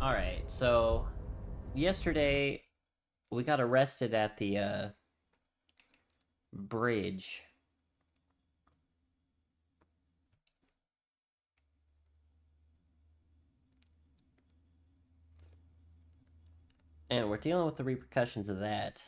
Alright, so yesterday we got arrested at the bridge. And we're dealing with the repercussions of that.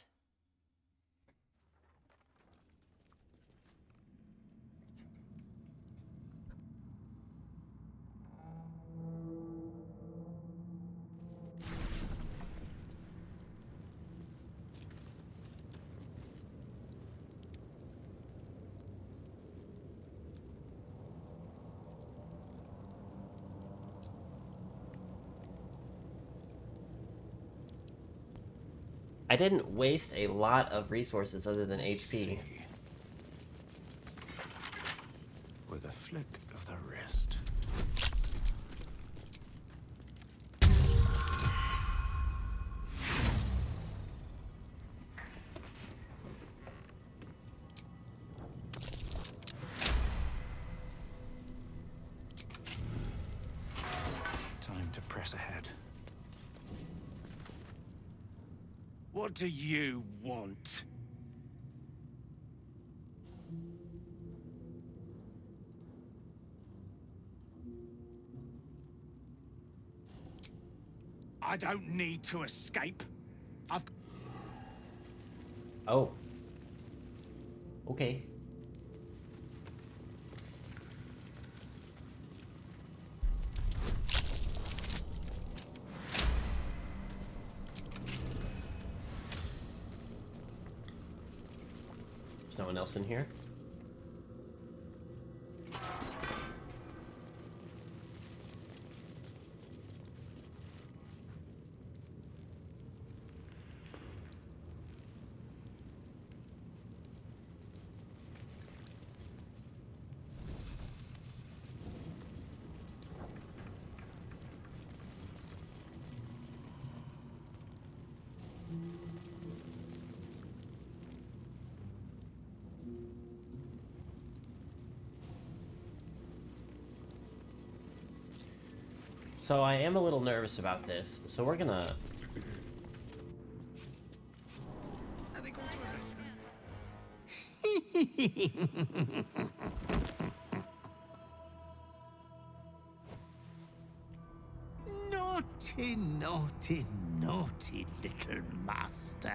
I didn't waste a lot of resources other than HP. With a flick of the wrist. Time to press ahead. What do you want? I don't need to escape. I've... Oh. Okay. There's no one else in here? So I am a little nervous about this, so we're gonna... Naughty, naughty, naughty little master.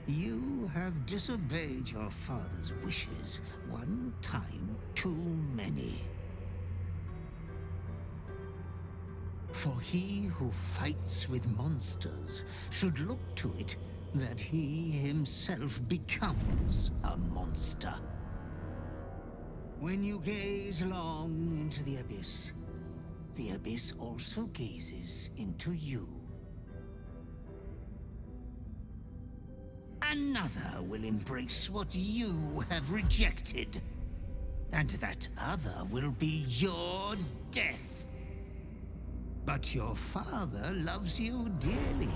You have disobeyed your father's wishes one time too many. For he who fights with monsters should look to it that he himself becomes a monster. When you gaze long into the abyss also gazes into you. Another will embrace what you have rejected. And that other will be your death. But your father loves you dearly.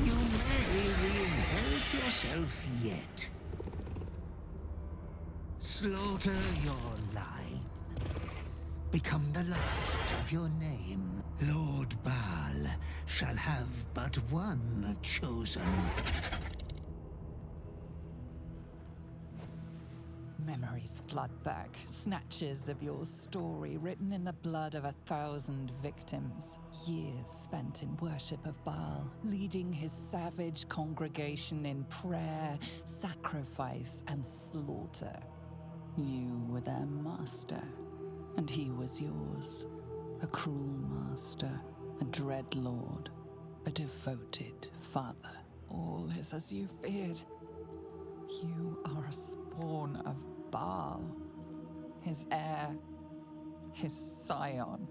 You may re-inherit yourself yet. Slaughter your line. Become the last of your name. Lord Baal shall have but one chosen. Memories flood back, snatches of your story written in the blood of 1,000 victims. Years spent in worship of Baal, leading his savage congregation in prayer, sacrifice, and slaughter. You were their master, and he was yours. A cruel master, a dread lord, a devoted father. All is as you feared. You are a spawn of Baal, his heir, his scion.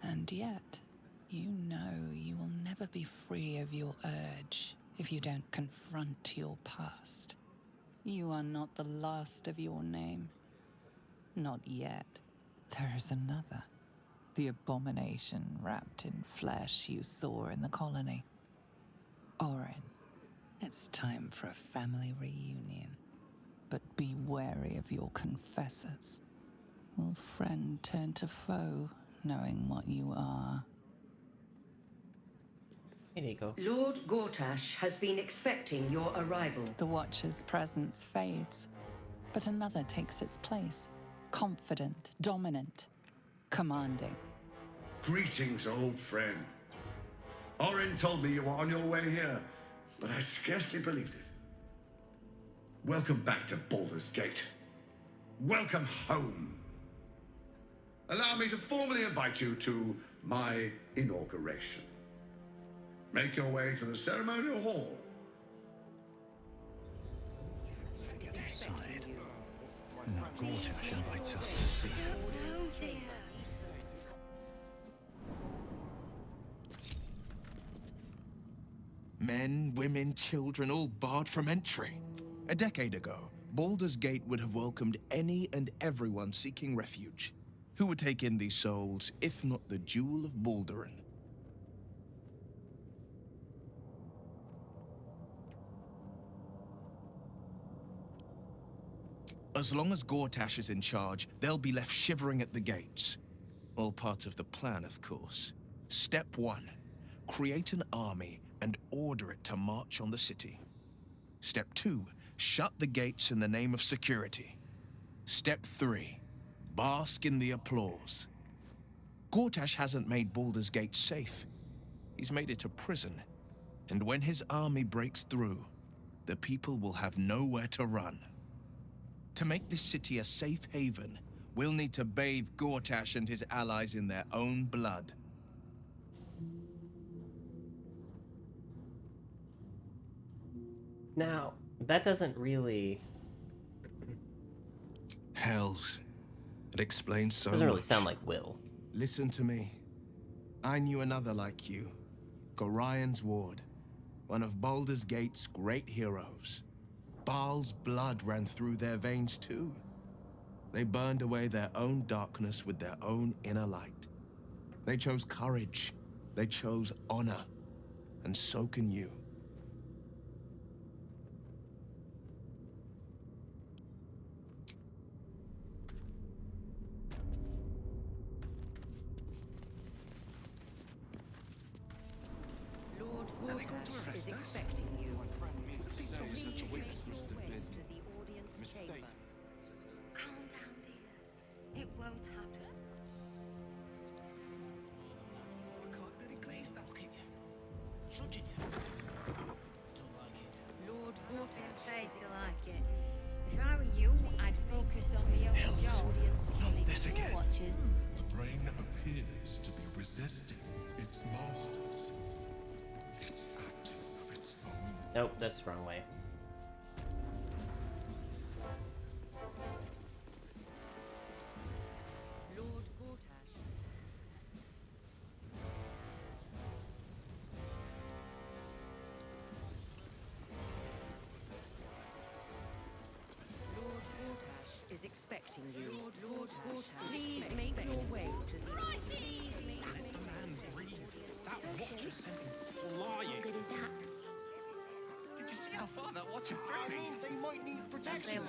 And yet, you know you will never be free of your urge if you don't confront your past. You are not the last of your name. Not yet. There is another. The abomination wrapped in flesh you saw in the colony. Orin, it's time for a family reunion. But be wary of your confessors. Will friend turn to foe, knowing what you are? Hey, Nico. Lord Gortash has been expecting your arrival. The Watcher's presence fades, but another takes its place. Confident, dominant, commanding. Greetings, old friend. Orin told me you were on your way here, but I scarcely believed it. Welcome back to Baldur's Gate. Welcome home. Allow me to formally invite you to my inauguration. Make your way to the ceremonial hall. Get inside. Now Gortash invites us to see him. Men, women, children, all barred from entry. A decade ago, Baldur's Gate would have welcomed any and everyone seeking refuge. Who would take in these souls, if not the Jewel of Baldurin? As long as Gortash is in charge, they'll be left shivering at the gates. All part of the plan, of course. Step 1. Create an army and order it to march on the city. Step 2. Shut the gates in the name of security. Step 3. Bask in the applause. Gortash hasn't made Baldur's Gate safe. He's made it a prison. And when his army breaks through, the people will have nowhere to run. To make this city a safe haven, we'll need to bathe Gortash and his allies in their own blood. Now, that doesn't really... Hells. It explains so doesn't really much. sound like Will. Listen to me. I knew another like you. Gorion's ward. One of Baldur's Gate's great heroes. Baal's blood ran through their veins too. They burned away their own darkness with their own inner light. They chose courage. They chose honor. And so can you. Lord Gortash is expecting you. Please make your way to the audience chamber. Calm down, dear. It won't happen. Lord Gortash Face you like it. If I were you, I'd focus on the own job. Audience Not this again. Watches. The brain appears to be resisting its masters. It's acting of its own. Nope, that's the wrong way. Lord Gortash. Lord Gortash is expecting you. Lord Gortash, please make your way to the. Please make your way to the audience. That watcher sent him flying. How good is that? Did you see how far that watcher threw me? They might need protection.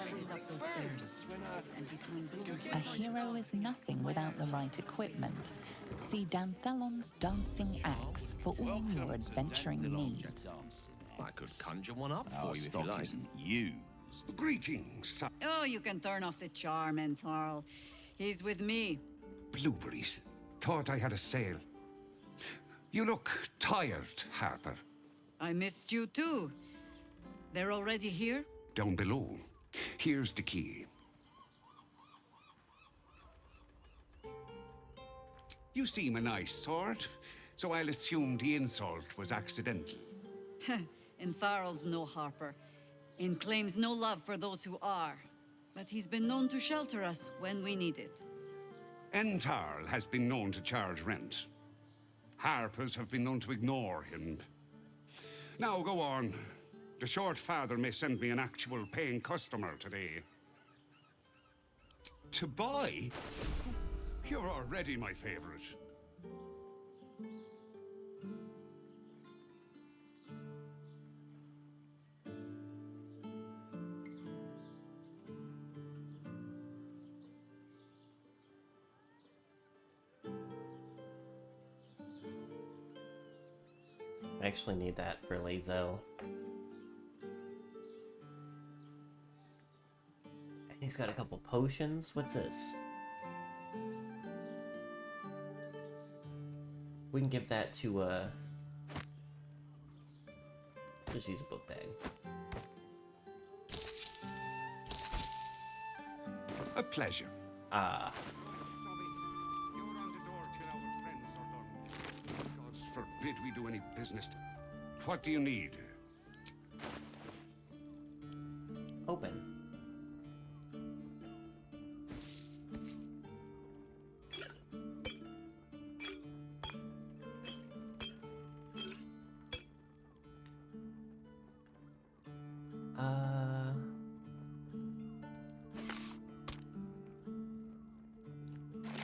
A hero is nothing without the right equipment. See Danthelon's dancing axe for all your adventuring needs. I could conjure one up for you if you like. You. Greetings, Oh, you can turn off the charm, Entharl. He's with me. Blueberries. Thought I had a sale. You look tired, Harper. I missed you too. They're already here? Down below. Here's the key. You seem a nice sort, so I'll assume the insult was accidental. Entharl's no Harper, and claims no love for those who are. But he's been known to shelter us when we need it. Entarl has been known to charge rent. Harpers have been known to ignore him. Now go on. The short father may send me an actual paying customer today. To buy? You're already my favorite. I actually need that for Lae'zel. And he's got a couple potions. What's this? We can give that to, just use a book bag. A pleasure. Ah. You're on the door till our friends are done. Gods forbid we do any business. What do you need? Open.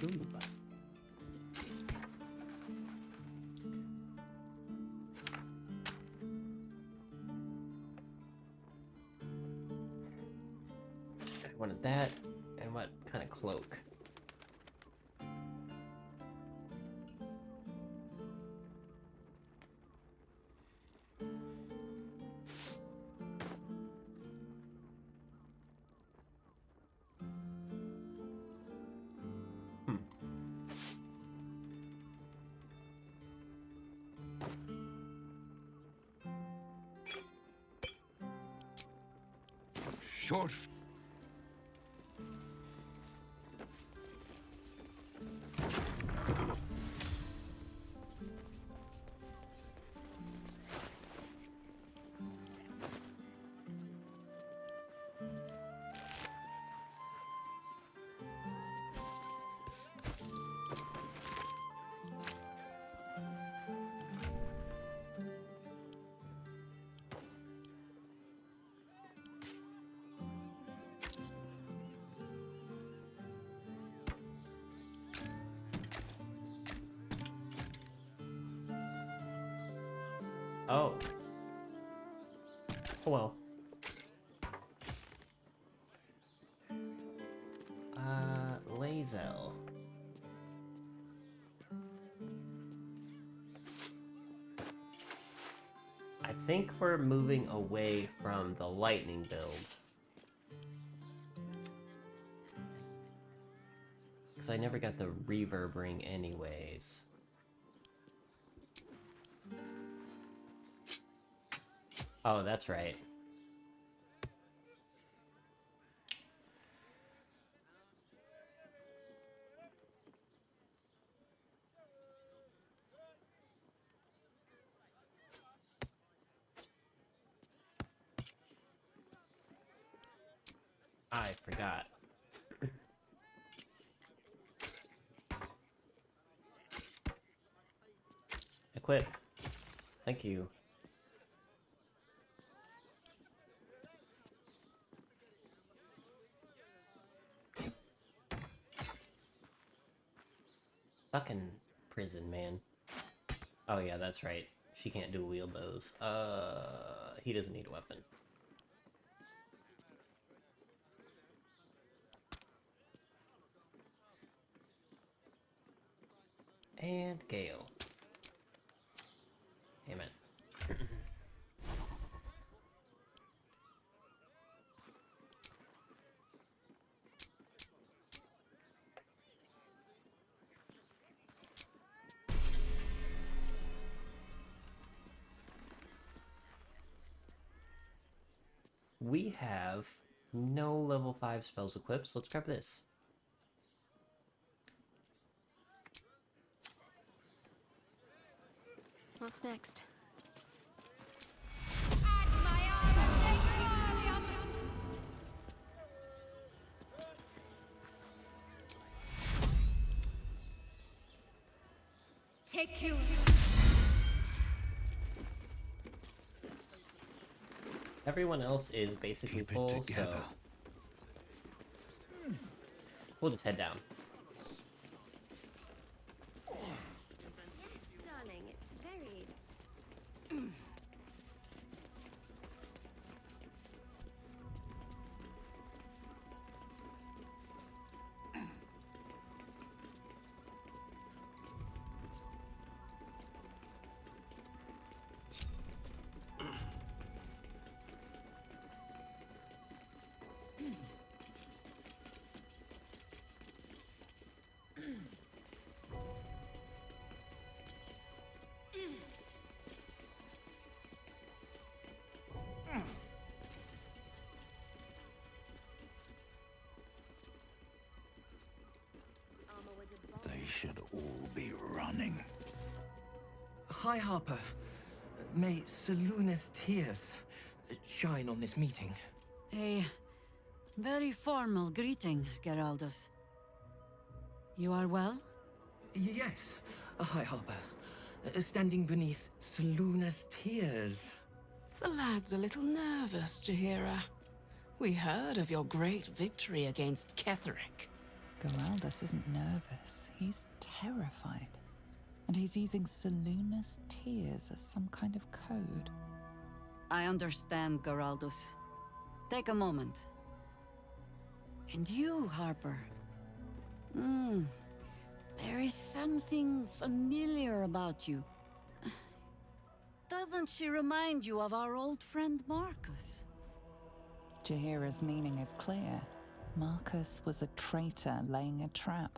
Ooh. I wanted that, and what kind of cloak? Short. Oh. Oh well. Lae'zel. I think we're moving away from the lightning build. Because I never got the reverb ring anyways. Oh, that's right. I forgot. Equip. Thank you. Fucking prison, man. Oh yeah, that's right. She can't dual wield those. He doesn't need a weapon. And Gale. Damn it. We have no level 5 spells equipped, so let's grab this. What's next? Take you. Everyone else is basically full, so we'll just head down. should all be running. High Harper, may Seluna's tears shine on this meeting. A very formal greeting, Geraldus. You are well? Yes, High Harper. Standing beneath Seluna's tears. The lad's a little nervous, Jaheira. We heard of your great victory against Ketheric. Geraldus isn't nervous. He's terrified. And he's using Seluna's tears as some kind of code. I understand, Geraldus. Take a moment. And you, Harper. There is something familiar about you. Doesn't she remind you of our old friend Marcus? Jaheira's meaning is clear. Marcus was a traitor laying a trap.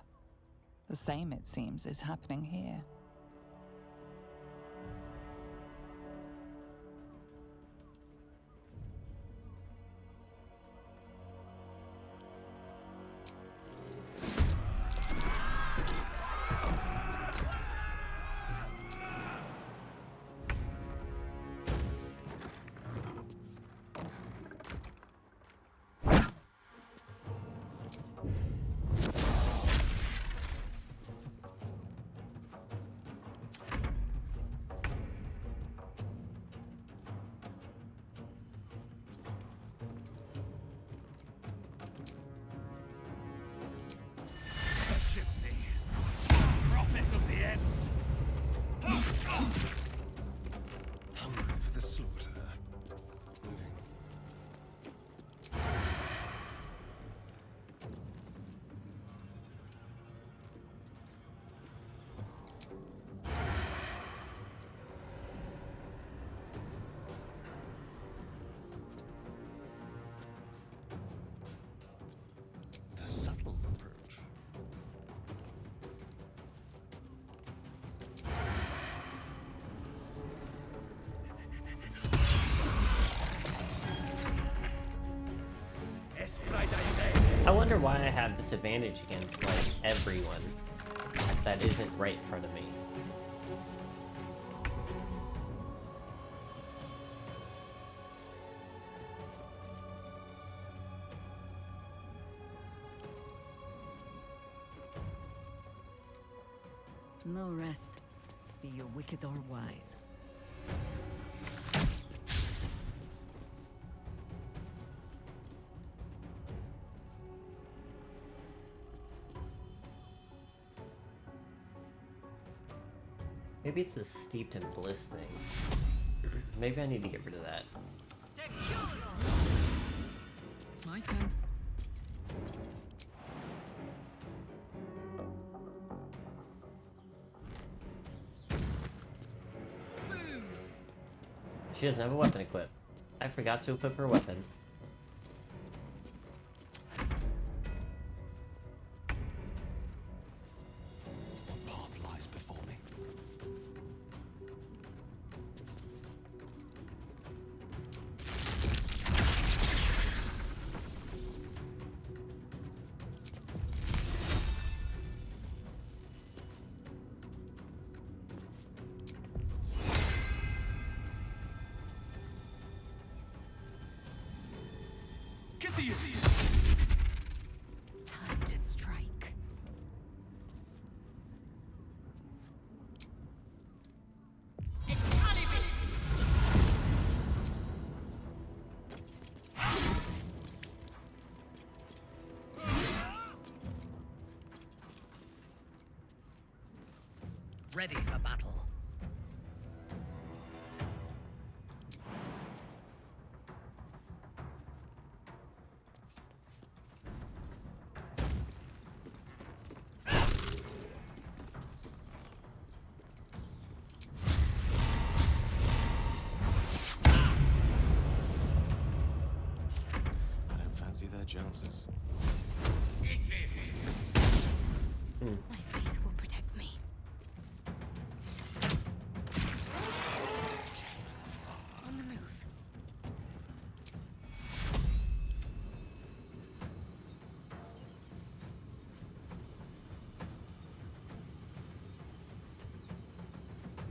The same, it seems, is happening here. I wonder why I have disadvantage against, like, everyone that isn't right in front of me. No rest, be you wicked or wise. Maybe it's the steeped in bliss thing. Maybe I need to get rid of that. My turn. She doesn't have a weapon equipped. I forgot to equip her weapon. What path lies before me? Get the idiot! Time to strike. Ready for battle. I don't fancy their chances. My faith will protect me. On the move.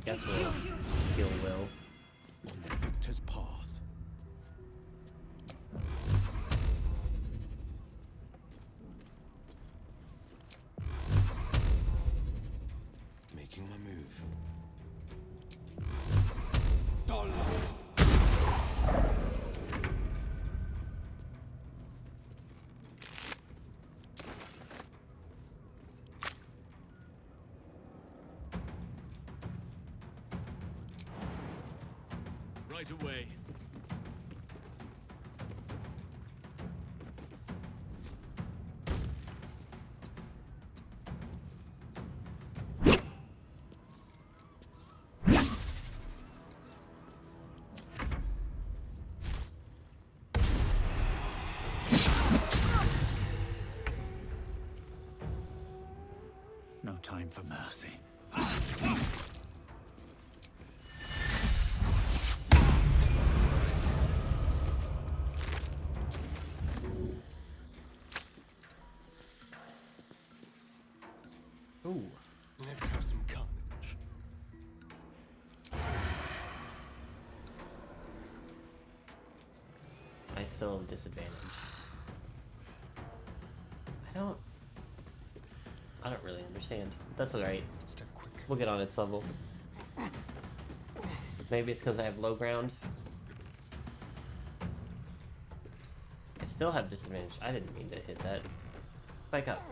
Guess we'll kill Will. On the victor's path. Making my move. Dollar. Right away. No time for mercy. Ooh. Let's have some carnage. I still have disadvantage. I don't really understand. That's alright. Step quick. We'll get on its level. Maybe it's because I have low ground. I still have disadvantage. I didn't mean to hit that. Spike up.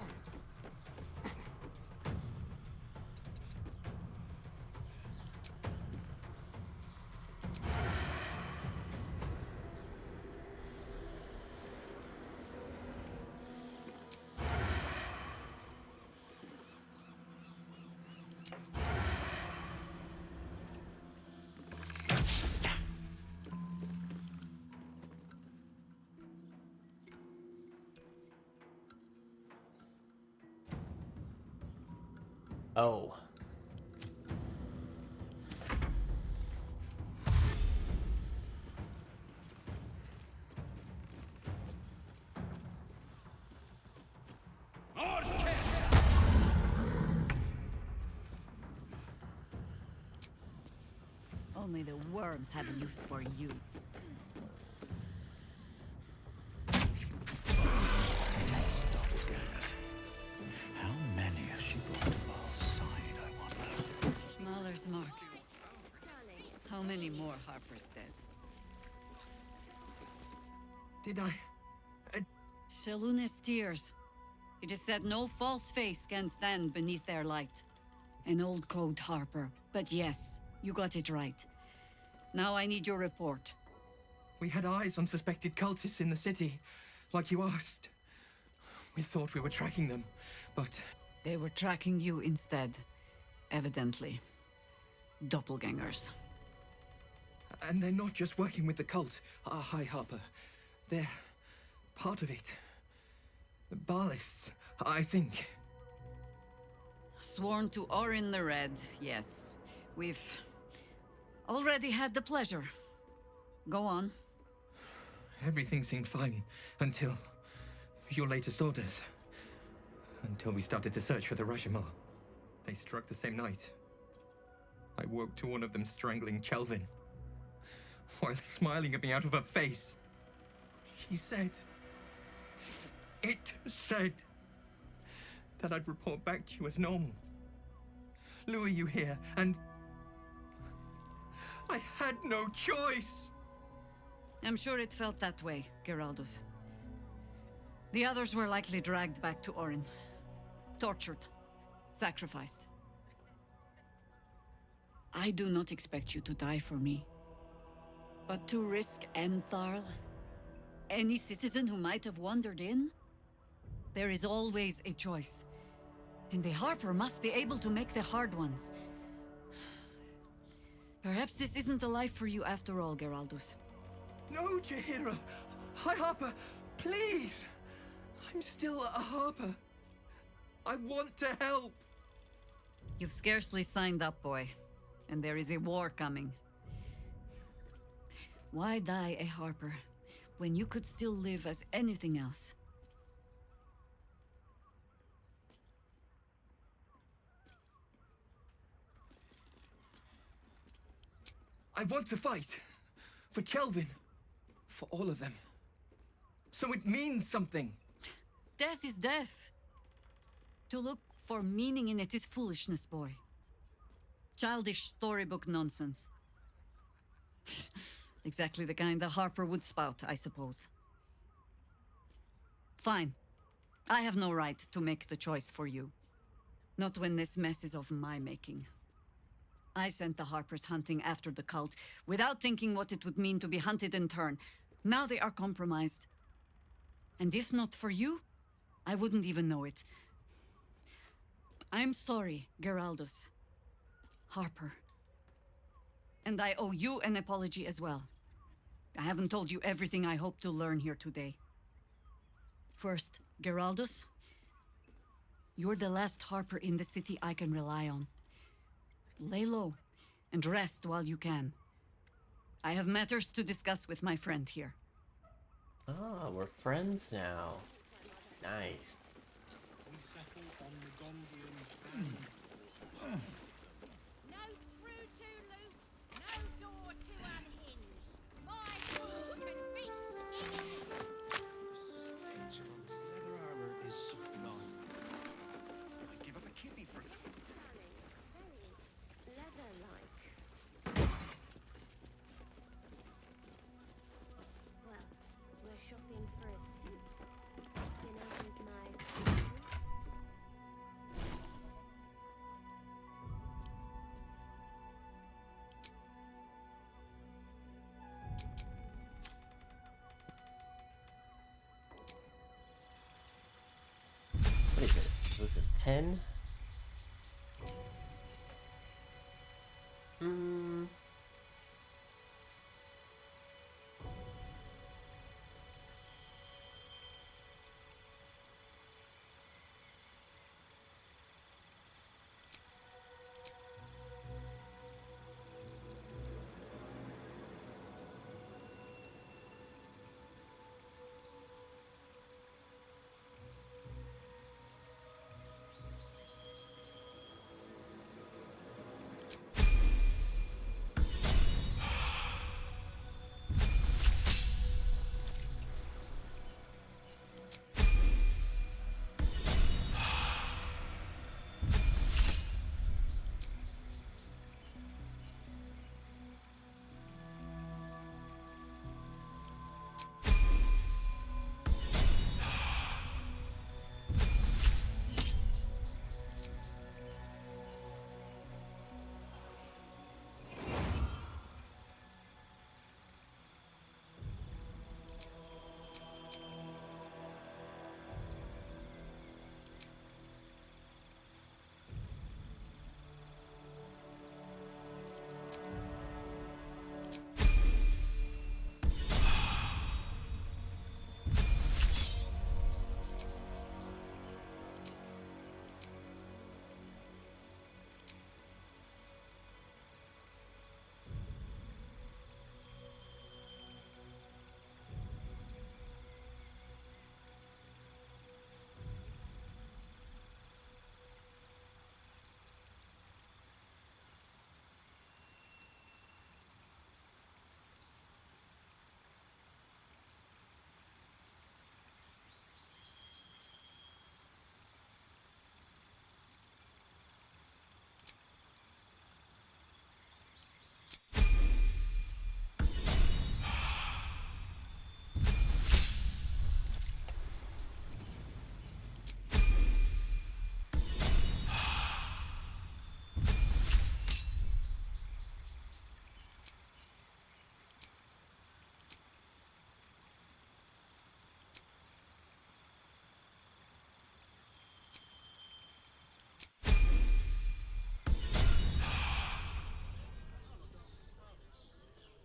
Oh. Only the worms have use for you. Doppelgangers. How many has she brought to our side, I wonder? Mahler's mark. How many more Harper's dead? Did I? Shaluna's tears. It is said no false face can stand beneath their light. An old code, Harper. But yes, you got it right. Now I need your report. We had eyes on suspected cultists in the city, like you asked. We thought we were tracking them, but... They were tracking you instead, evidently. Doppelgangers. And they're not just working with the cult, High Harper. They're part of it. Ballists, I think. Sworn to Orin the Red, yes. We've already had the pleasure. Go on. Everything seemed fine until your latest orders. Until we started to search for the Rashomar. They struck the same night. I woke to one of them strangling Chelvin, while smiling at me out of her face. She said... It said that I'd report back to you as normal. Lure you here, and... I had no choice! I'm sure it felt that way, Geraldus. The others were likely dragged back to Orin. Tortured. Sacrificed. I do not expect you to die for me. But to risk Entharl, any citizen who might have wandered in, there is always a choice. And the Harper must be able to make the hard ones. Perhaps this isn't the life for you after all, Geraldus. No, Jaheira! High Harper, please! I'm still a Harper. I want to help! You've scarcely signed up, boy. And there is a war coming. Why die a Harper, when you could still live as anything else? I want to fight. For Kelvin. For all of them. So it means something. Death is death. To look for meaning in it is foolishness, boy. Childish storybook nonsense. Exactly the kind that Harper would spout, I suppose. Fine. I have no right to make the choice for you. Not when this mess is of my making. I sent the Harpers hunting after the cult, without thinking what it would mean to be hunted in turn. Now they are compromised. And if not for you, I wouldn't even know it. I'm sorry, Geraldus. Harper. And I owe you an apology as well. I haven't told you everything I hope to learn here today. First, Geraldus, you're the last Harper in the city I can rely on. Lay low and rest while you can. I have matters to discuss with my friend here. Ah, we're friends now. Nice. We settle on the Gondian's hand. No screw too loose, no door too unhinged. My tools can fix anything. The stench amongst leather armor is sublime. I'd give up a kidney for it. Very leather-like. Well, we're shopping for a suit. Dinner with my What is this? This is 10? Hmm.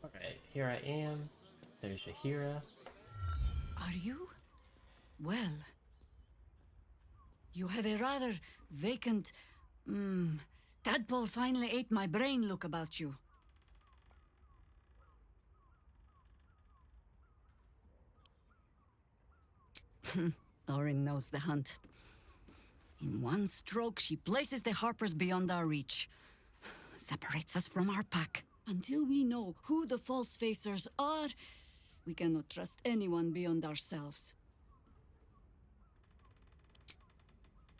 Alright, here I am. There's Shahira. Are you? Well. You have a rather vacant, tadpole finally ate my brain look about you. Orin knows the hunt. In one stroke, she places the Harpers beyond our reach. Separates us from our pack. Until we know who the false facers are, we cannot trust anyone beyond ourselves.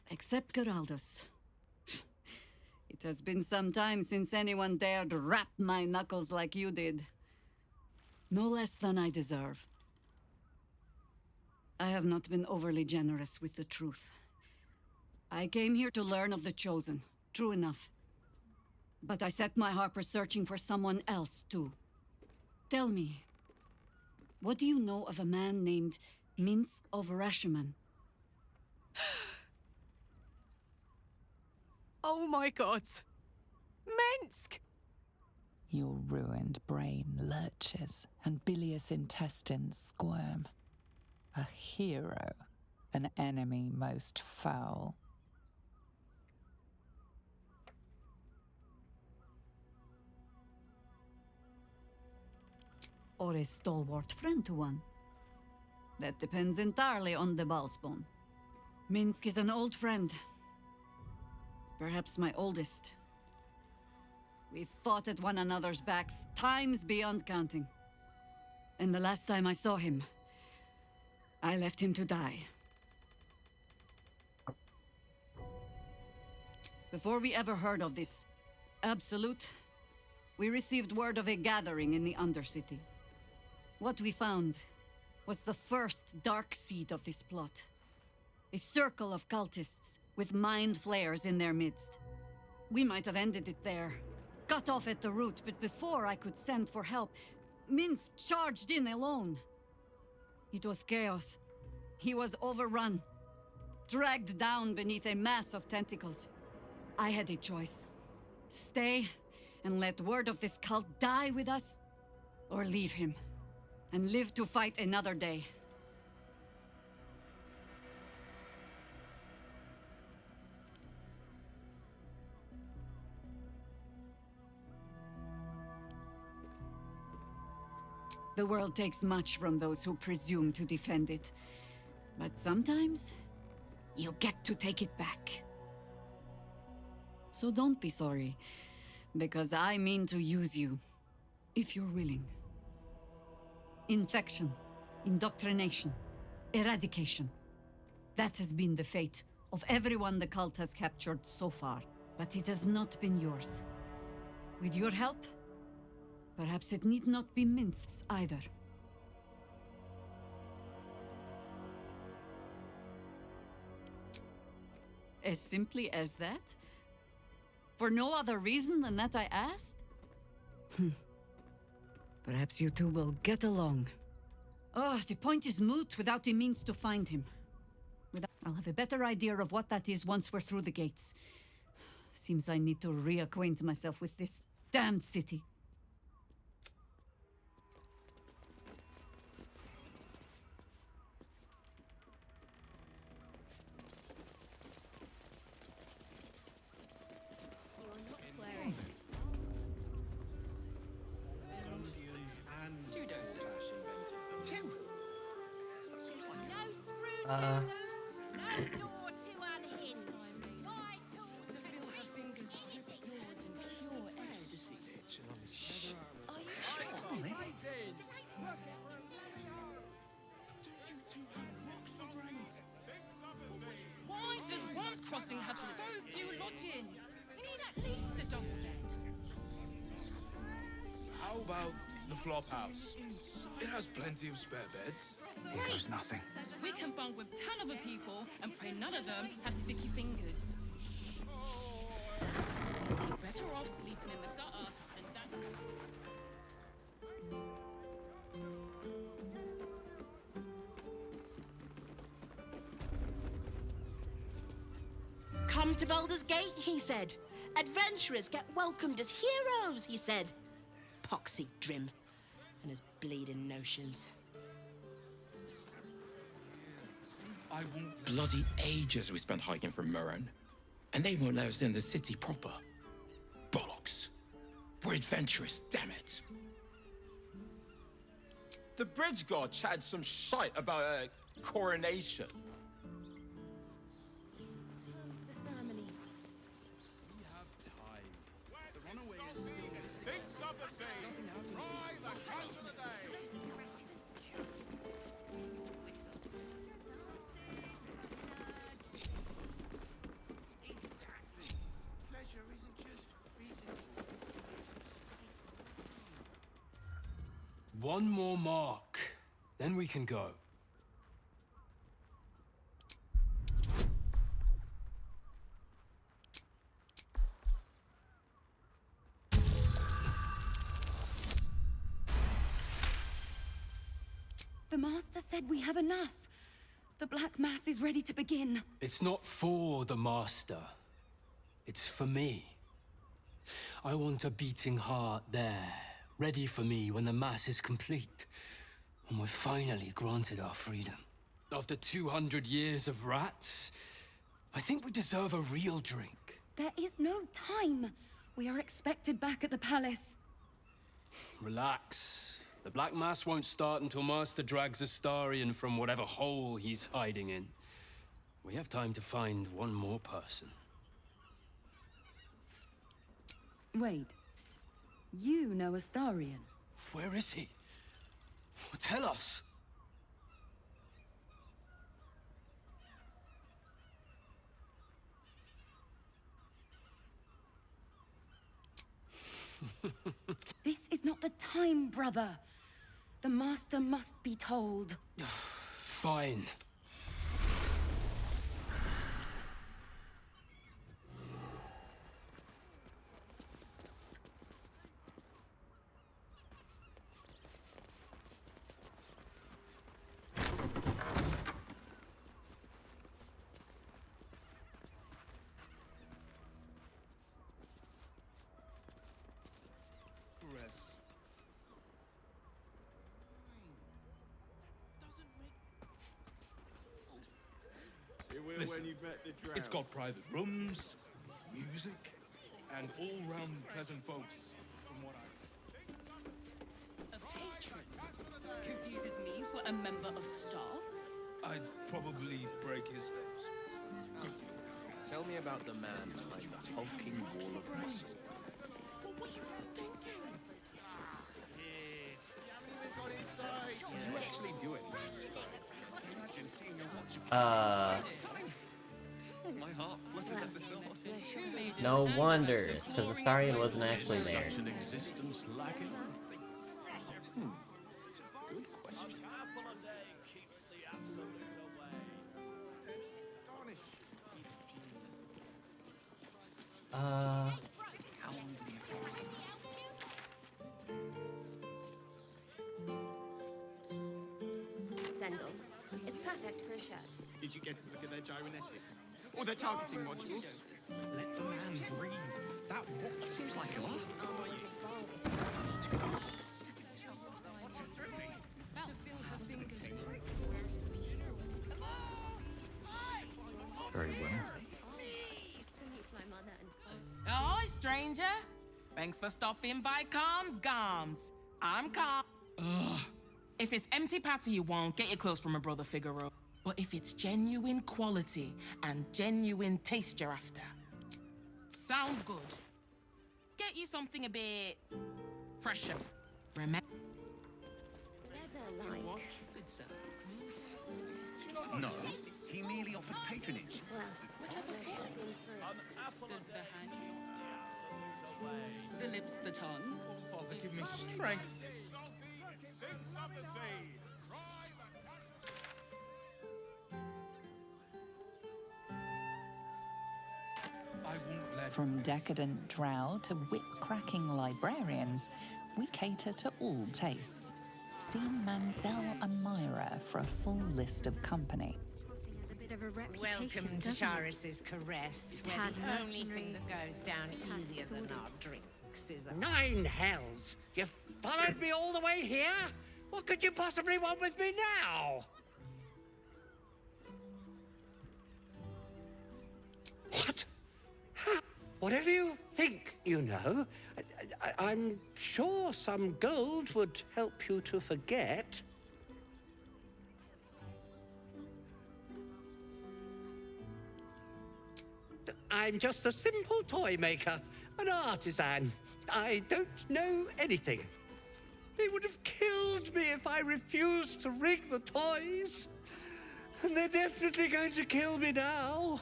Except Geraldus. It has been some time since anyone dared rap my knuckles like you did. No less than I deserve. I have not been overly generous with the truth. I came here to learn of the Chosen, true enough. But I set my Harper searching for someone else, too. Tell me, what do you know of a man named Minsk of Rashomon? Oh my god! Minsk! Your ruined brain lurches and bilious intestines squirm. A hero, an enemy most foul. Or a stalwart friend to one? That depends entirely on the Ballspawn. Minsk is an old friend. Perhaps my oldest. We've fought at one another's backs times beyond counting. And the last time I saw him, I left him to die. Before we ever heard of this Absolute, we received word of a gathering in the Undercity. What we found was the first dark seed of this plot. A circle of cultists with mind flayers in their midst. We might have ended it there, cut off at the root, but before I could send for help, Minsk charged in alone. It was chaos. He was overrun, dragged down beneath a mass of tentacles. I had a choice. Stay and let word of this cult die with us, or leave him and live to fight another day. The world takes much from those who presume to defend it. But sometimes, you get to take it back. So don't be sorry, because I mean to use you, if you're willing. Infection, indoctrination, eradication. That has been the fate of everyone the cult has captured so far. But it has not been yours. With your help, perhaps it need not be Minsk's either. As simply as that? For no other reason than that I asked? Perhaps you two will get along. Oh, the point is moot without a means to find him. I'll have a better idea of what that is once we're through the gates. Seems I need to reacquaint myself with this damned city. Two doses. Two. No screw too loose, no door too unhinged. Vitals to fill her fingers with yours in pure ecstasy. Are you sure? Why does one's crossing have so few lodgings? We need at least a double bed. How about the flop house? It has plenty of spare beds. Here goes nothing. We can bunk with 10 other people and pray none of them have sticky fingers. You'd be better off sleeping in the gutter than that. Come to Baldur's Gate, he said. Adventurers get welcomed as heroes, he said. Poxy Drim and his bleeding notions. I won't. Bloody ages we spent hiking from Murren. And they won't let us in the city proper. Bollocks. We're adventurous, damn it. The bridge god chatted some shite about a coronation. The ceremony. We have time. The runaway is still missing. Thinks of the one more mark. Then we can go. The Master said we have enough. The Black Mass is ready to begin. It's not for the Master. It's for me. I want a beating heart there, ready for me when the Mass is complete. And we're finally granted our freedom. After 200 years of rats, I think we deserve a real drink. There is no time. We are expected back at the palace. Relax. The Black Mass won't start until Master drags Astarion from whatever hole he's hiding in. We have time to find one more person. Wait. You know Astarion? Where is he? Well, tell us. This is not the time, brother. The Master must be told. Fine. Rest. Listen, when you met the drow. it's got private rooms, music, and all-round pleasant folks, from what A patron? Confuses me for a member of staff. I'd probably break his legs. Good deal. Tell me about the man behind the hulking wall of muscle. What were you thinking? Do you actually do anything? Imagine seeing your watch. My heart flutters at the thought. No wonder, because Astarion wasn't actually there. Such an existence lacking? Good question. Uh... How long do the effects last? Sendel. It's perfect for a shirt. Did you get to look at their gyrometics? Or their targeting modules? Let the man breathe. That watch seems like a lot. Very well. Oh, stranger. Thanks for stopping by Calm's Gums. I'm Calm. Ugh. If it's empty patty you want, get your clothes from my brother Figaro. But if it's genuine quality and genuine taste you're after, sounds good. Get you something a bit fresher. Remember? Leather-like. No, he merely offered patronage. Well, whatever for. Does the hand, the lips, the tongue? Oh, Father, give me strength. I won't let From decadent drow to whip-cracking librarians, we cater to all tastes. See Mansell and Myra for a full list of company. A bit of a reputation, Welcome to doesn't it? Charis's Caress, where Tad the only thing mercenary, that goes down tad easier than sordid. our drinks is a... Nine hells! You followed me all the way here? What could you possibly want with me now? What? Whatever you think, you know. I'm sure some gold would help you to forget. I'm just a simple toy maker, an artisan. I don't know anything. They would have killed me if I refused to rig the toys. And they're definitely going to kill me now.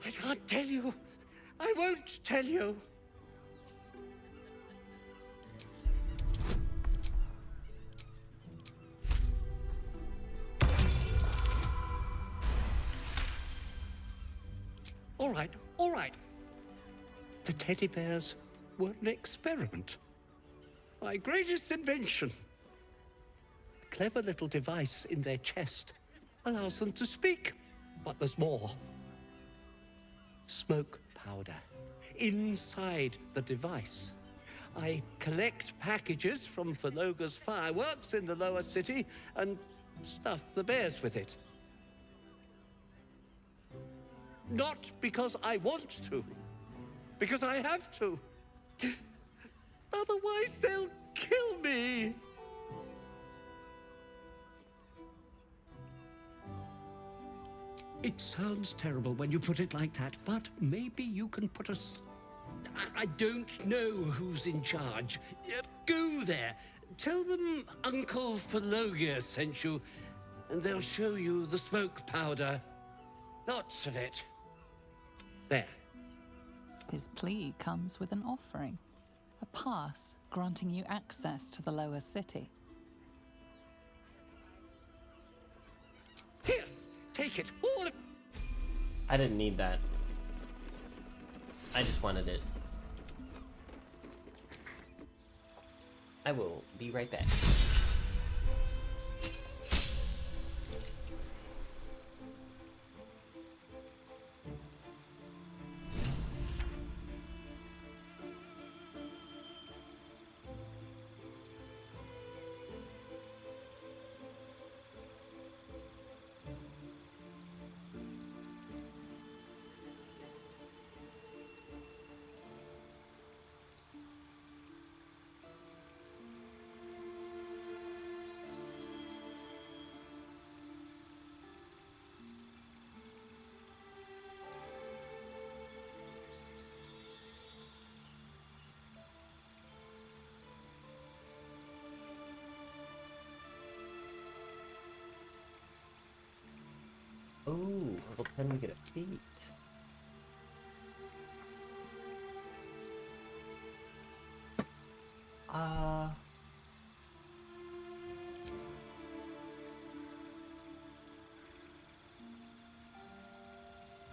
I can't tell you. I won't tell you. all right, all right. The teddy bears were an experiment. My greatest invention. A clever little device in their chest allows them to speak. But there's more. Smoke powder inside the device. I collect packages from Verloga's fireworks in the lower city and stuff the bears with it. Not because I want to, because I have to. Otherwise, they'll kill me. It sounds terrible when you put it like that, but maybe you can put us. I don't know who's in charge. Go there. Tell them Uncle Verloga sent you, and they'll show you the smoke powder. Lots of it. There. His plea comes with an offering, a pass granting you access to the lower city. Here, take it. All of... I didn't need that. I just wanted it. I will be right back. Ooh, level 10 we get a feat.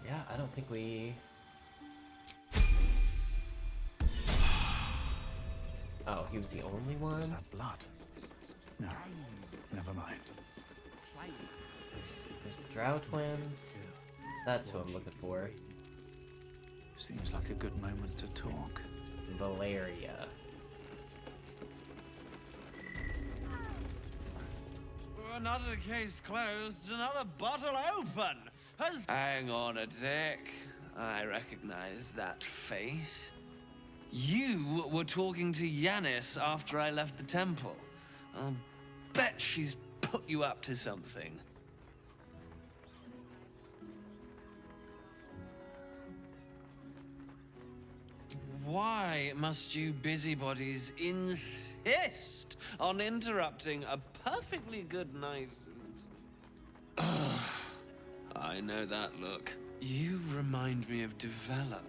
Yeah, I don't think we... Oh, he was the only one? Is that blood? No, never mind. There's the Drow twins. That's what I'm looking for. Seems like a good moment to talk. Valeria. Another case closed, another bottle open. Hang on a tick. I recognize that face. You were talking to Yanis after I left the temple. I'll bet she's put you up to something. Why must you busybodies insist on interrupting a perfectly good night? I know that look. You remind me of Devella.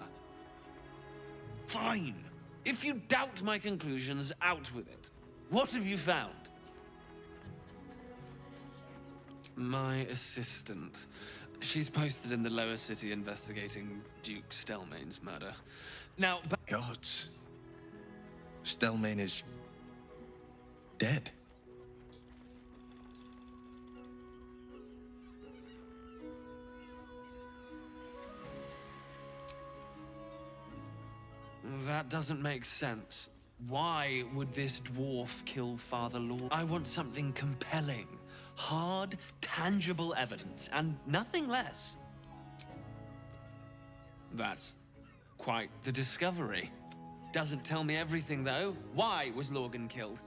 Fine. If you doubt my conclusions, out with it. What have you found? My assistant. She's posted in the lower city investigating Duke Stelmane's murder. Now, Gods. Stelmane is dead. That doesn't make sense. Why would this dwarf kill Father Lord? I want something compelling. Hard, tangible evidence, and nothing less. That's quite the discovery. Doesn't tell me everything, though. Why was Lorgan killed?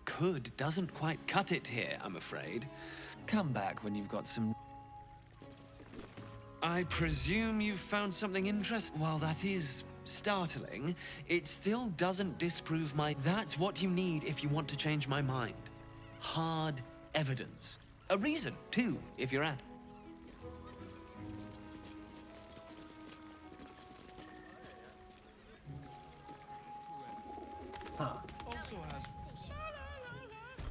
Could doesn't quite cut it here, I'm afraid. Come back when you've got some... I presume you've found something interesting. While that is startling, it still doesn't disprove my... That's what you need if you want to change my mind. Hard evidence. A reason, too, if you're at. Huh. Also has...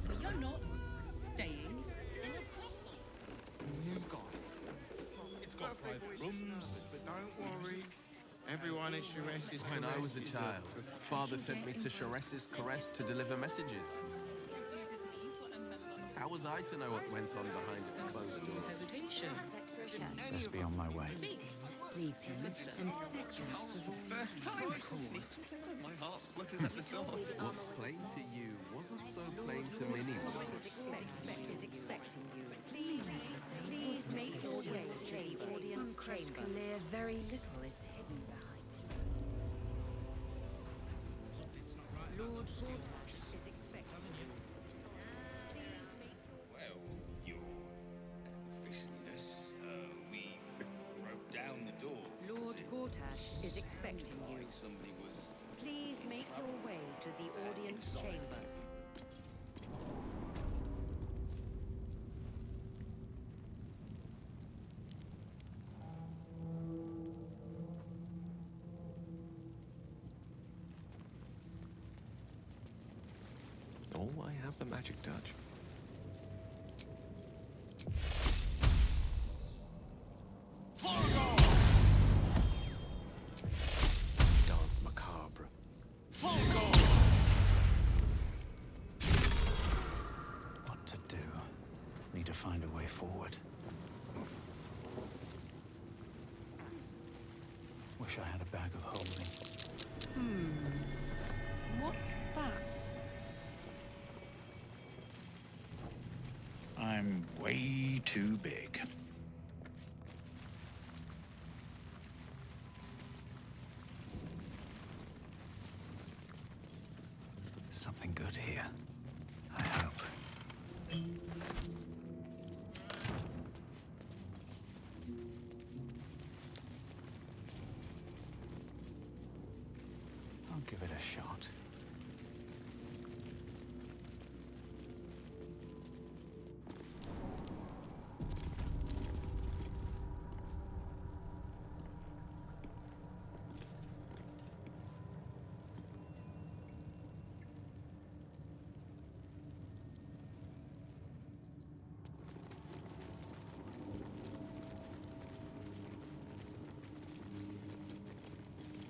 But you're not staying in a brothel. New guy. It's got private rooms, Everyone at Shares's When I was a Caress is child, Father sent me to Shares's Caress to deliver messages. How was I to know what went on behind its closed doors? Best be on my way. Sleeping and sex. First time, of course. My heart flutters at the thought. What's plain to you wasn't so plain to Minnie. Is expecting you. Please make your way to the audience chamber. Clear, very little is hidden behind. Lord Vortash is expecting you. Please make Well, your officiousness, we broke down the door. Lord Gortash is expecting you. Somebody was... Please make your way to the audience chamber. Oh, I have the magic touch. Dance macabre. What to do? Need to find a way forward. Wish I had a bag of holding. What's that? I'm way too big. Something good here. I hope. I'll give it a shot.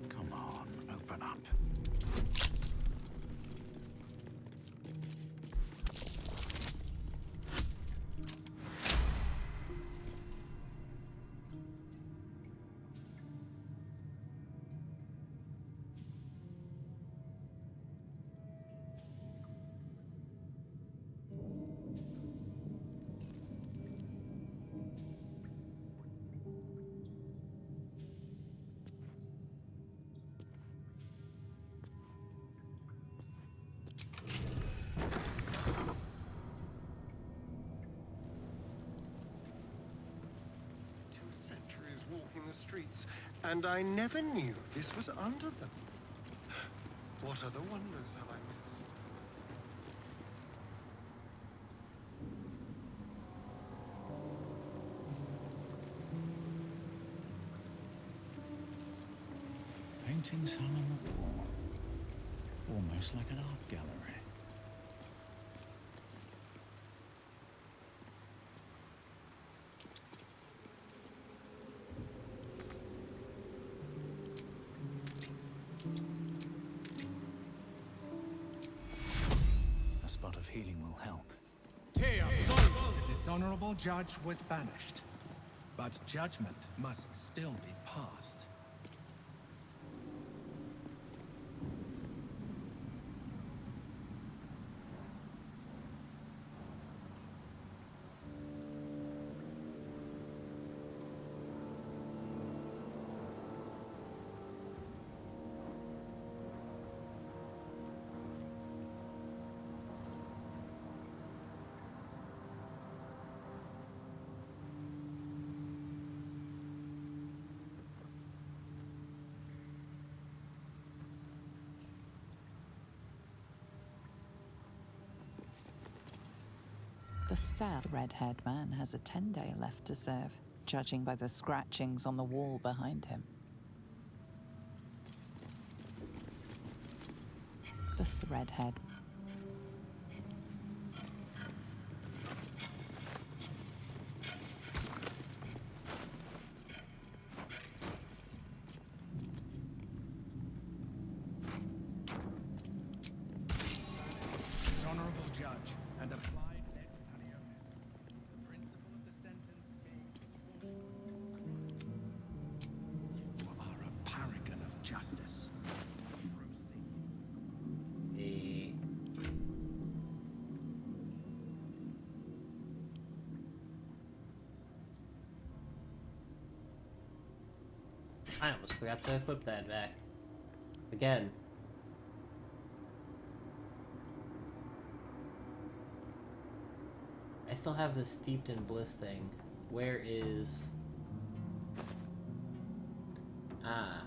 Come on, open up. Centuries walking the streets, and I never knew this was under them. What other wonders have I missed? Paintings hung on the wall. Almost like an art gallery. A spot of healing will help. The dishonorable judge was banished, but judgment must still be passed. The sad red-haired man has a 10-day left to serve, judging by the scratchings on the wall behind him. The red-haired. justice. I almost forgot to equip that back. Again. I still have this steeped in bliss thing. Where is... Ah.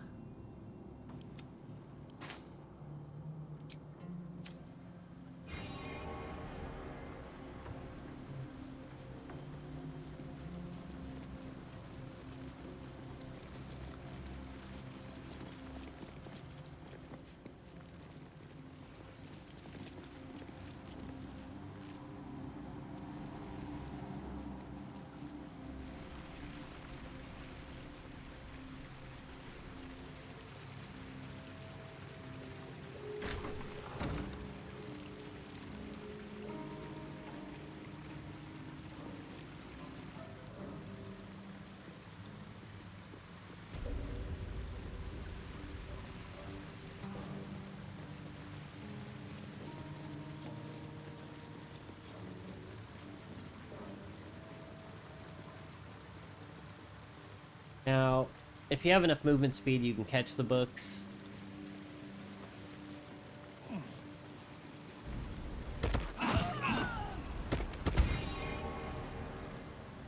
Now, if you have enough movement speed, you can catch the books.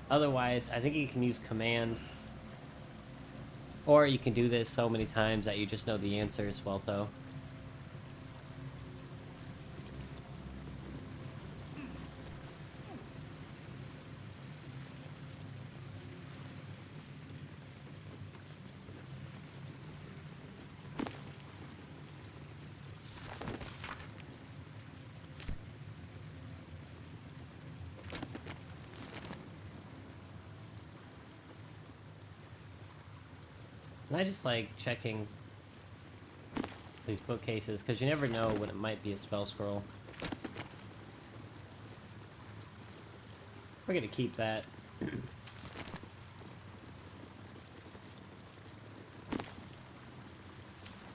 Otherwise, I think you can use command. Or you can do this so many times that you just know the answers, well, though. And I just like checking these bookcases, because you never know when it might be a spell scroll. We're gonna keep that.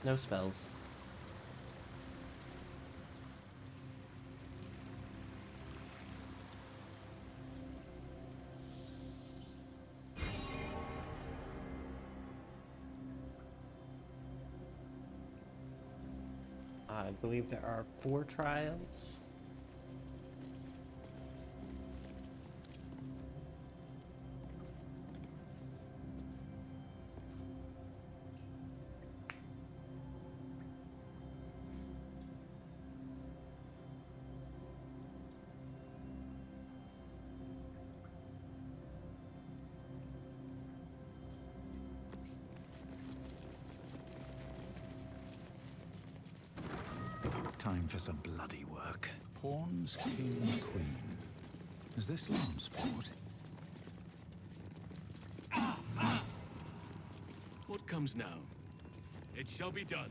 No spells. I believe there are 4 trials. Time for some bloody work. Pawns, king, queen. Is this lawn sport? What comes now? It shall be done.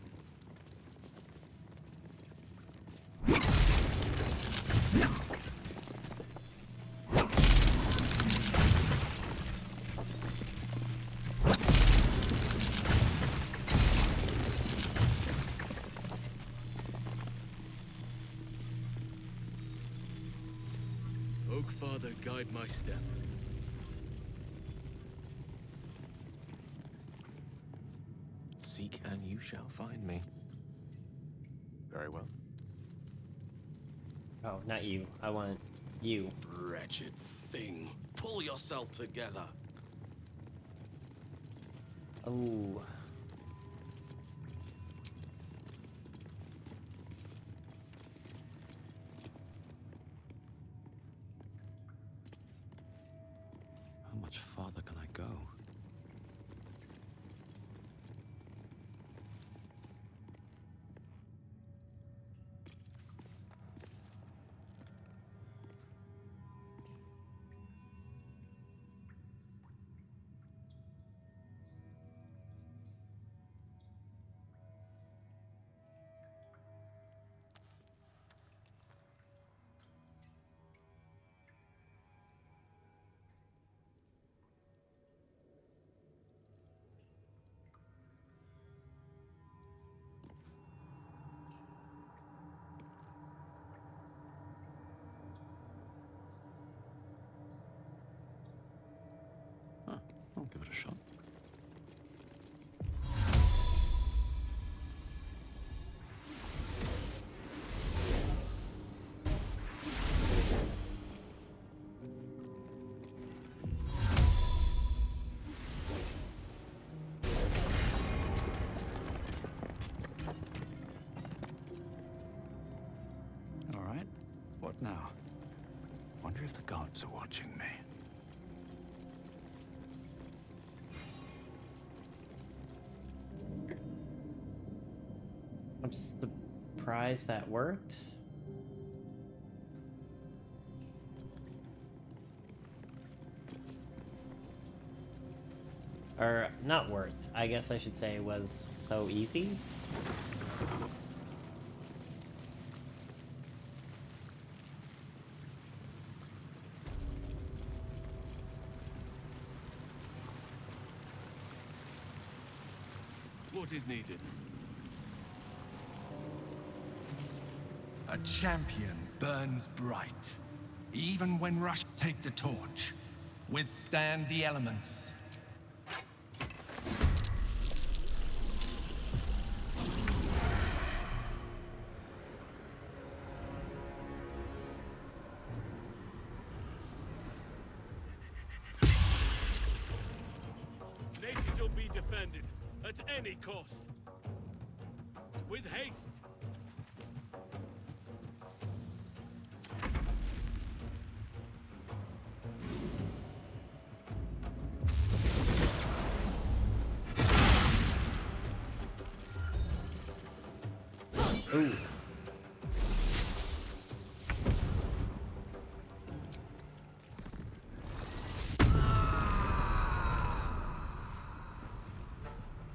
Oak Father, guide my step. Seek and you shall find me. Very well. Oh, not you. I want you. Wretched thing. Pull yourself together. Oh. How much farther can I go? give it a shot. All right. What now? Wonder if the gods are watching me. I'm surprised that worked. Or, not worked. I guess I should say was so easy. What is needed? A champion burns bright. Even when rush, take the torch. Withstand the elements. Nature shall be defended at any cost. With haste. Ooh.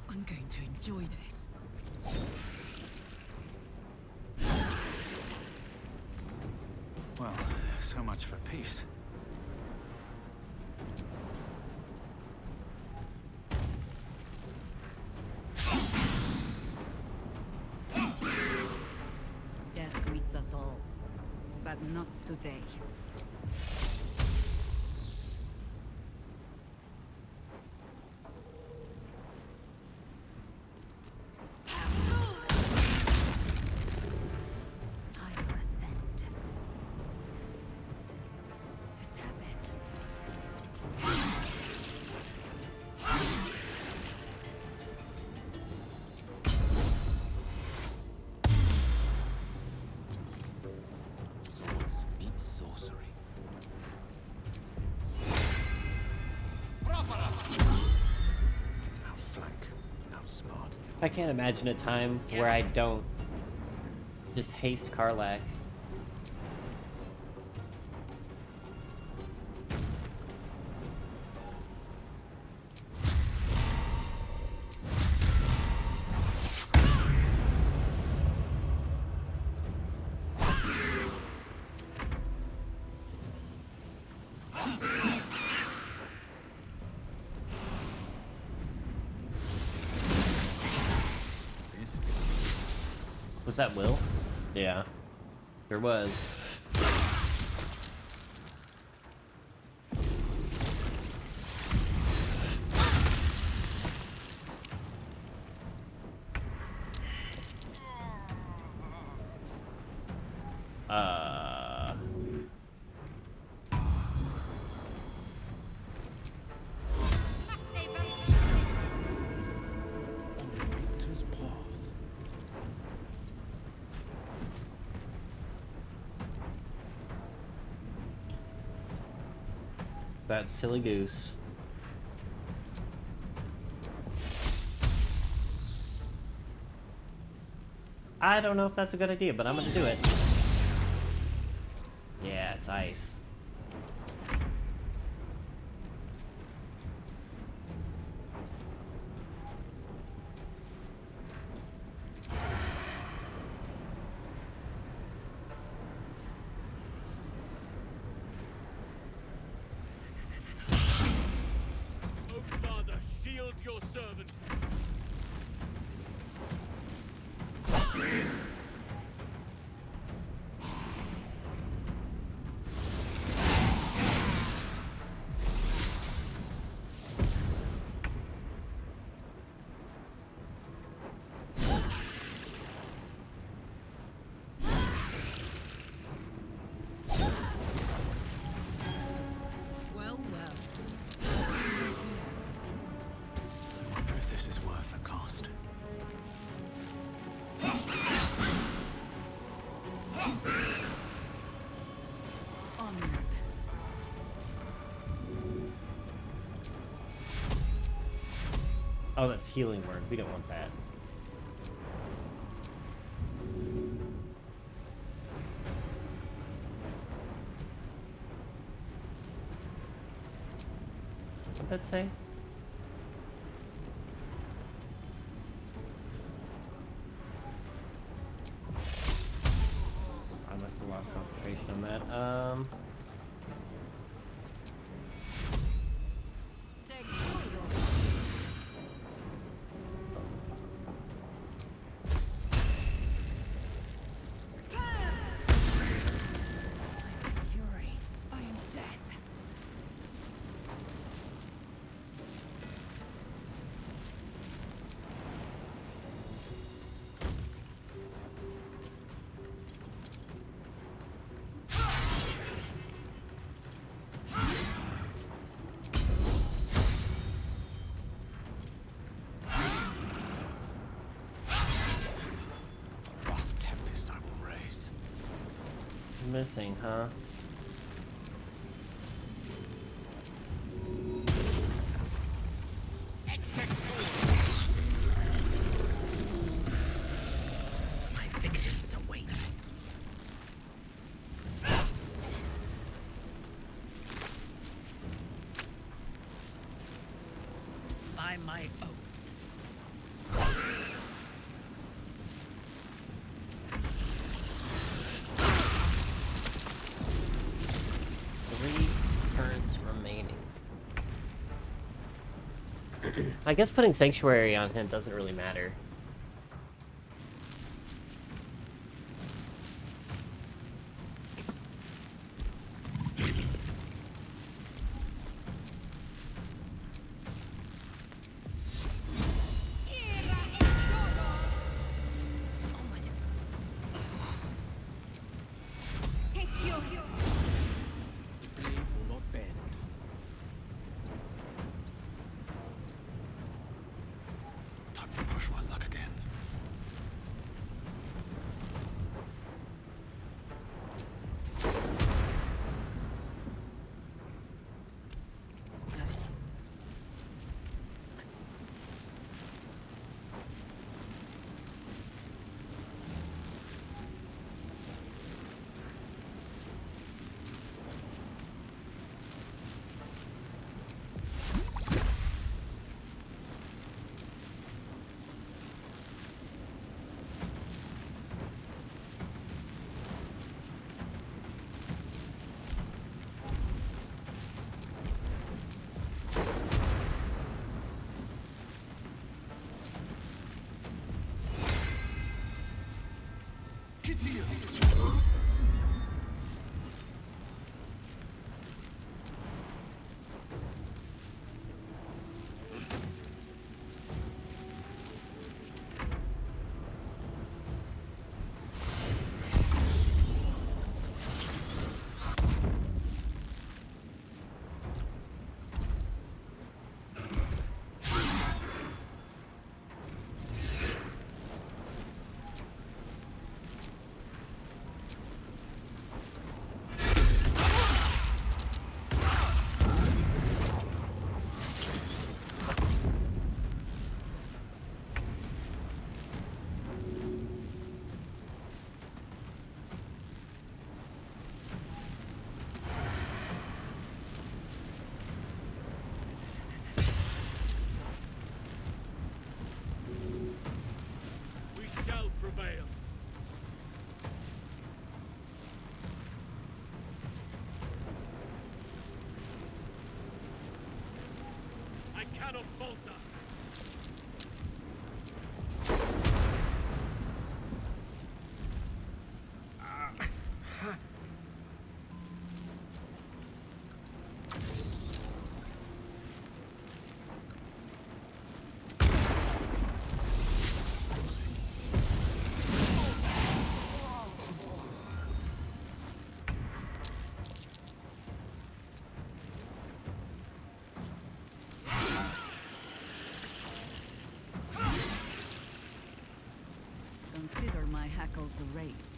I'm going to enjoy this. Well, so much for peace. Death greets us all, but not today. I will ascend. It has Swords meet sorcery. Outflank, outsmart. I can't imagine a time where I don't just haste Karlach. Was that Will? Yeah. There was. Victor's path. That silly goose. I don't know if that's a good idea, but I'm gonna do it. Yeah, it's ice. Oh, Father, shield your servant. Oh, that's healing word. We don't want that. What'd that say? I must have lost concentration on that. Fury, I am death. Rough tempest I will raise. Missing, huh? My victims await. By my oath. Three turns remaining. I guess putting Sanctuary on him doesn't really matter. Take your The blade will not bend. Time to push my luck again. We shall prevail. I cannot falter. Consider my hackles erased.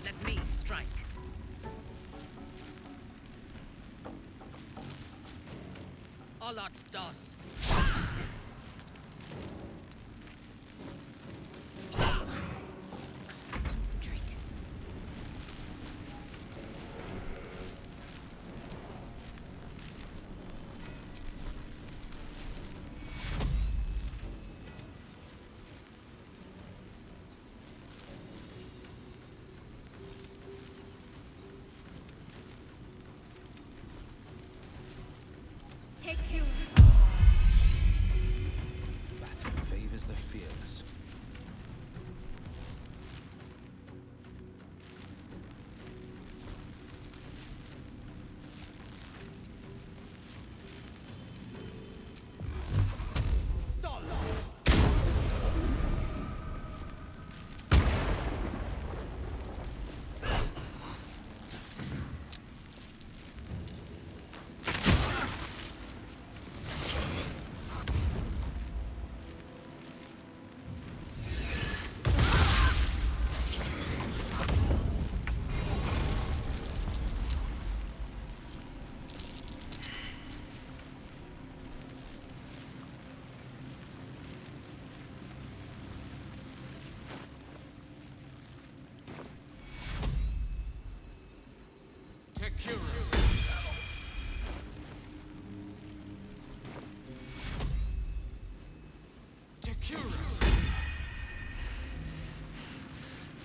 Let me strike. Olat dos. Concentrate. Take you. Battle favors the fearless.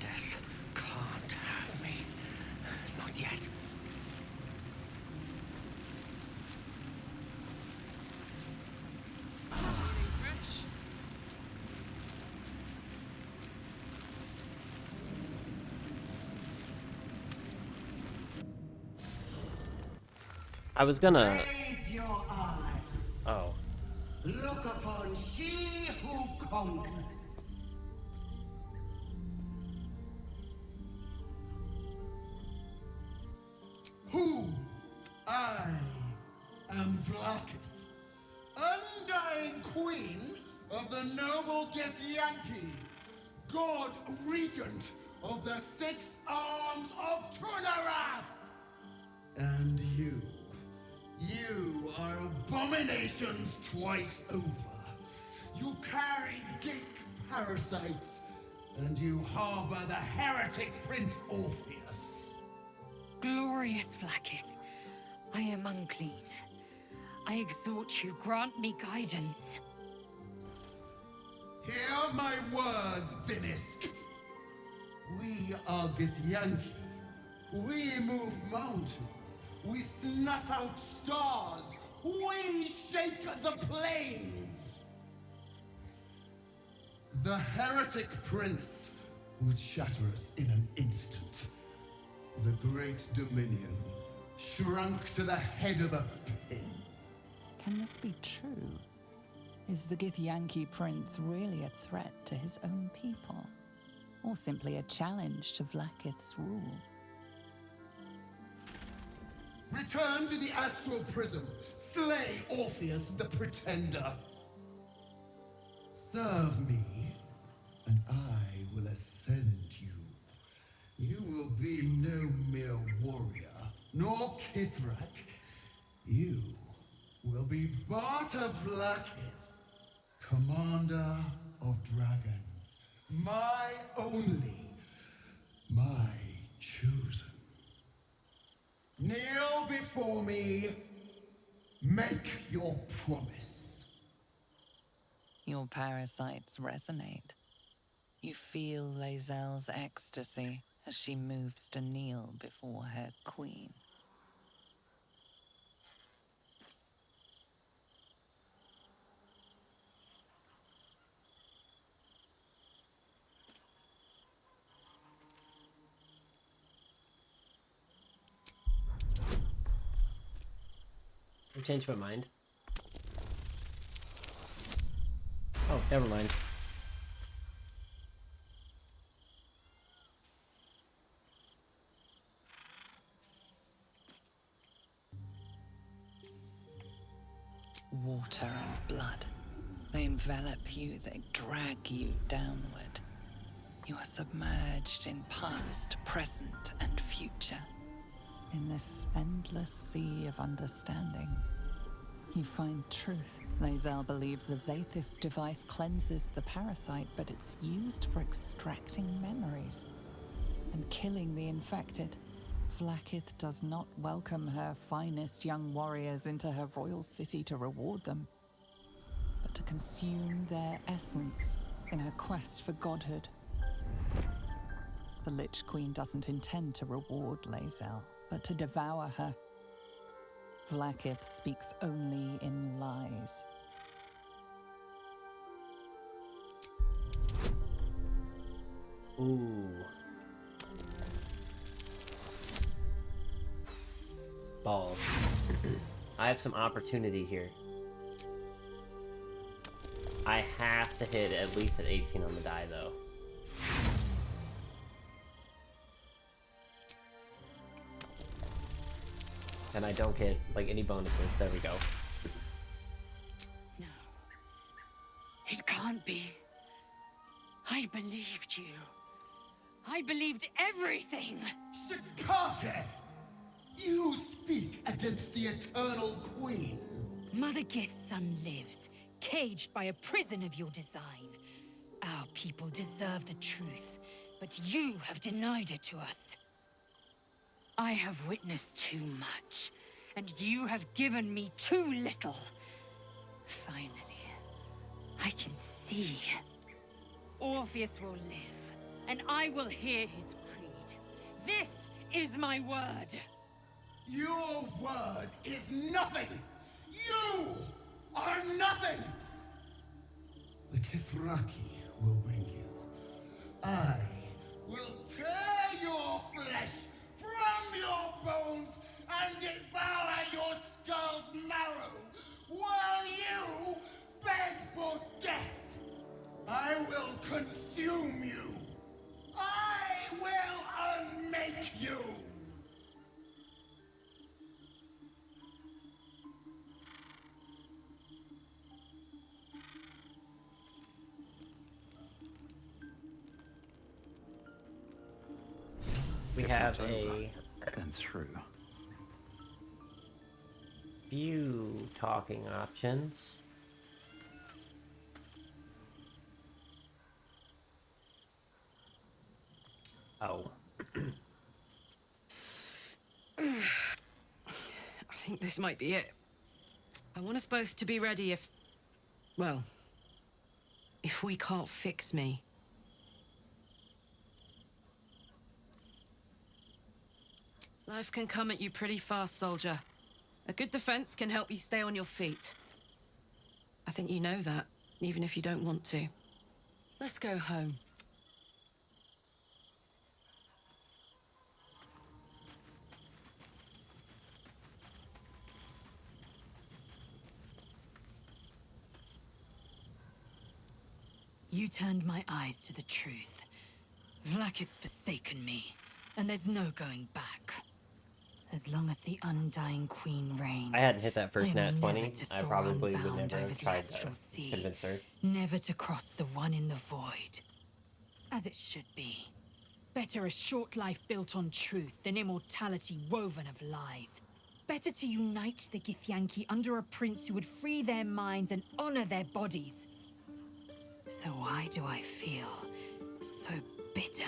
Death can't have me. Not yet. I was gonna. Raise your eyes. Oh. Look upon she who conquers. Who? I am Vlaakith, undying queen of the noble Githyanki, god regent of the 6 arms of Tunarath. And you are abominations twice over. You carry geek parasites, and you harbor the heretic Prince Orpheus. Glorious Vlaakith, I am unclean. I exhort you, grant me guidance. Hear my words, Vinisk. We are Githyanki. We move mountains. We snuff out stars. We shake the plains. The heretic prince would shatter us in an instant. The great dominion shrunk to the head of a pin. Can this be true? Is the Githyanki prince really a threat to his own people? Or simply a challenge to Vlaakith's rule? Return to the astral prism. Slay Orpheus the Pretender. Serve me, and I will ascend you. You will be no mere warrior, nor Kithrak. You will be Barta Vlaakith, commander of dragons. My only, my chosen. Kneel before me. Make your promise. Your parasites resonate. You feel Lae'zel's ecstasy as she moves to kneel before her queen. I changed my mind. Oh, Oh, never mind. Water and blood. They envelop you, they drag you downward. You are submerged in past, present, and future. In this endless sea of understanding, you find truth. Lae'zel believes a Zathist device cleanses the parasite, but it's used for extracting memories and killing the infected. Vlaakith does not welcome her finest young warriors into her royal city to reward them, but to consume their essence in her quest for godhood. The Lich Queen doesn't intend to reward Lae'zel, but to devour her. Vlaakith speaks only in lies. Ooh. Balls. I have some opportunity here. I have to hit at least an 18 on the die, though. And I don't get, like, any bonuses. There we go. No. It can't be. I believed you. I believed everything. Shikateth! You speak against the Eternal Queen. Mother Gith's son lives, caged by a prison of your design. Our people deserve the truth, but you have denied it to us. I have witnessed too much, and you have given me too little. Finally, I can see. Orpheus will live, and I will hear his creed. This is my word. Your word is nothing! You are nothing! The Kithraki will bring you. I will tear your flesh from your bones and devour your skull's marrow while you beg for death. I will consume you. I will unmake you. We have a and through. Few talking options. Oh. I think this might be it. I want us both to be ready if... well, if we can't fix me. Life can come at you pretty fast, soldier. A good defense can help you stay on your feet. I think you know that, even if you don't want to. Let's go home. You turned my eyes to the truth. Vlaakith's forsaken me, and there's no going back. As long as the Undying Queen reigns, I hadn't hit that first I am nat 20. never to I soar probably would unbound never over have the tried astral to sea, convince her. never to cross the one in the void. As it should be. Better a short life built on truth than immortality woven of lies. Better to unite the Githyanki under a prince who would free their minds and honor their bodies. So why do I feel so bitter?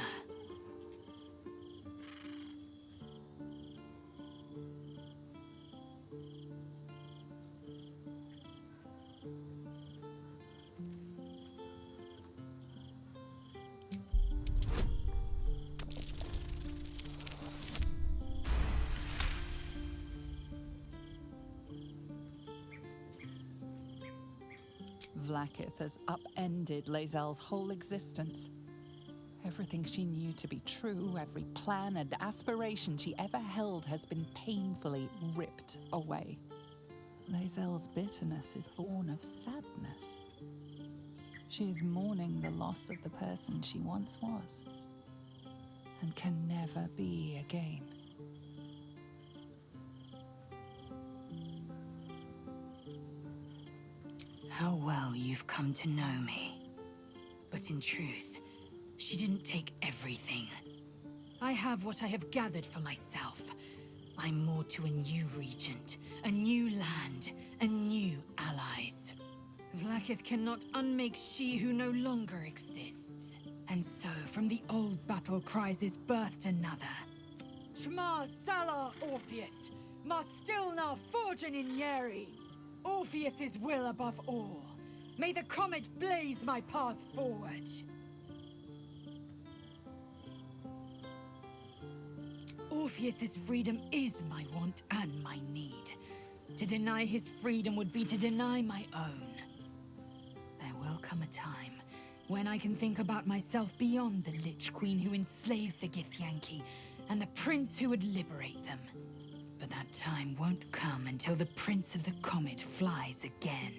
Vlaakith has upended Lae'zel's whole existence. Everything she knew to be true, every plan and aspiration she ever held has been painfully ripped away. Lae'zel's bitterness is born of sadness. She is mourning the loss of the person she once was, and can never be again. How well you've come to know me. But in truth, she didn't take everything. I have what I have gathered for myself. I'm moored to a new regent, a new land, and new allies. Vlaakith cannot unmake she who no longer exists. And so, from the old battle cries is birthed another. Shema Salah Orpheus, Ma Stilna Forgin in Yeri. Orpheus's will above all. May the comet blaze my path forward. Orpheus's freedom is my want and my need. To deny his freedom would be to deny my own. There will come a time when I can think about myself beyond the Lich Queen who enslaves the Githyanki and the prince who would liberate them. But that time won't come until the Prince of the Comet flies again.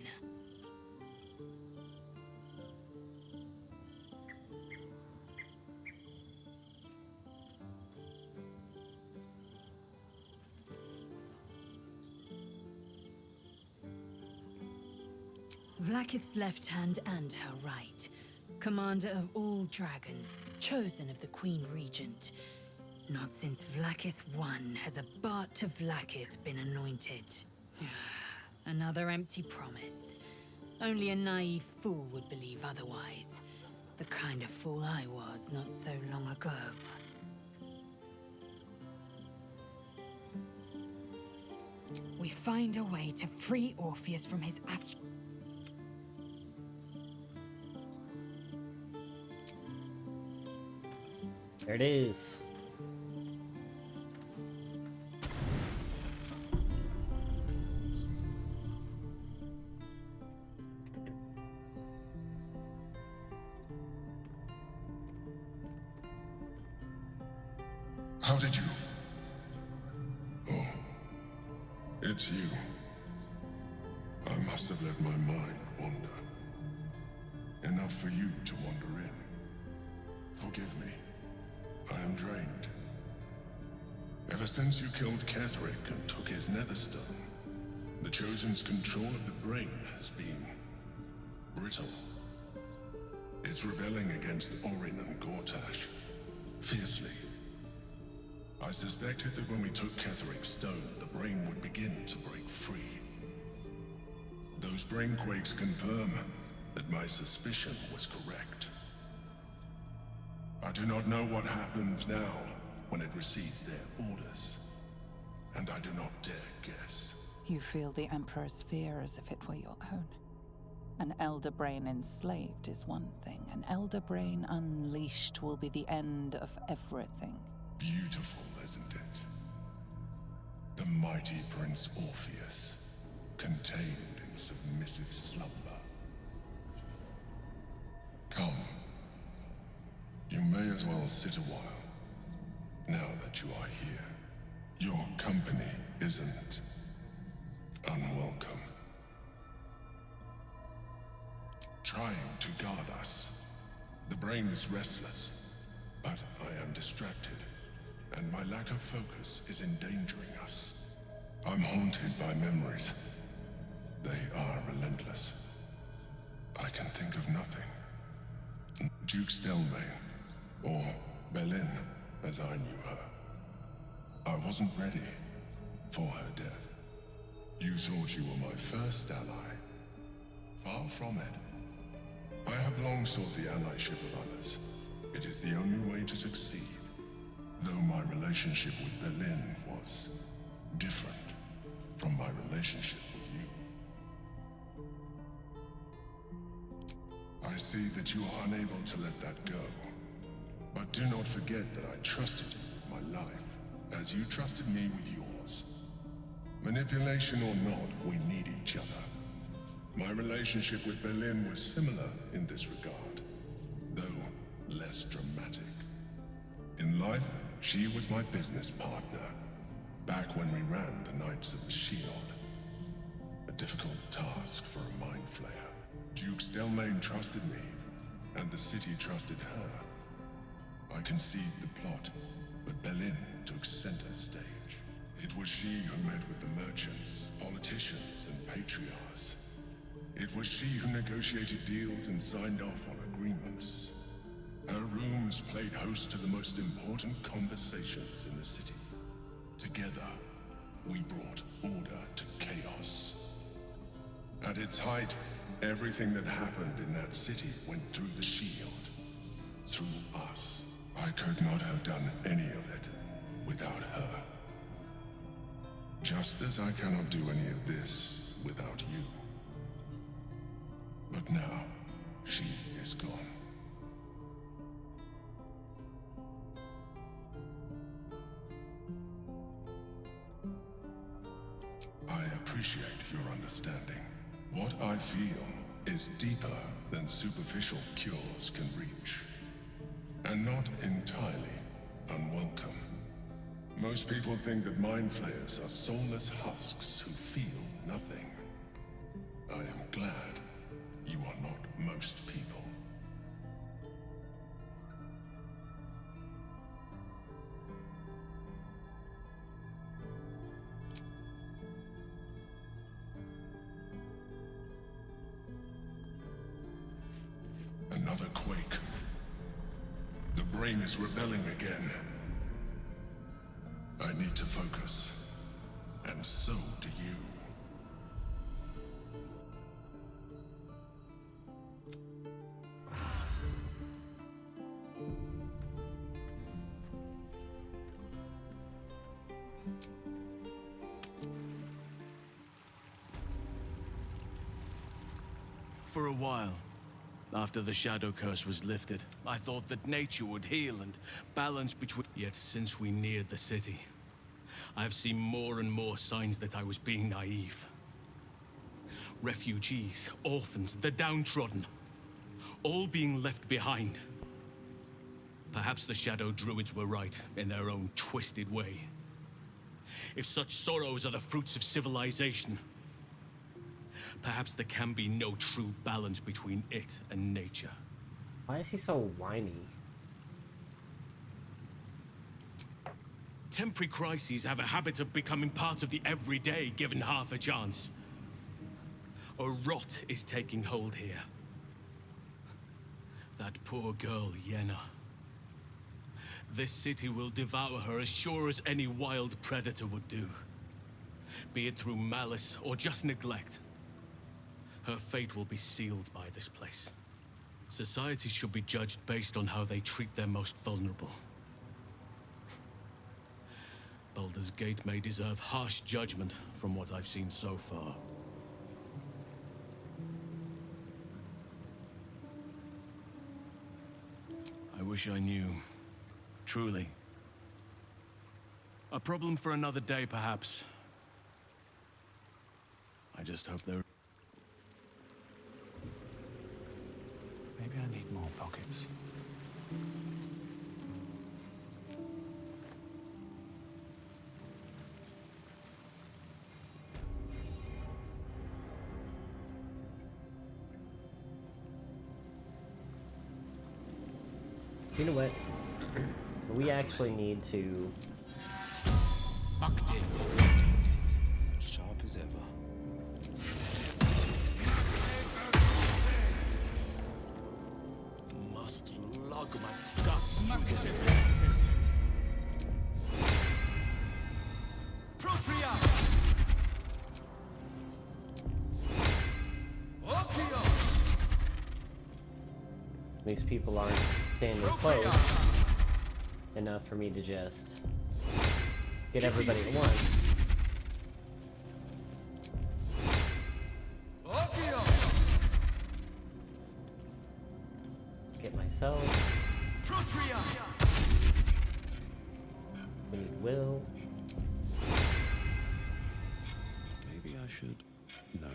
Vlaakith's left hand and her right. Commander of all dragons, chosen of the Queen Regent. Not since Vlaakith I has a Bart of Vlaakith been anointed. Another empty promise. Only a naive fool would believe otherwise. The kind of fool I was not so long ago. We find a way to free Orpheus from his There it is. How did you? Oh, it's you. I must have let my mind wander. Enough for you to wander in. Forgive me. I am drained. Ever since you killed Ketherick and took his Netherstone, the Chosen's control of the brain has been brittle. It's rebelling against Orin and Gortash, fiercely. I suspected that when we took Ketherick's stone, the brain would begin to break free. Those brain quakes confirm that my suspicion was correct. I do not know what happens now when it receives their orders, and I do not dare guess. You feel the Emperor's fear as if it were your own. An Elder Brain enslaved is one thing. An Elder Brain unleashed will be the end of everything. Beautiful, isn't it? The mighty Prince Orpheus, contained in submissive slumber. Come. You may as well sit a while, now that you are here. Your company isn't unwelcome. Trying to guard us. The brain is restless, but I am distracted, and my lack of focus is endangering us. I'm haunted by memories. They are relentless. I can think of nothing. Duke Stelmane, or Belin, as I knew her. I wasn't ready for her death. You thought you were my first ally. Far from it. I have long sought the allyship of others. It is the only way to succeed. Though my relationship with Belin was different from my relationship with you. I see that you are unable to let that go. But do not forget that I trusted you with my life, as you trusted me with yours. Manipulation or not, we need each other. My relationship with Belin was similar in this regard, though less dramatic. In life, she was my business partner, back when we ran the Knights of the Shield. A difficult task for a mind flayer. Duke Stelmane trusted me, and the city trusted her. I conceived the plot, but Belin took center stage. It was she who met with the merchants, politicians, and patriarchs. It was she who negotiated deals and signed off on agreements. Her rooms played host to the most important conversations in the city. Together, we brought order to chaos. At its height, everything that happened in that city went through the shield. Through us. I could not have done any of it without her. Just as I cannot do any of this without you. But now, she is gone. I appreciate your understanding. What I feel is deeper than superficial cures can reach. And not entirely unwelcome. Most people think that mind flayers are soulless husks who feel nothing. I am glad you are not most people. Another quake. The brain is rebelling again. I need to focus, and so do you. For a while, after the Shadow Curse was lifted, I thought that nature would heal and balance between... Yet since we neared the city, I have seen more and more signs that I was being naive. Refugees, orphans, the downtrodden, all being left behind. Perhaps the Shadow Druids were right in their own twisted way. If such sorrows are the fruits of civilization, perhaps there can be no true balance between it and nature. Why is he so whiny? Temporary crises have a habit of becoming part of the everyday, given half a chance. A rot is taking hold here. That poor girl, Yenna. This city will devour her as sure as any wild predator would do. Be it through malice or just neglect. Her fate will be sealed by this place. Society should be judged based on how they treat their most vulnerable. Baldur's Gate may deserve harsh judgment from what I've seen so far. I wish I knew. Truly. A problem for another day, perhaps. I just hope there... Maybe I need more pockets. You know what? We actually need to... Sharp as ever. Must lug my guts through this. Protria! These people aren't standing close enough for me to just get everybody at once. Get myself. We need Will. Maybe I should... No.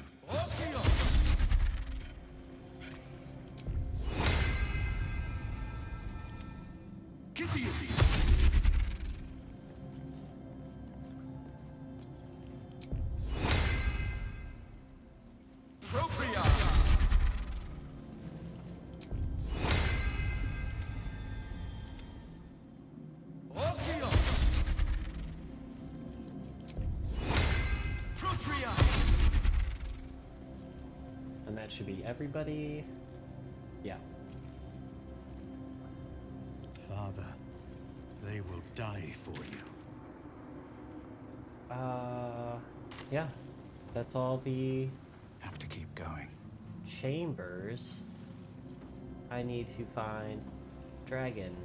should be everybody. Yeah. Father, they will die for you. Yeah. That's all the Have to keep going. chambers. I need to find dragon,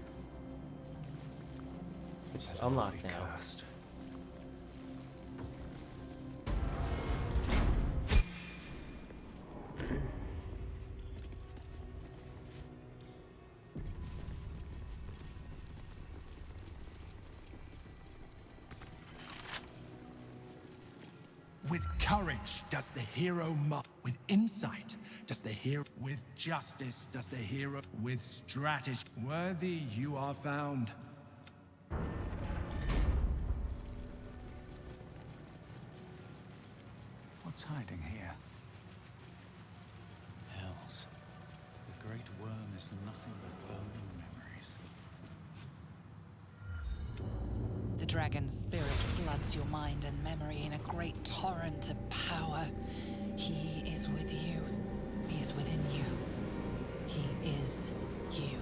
which is unlocked now. Cursed. With courage does the hero march. With insight does the hero. With justice does the hero. With strategy. Worthy you are found. What's hiding here? Hells. The great worm is nothing but burning memories. The dragon's spirit floods your mind and memory in a great torrent of power. He is with you. He is within you. He is you.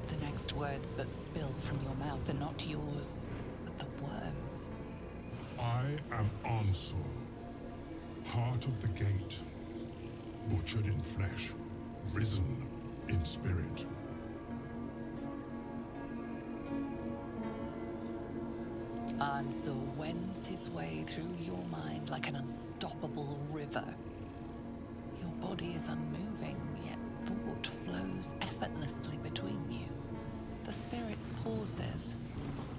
The next words that spill from your mouth are not yours, but the worm's. I am Ansel, heart of the gate, butchered in flesh, risen in spirit. Ansel wends his way through your mind like an unstoppable river. Your body is unmoving, yet thought flows effortlessly between you. The spirit pauses,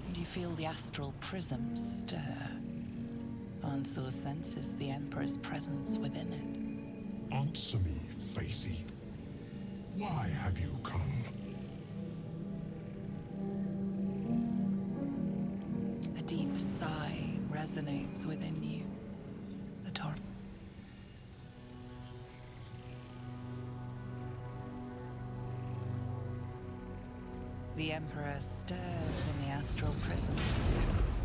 and you feel the astral prism stir. Ansel senses the Emperor's presence within it. Answer me, Facey. Why have you come? A deep sigh resonates within you. The torrent. The Emperor stirs in the astral prism,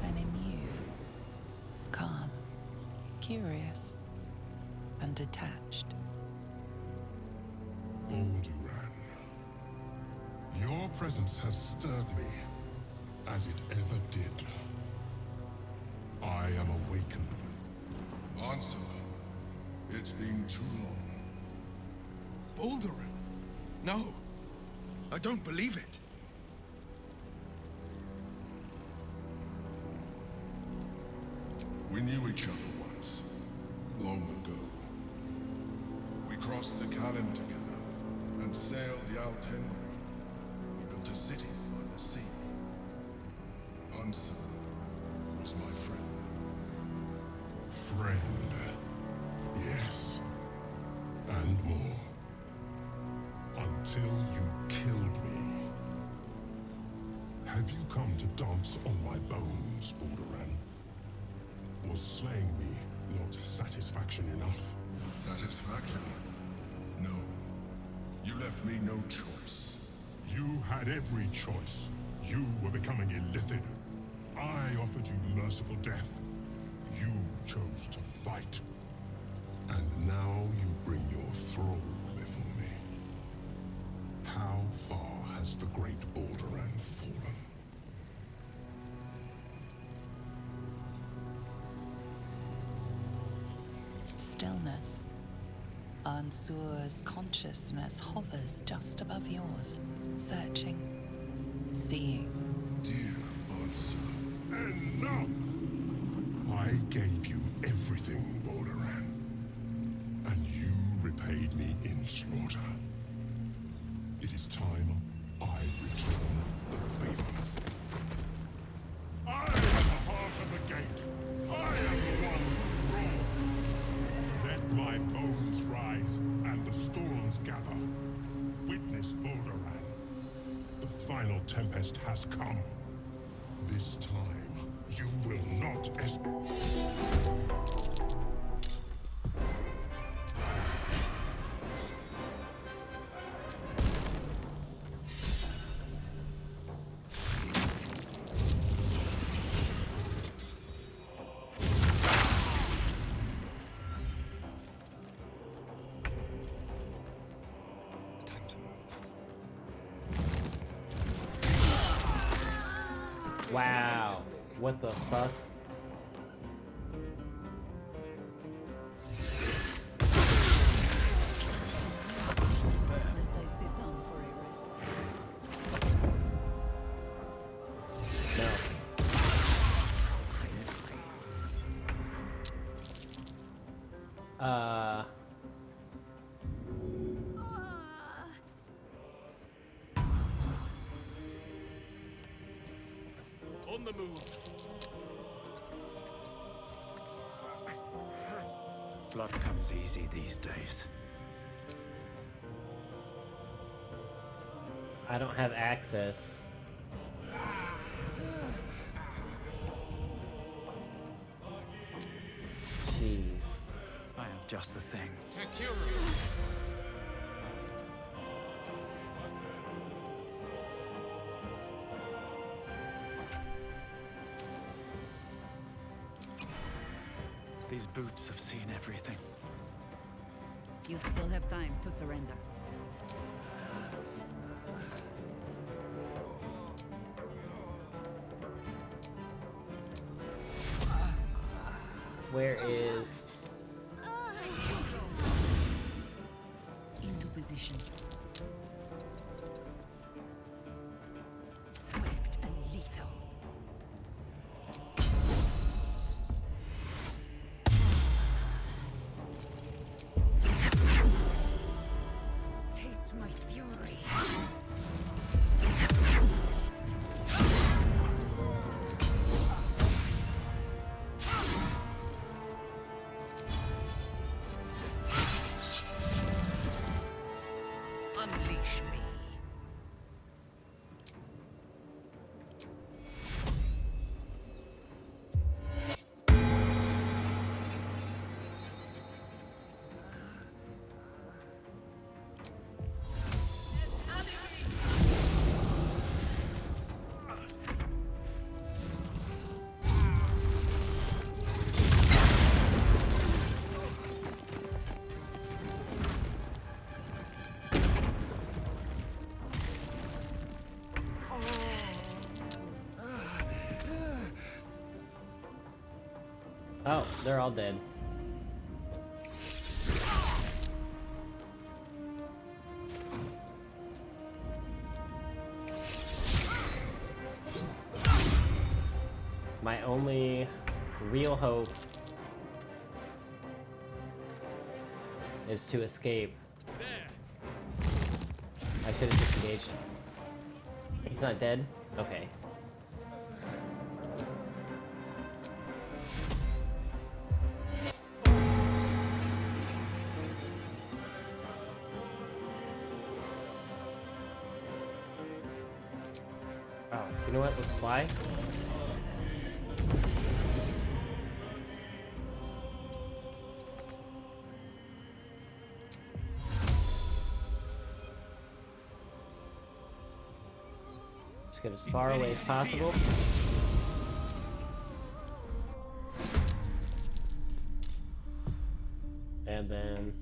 and in you, calm, curious, and detached. Balduran, your presence has stirred me, as it ever did. I am awakened. Answer. It's been too long. Baldur! No! I don't believe it! We knew each other once, long ago. We crossed the Callan together and sailed the Altenry. We built a city by the sea. Ansel was my friend. Friend, yes, and more. Until you killed me. Have you come to dance on my bones, Balduran? Was slaying me not satisfaction enough? Satisfaction? No. You left me no choice. You had every choice. You were becoming illithid. I offered you merciful death. You chose to fight. And now you bring your thrall before me. How far has the great Balduran fallen? Stillness. Ansur's consciousness hovers just above yours, searching, seeing. Dear Ansur, enough! I gave you everything, Balduran, and you repaid me in slaughter. It is time I return the favor. I am the heart of the gate. I am the one who ruled. Let my bones rise and the storms gather. Witness Balduran. The final tempest has come. This time, you will not Wow. What the fuck? On the move. Blood comes easy these days. I don't have access. Jeez. I have just the thing. These boots have seen everything. You still have time to surrender. Where is... Into position. Swift and lethal. Taste my fury. Unleash me. Oh, they're all dead. My only real hope is to escape. I should have disengaged. He's not dead? Okay. Oh, you know what? Let's fly. Just get as far away as possible. And then...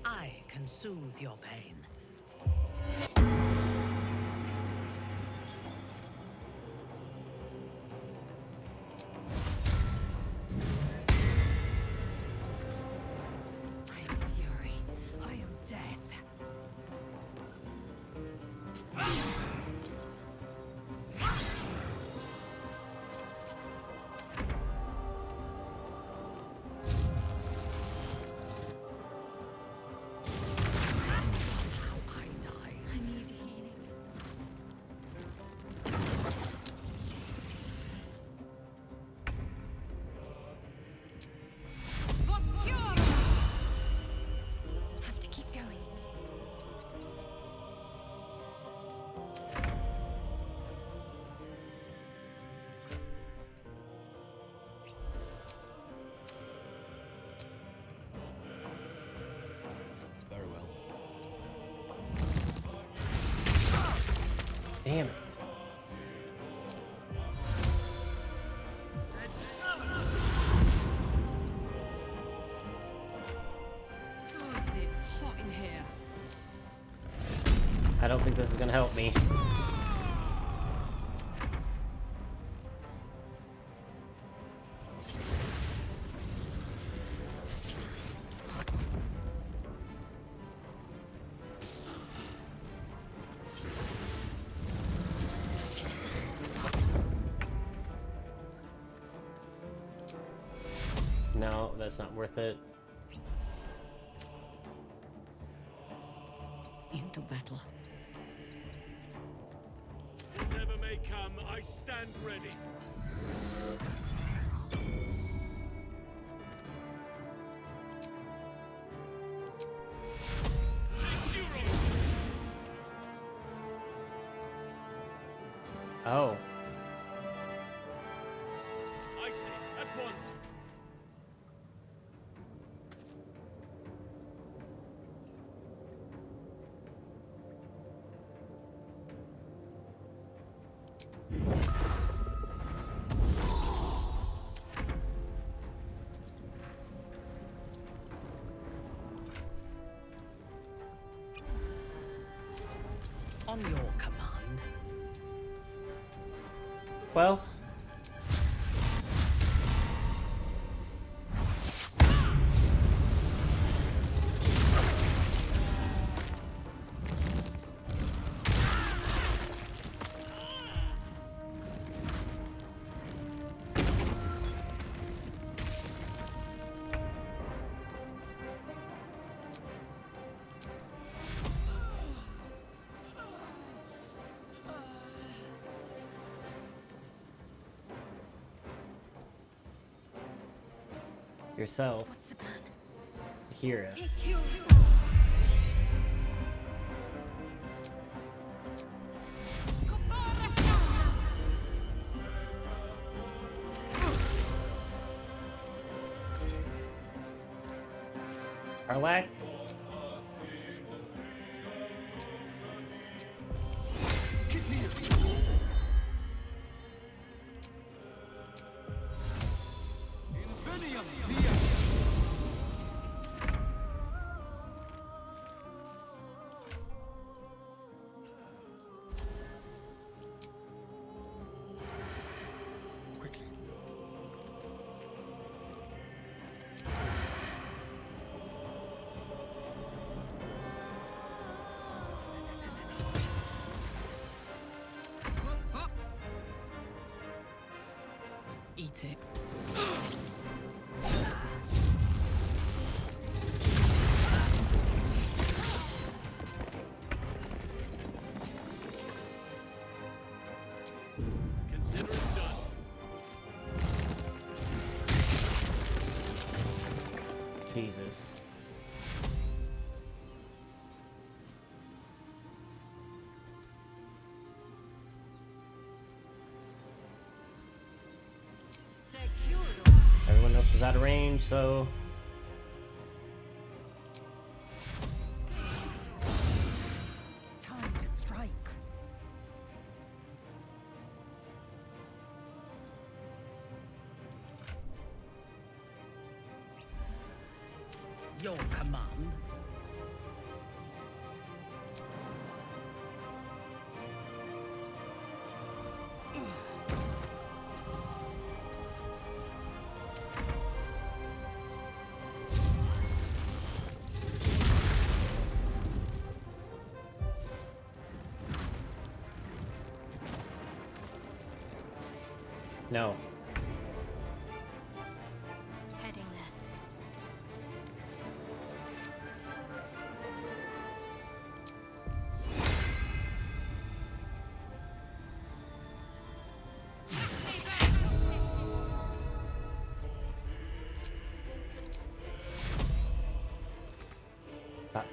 I can soothe your pain. I am fury. I am death. I need healing. Have to keep going. Very well. Damn it. don't think this is gonna help me. No, that's not worth it. Into battle. Whatever may come, I stand ready. Oh. I see. At once. On your command. Well. Yourself. What's the plan? Hira. Arlac? Eat it. Consider it done. Jesus. Everyone else is out of range, so... Time to strike. Your command. No. Heading there. Fuck.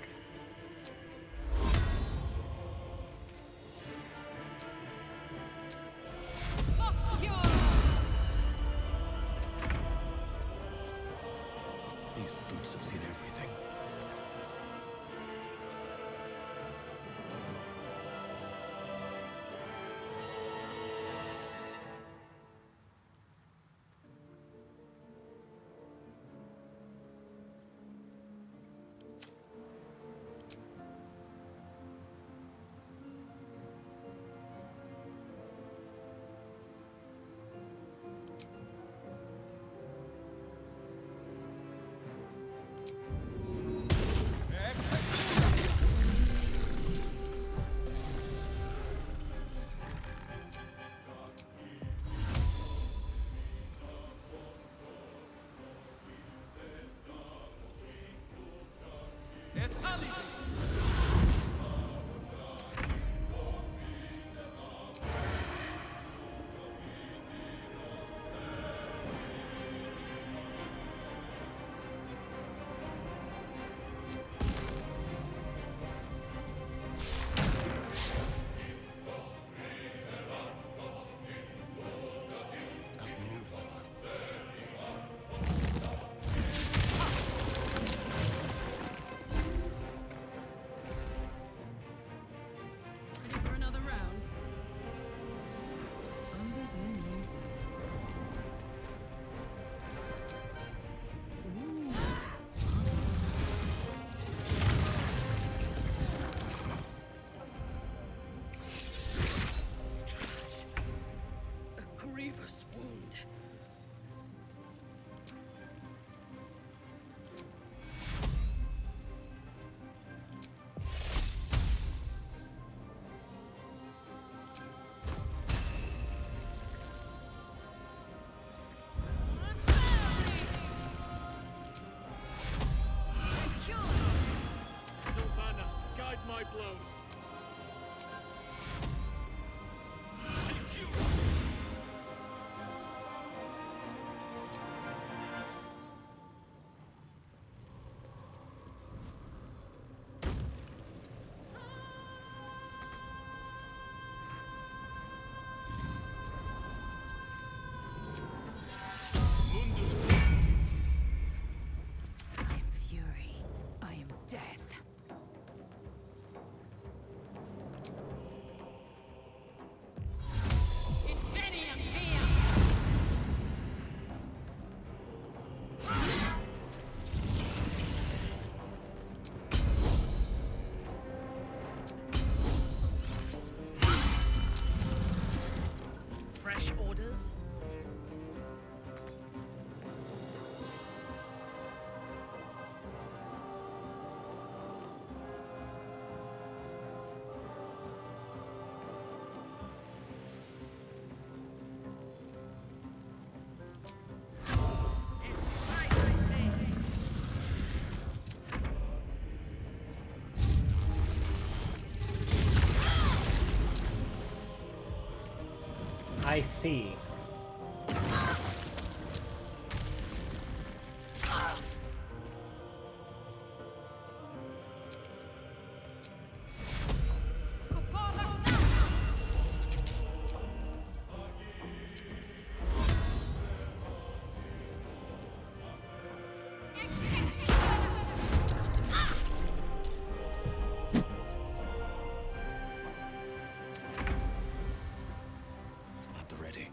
I see. At the ready.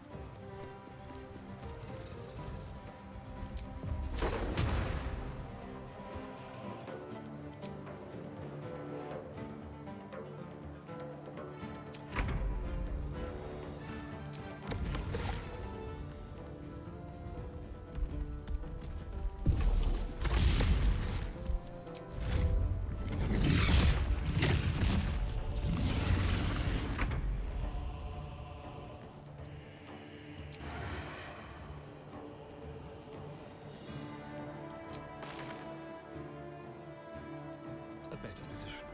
A better position.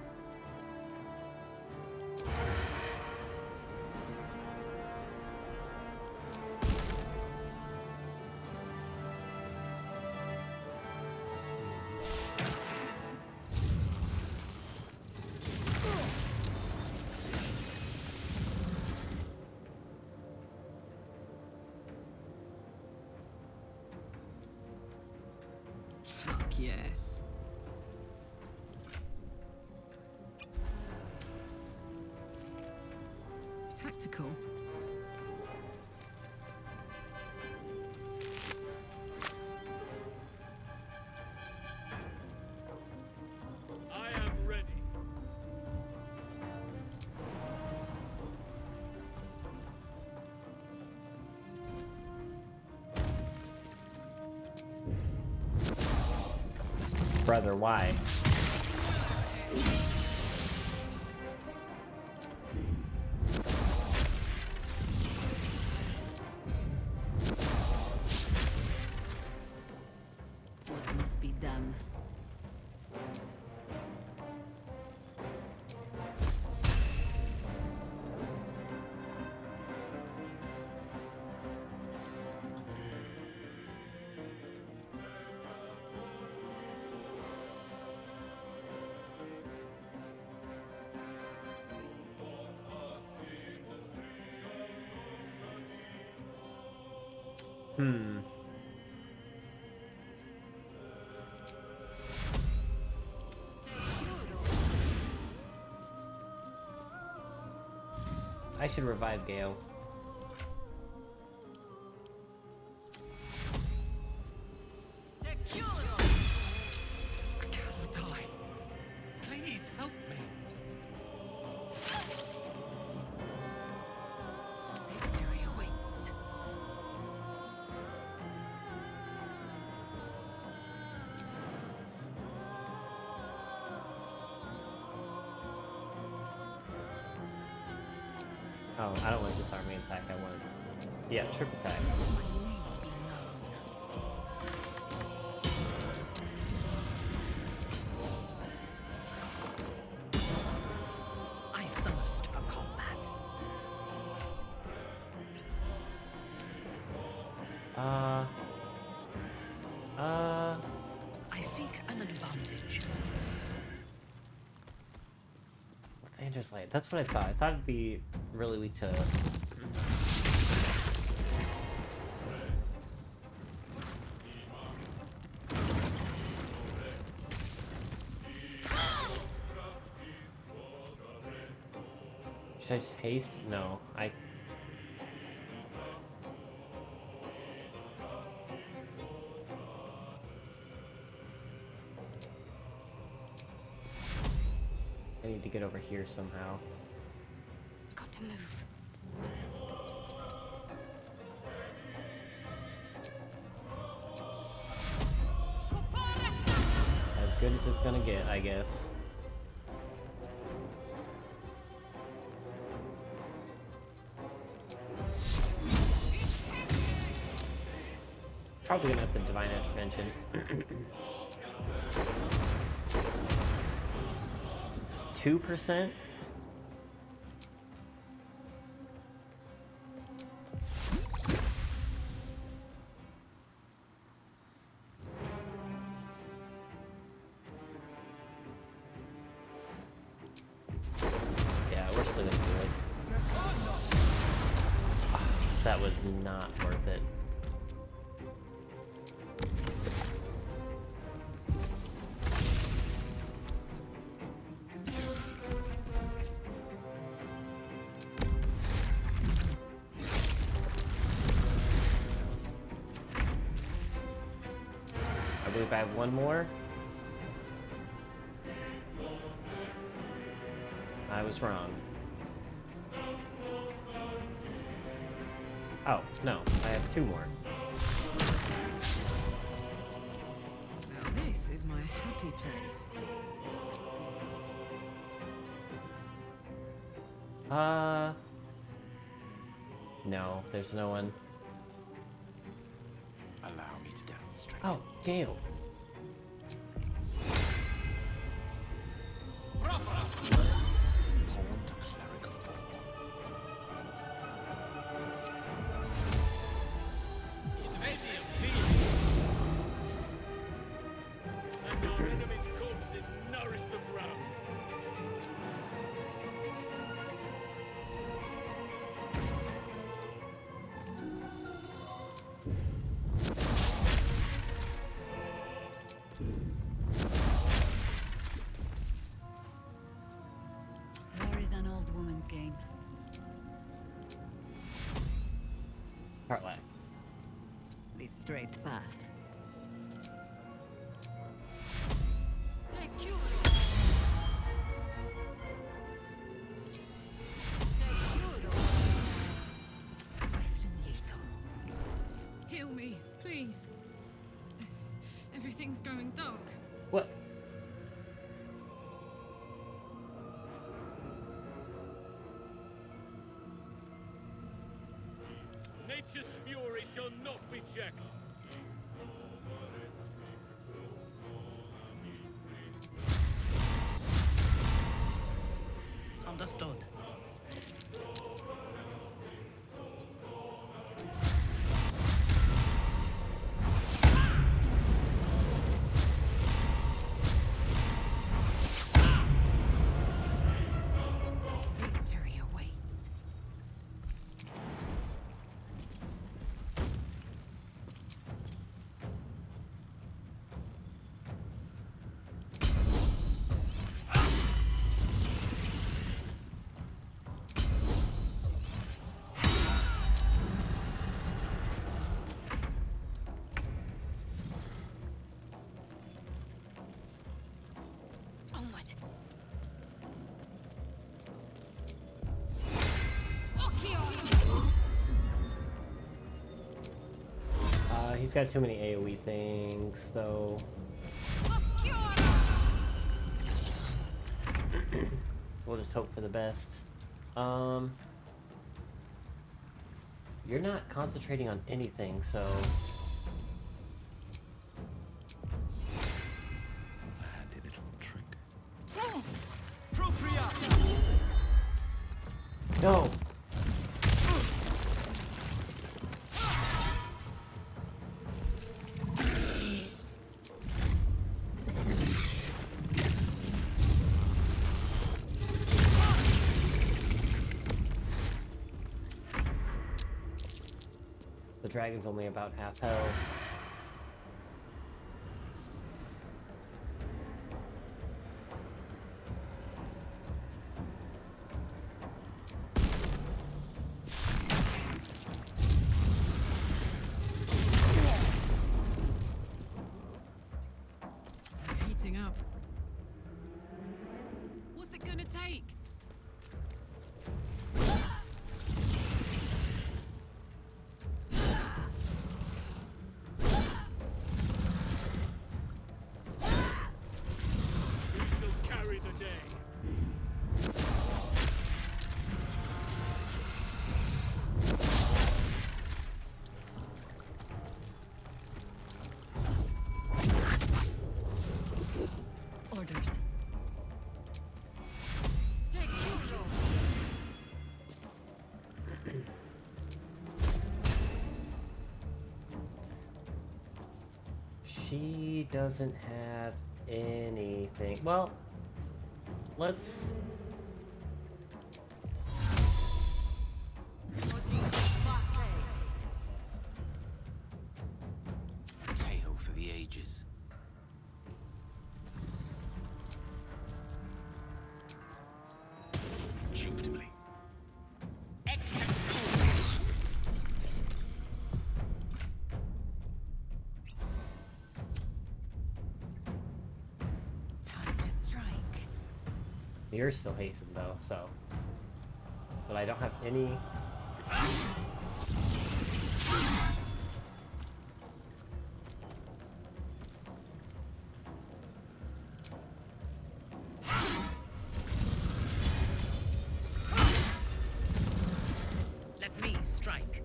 Fuck yes. Tactical. I am ready. Brother, why? What must be done? I should revive Gale. I cannot die. Please help me. Victory awaits. Oh, I don't want disarming attack, I want... Yeah, trip attack. I thirst for combat. I seek an advantage. Vander's Light, that's what I thought. I thought it'd be really weak to... Should I just haste? No, I... I need to get over here somehow. Got to move. As good as it's gonna get, I guess. Probably gonna have to Divine Intervention. 2%? That was not worth it. I believe I have one more. I was wrong. Oh, no, I have two more. Now this is my happy place. No, there's no one. Allow me to demonstrate. Oh, Gale. Pawn to cleric 4. Let our enemy's corpses nourish the ground. War is an old woman's game. Part left. The straight path. Swift and lethal. Heal me, please. Everything's going dark. What? Nature's fury shall not be checked. Understood. Victory awaits. Onward. He's got too many AoE things, so... We'll just hope for the best. You're not concentrating on anything, so... Handy little trick. No! The dragon's only about half health. I'm heating up. What's it gonna take? We shall carry the day. Orders. She doesn't have anything. Well, let's... Yours still hastened though, so. But I don't have any. Let me strike.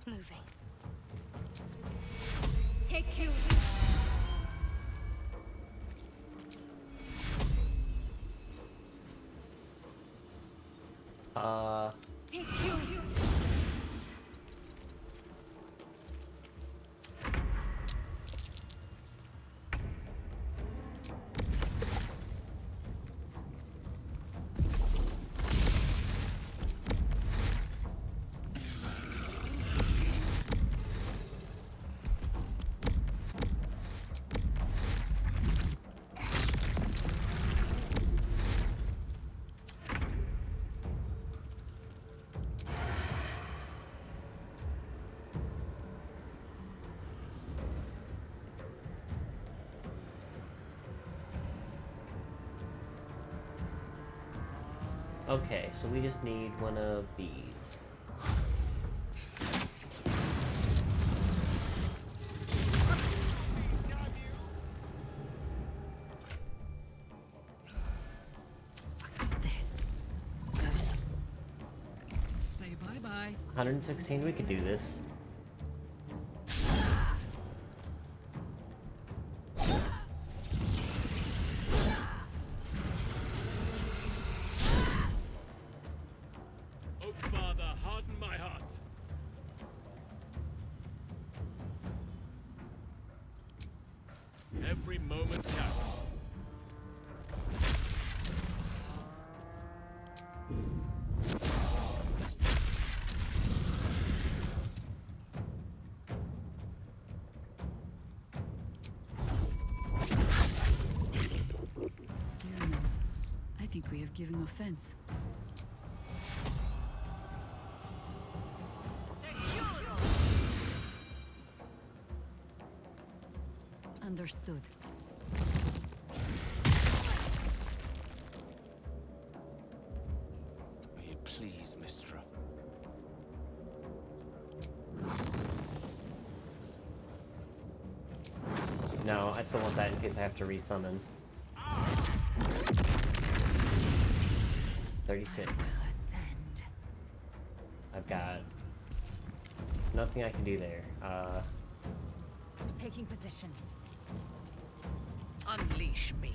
Moving. Take you. Take you. Okay, so we just need one of these. This. Say bye-bye. 116, we could do this. Oh, Father, harden my heart. Every moment counts. I think we have given offense. Understood. May it please, Mistra. No, I still want that in case I have to resummon. 36. I've got nothing I can do there. Taking position. Unleash me.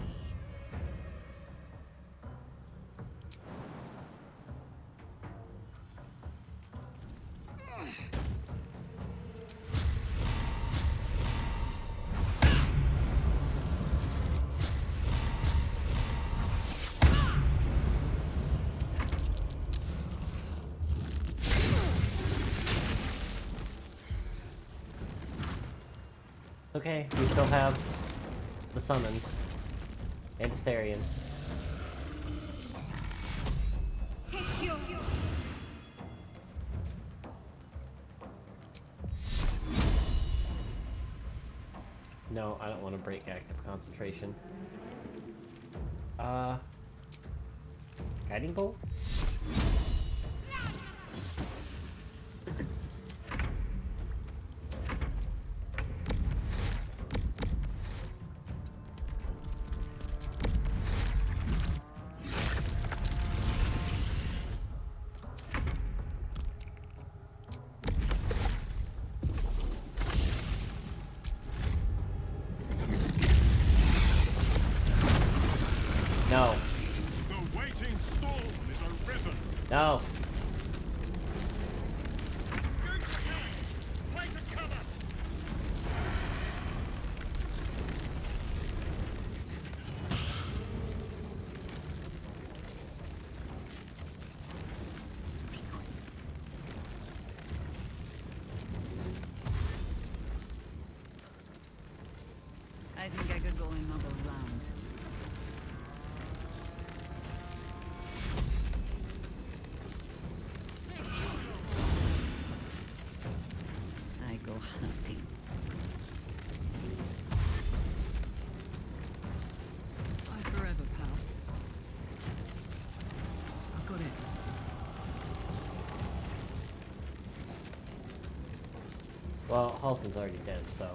Okay, we still have the summons. And Asterion. Take you. No, I don't want to break active concentration. Guiding bolt? No. The waiting storm is arisen. No. Play to cover. I think I could go another round. I go hunting. Bye forever, pal. I've got it. Well, Halson's already dead, so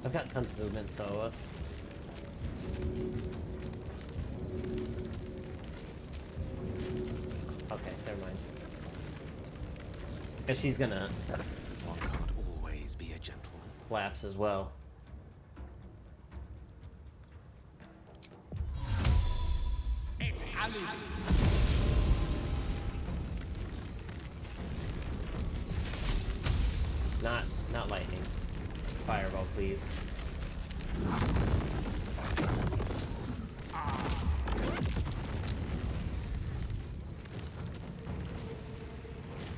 I've got tons of movement, so let's... Okay, never mind. Guess she's gonna One can't always be a gentleman. collapse as well. Not lightning. Fireball, please.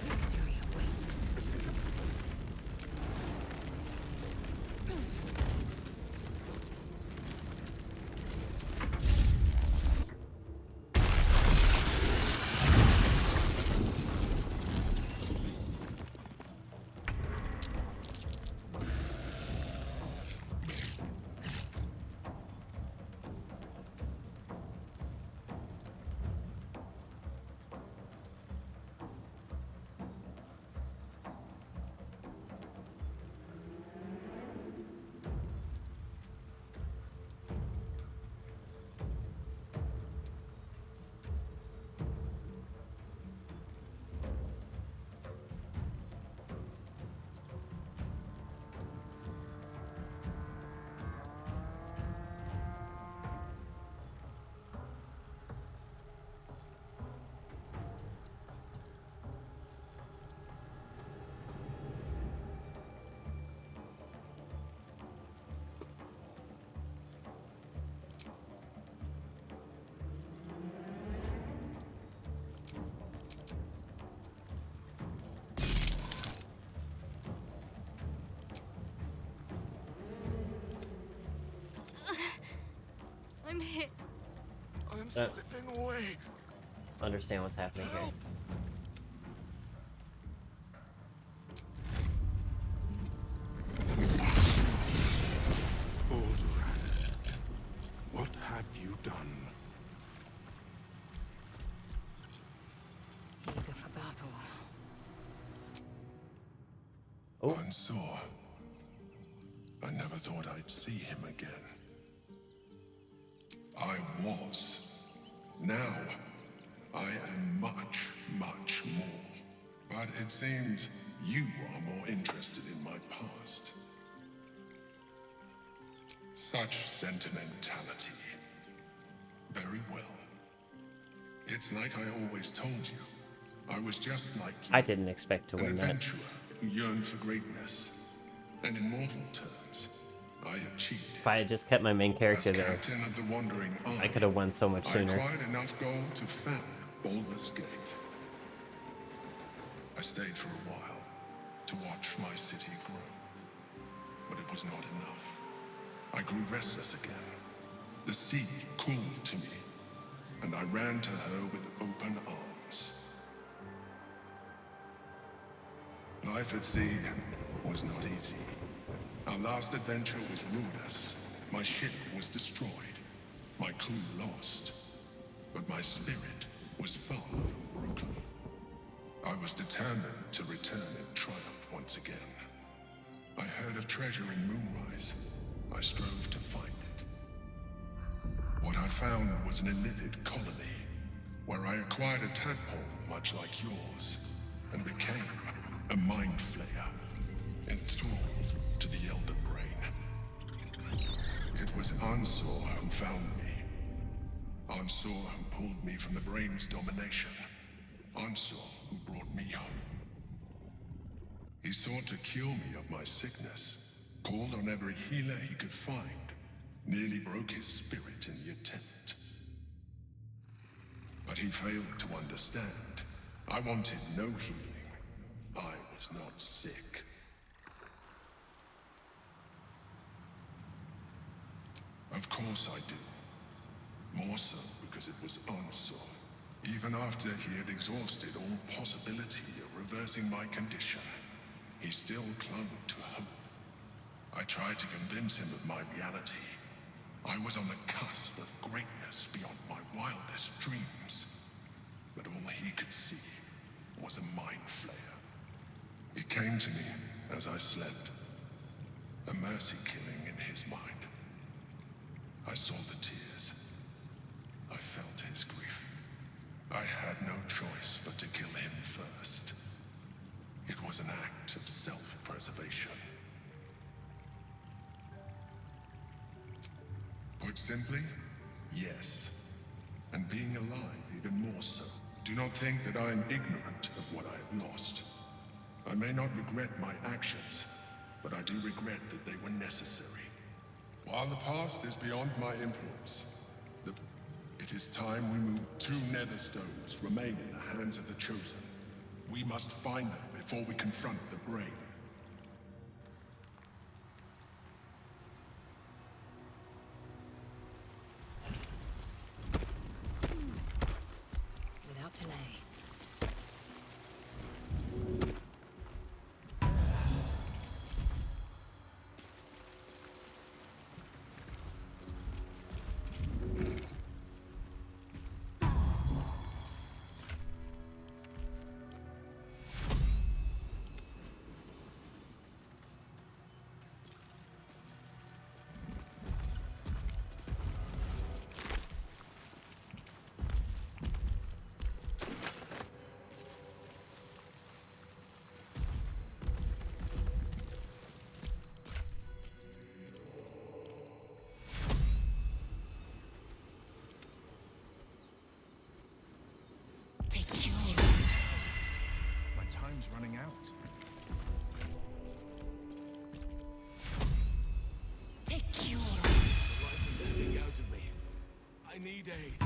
Victory awaits. I'm hit. I'm slipping away. Understand what's happening here. Baldur, what have you done? Eager for battle. Unsure. I never thought I'd see him again. I was. Now, I am much, much more. But it seems you are more interested in my past. Such sentimentality. Very well. It's like I always told you. I was just like you. I didn't expect to win An that. adventurer who yearned for greatness. And in mortal terms, I achieved it. If I had just kept my main character As there, captain of the Wandering Eye, I could have won so much I sooner. acquired enough gold to found Baldur's Gate. I stayed for a while to watch my city grow. But it was not enough. I grew restless again. The sea called to me, and I ran to her with open arms. Life at sea was not easy. Our last adventure was ruinous. My ship was destroyed. My crew lost. But my spirit was far from broken. I was determined to return in triumph once again. I heard of treasure in Moonrise. I strove to find it. What I found was an illithid colony, where I acquired a tadpole much like yours, and became a mind flayer, enthralled to the Elder Brain. It was Ansor who found me. Ansor who pulled me from the Brain's domination. Ansor who brought me home. He sought to cure me of my sickness, called on every healer he could find, nearly broke his spirit in the attempt. But he failed to understand. I wanted no healing. I was not sick. Of course I do. More so because it was Ansur. Even after he had exhausted all possibility of reversing my condition, he still clung to hope. I tried to convince him of my reality. I was on the cusp of greatness beyond my wildest dreams. But all he could see was a mind flayer. He came to me as I slept, a mercy killing in his mind. I saw the tears. I felt his grief. I had no choice but to kill him first. It was an act of self-preservation. Put simply, yes. And being alive even more so. Do not think that I am ignorant of what I have lost. I may not regret my actions, but I do regret that they were necessary. While the past is beyond my influence, it is time we move. 2 nether stones remain in the hands of the Chosen. We must find them before we confront the Brain. Without delay. My time's running out. Take cure. The life is ebbing out of me. I need aid.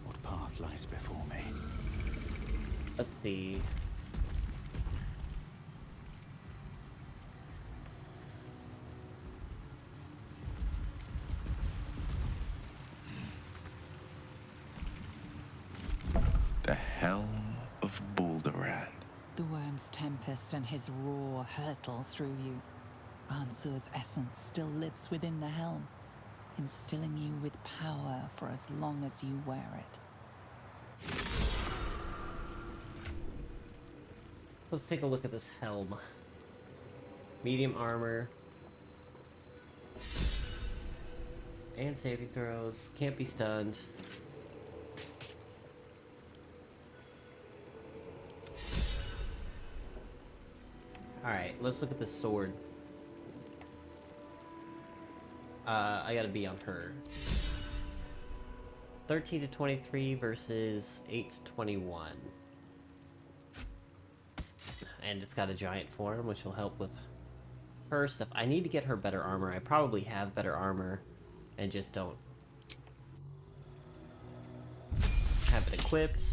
What path lies before me? Let's see. The helm of Baldur. The worm's tempest and his roar hurtle through you. Ansur's essence still lives within the helm, instilling you with power for as long as you wear it. Let's take a look at this helm. Medium armor. And saving throws. Can't be stunned. Alright, let's look at this sword. I gotta be on her. 13 to 23 versus 8 to 21. And it's got a giant form, which will help with her stuff. I need to get her better armor. I probably have better armor and just don't have it equipped.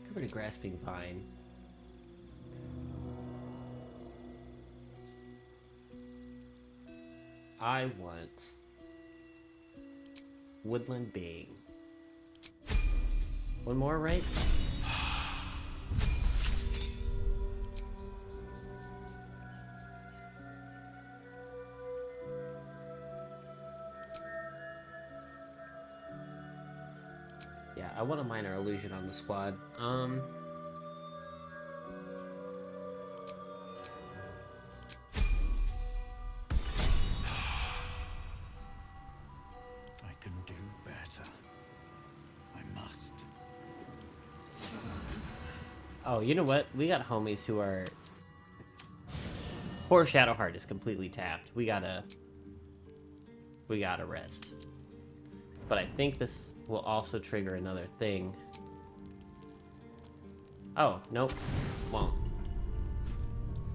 Covered a grasping vine. I want woodland being. One more, right? Yeah, I want a minor illusion on the squad. can do better. I must. Oh, you know what? We got homies who are... Poor Shadowheart is completely tapped. We gotta rest. But I think this will also trigger another thing. Oh, nope. Won't.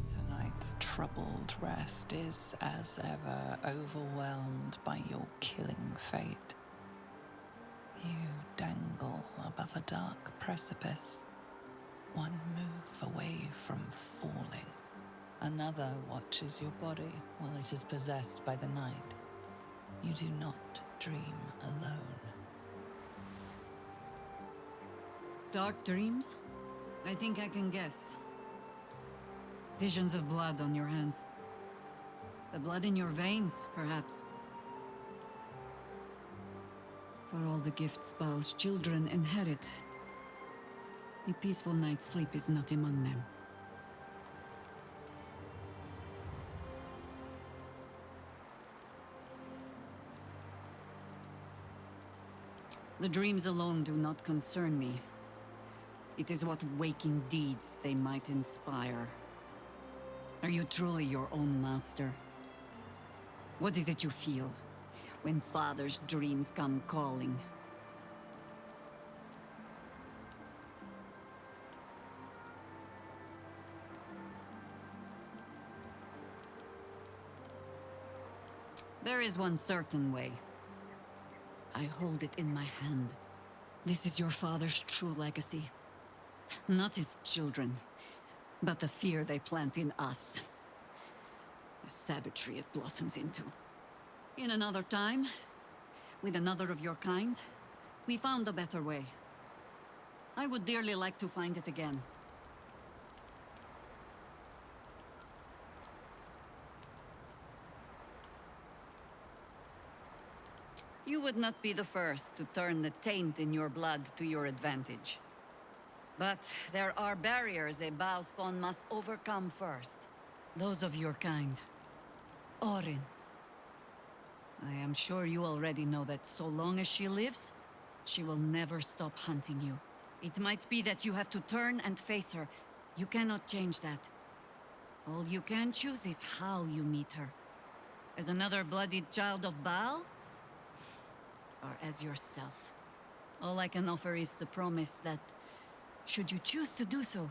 Tonight's troubled rest is, as ever, overwhelmed by your killing fate. You dangle above a dark precipice, one move away from falling. Another watches your body while it is possessed by the night. You do not dream alone. Dark dreams? I think I can guess. Visions of blood on your hands. The blood in your veins, perhaps. For all the gifts Baal's children inherit, a peaceful night's sleep is not among them. The dreams alone do not concern me. It is what waking deeds they might inspire. Are you truly your own master? What is it you feel when Father's dreams come calling? There is one certain way. I hold it in my hand. This is your father's true legacy. Not his children, but the fear they plant in us. The savagery it blossoms into. In another time, with another of your kind, we found a better way. I would dearly like to find it again. You would not be the first to turn the taint in your blood to your advantage. But there are barriers a Baal spawn must overcome first. Those of your kind. Orin. I am sure you already know that so long as she lives, she will never stop hunting you. It might be that you have to turn and face her. You cannot change that. All you can choose is how you meet her. As another bloodied child of Baal? Or as yourself? All I can offer is the promise that, should you choose to do so,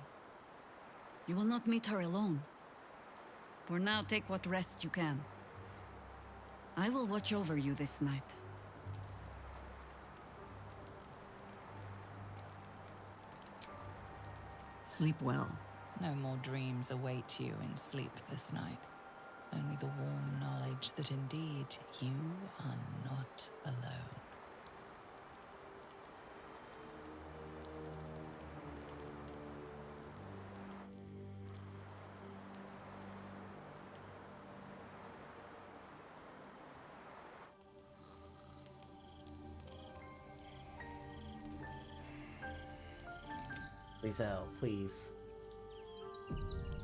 you will not meet her alone. For now, take what rest you can. I will watch over you this night. Sleep well. No more dreams await you in sleep this night. Only the warm knowledge that indeed you are not alone. Lizelle, please.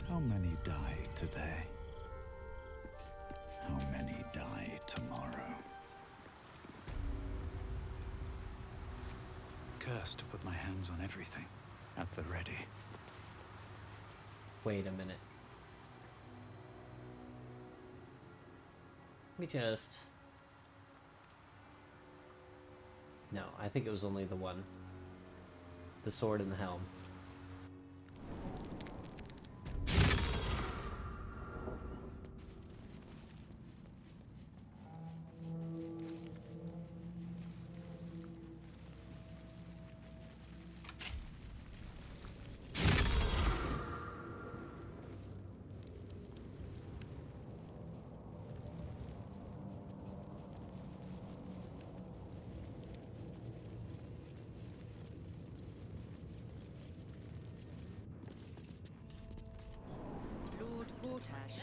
How many die today? How many die tomorrow? Cursed to put my hands on everything. At the ready. Wait a minute. Let me just... No, I think it was only the one. The sword and the helm.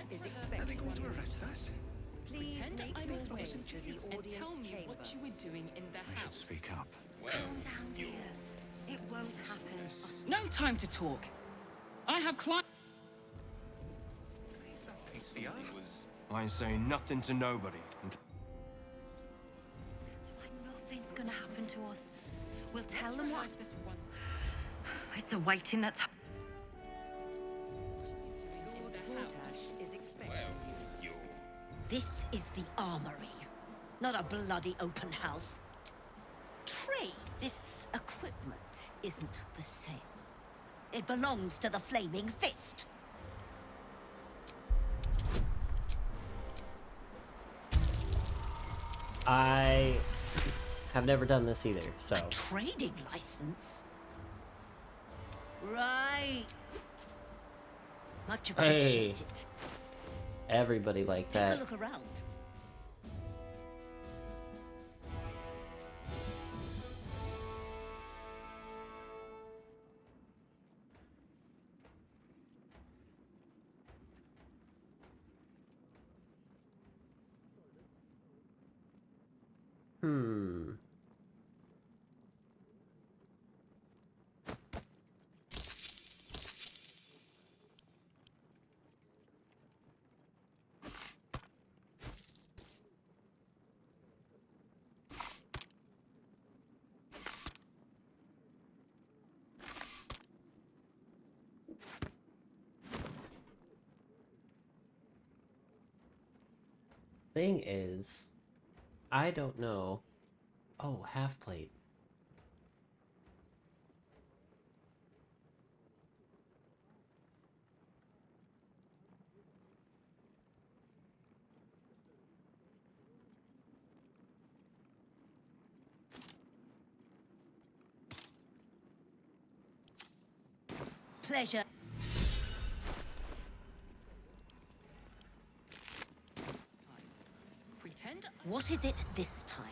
Is expecting. Are they going to arrest us? Please Pretend make I'm your a way prostitute to the and audience tell me chamber. what you were doing in the I house. should speak up. Calm down, dear. It won't happen. No time to talk. I have clients. I ain't saying nothing to nobody. come to us. We'll tell them what... This one. It's a waiting that's... Lord Gortash is expecting you. This is the armory, not a bloody open house. Trade this equipment isn't for sale. It belongs to the Flaming Fist. I have never done this either, so. A trading license? Right. Much appreciated. Everybody like Take that. a look around. Hmm. Thing is, I don't know. Oh, half plate. Pleasure. Pretend. What is it this time?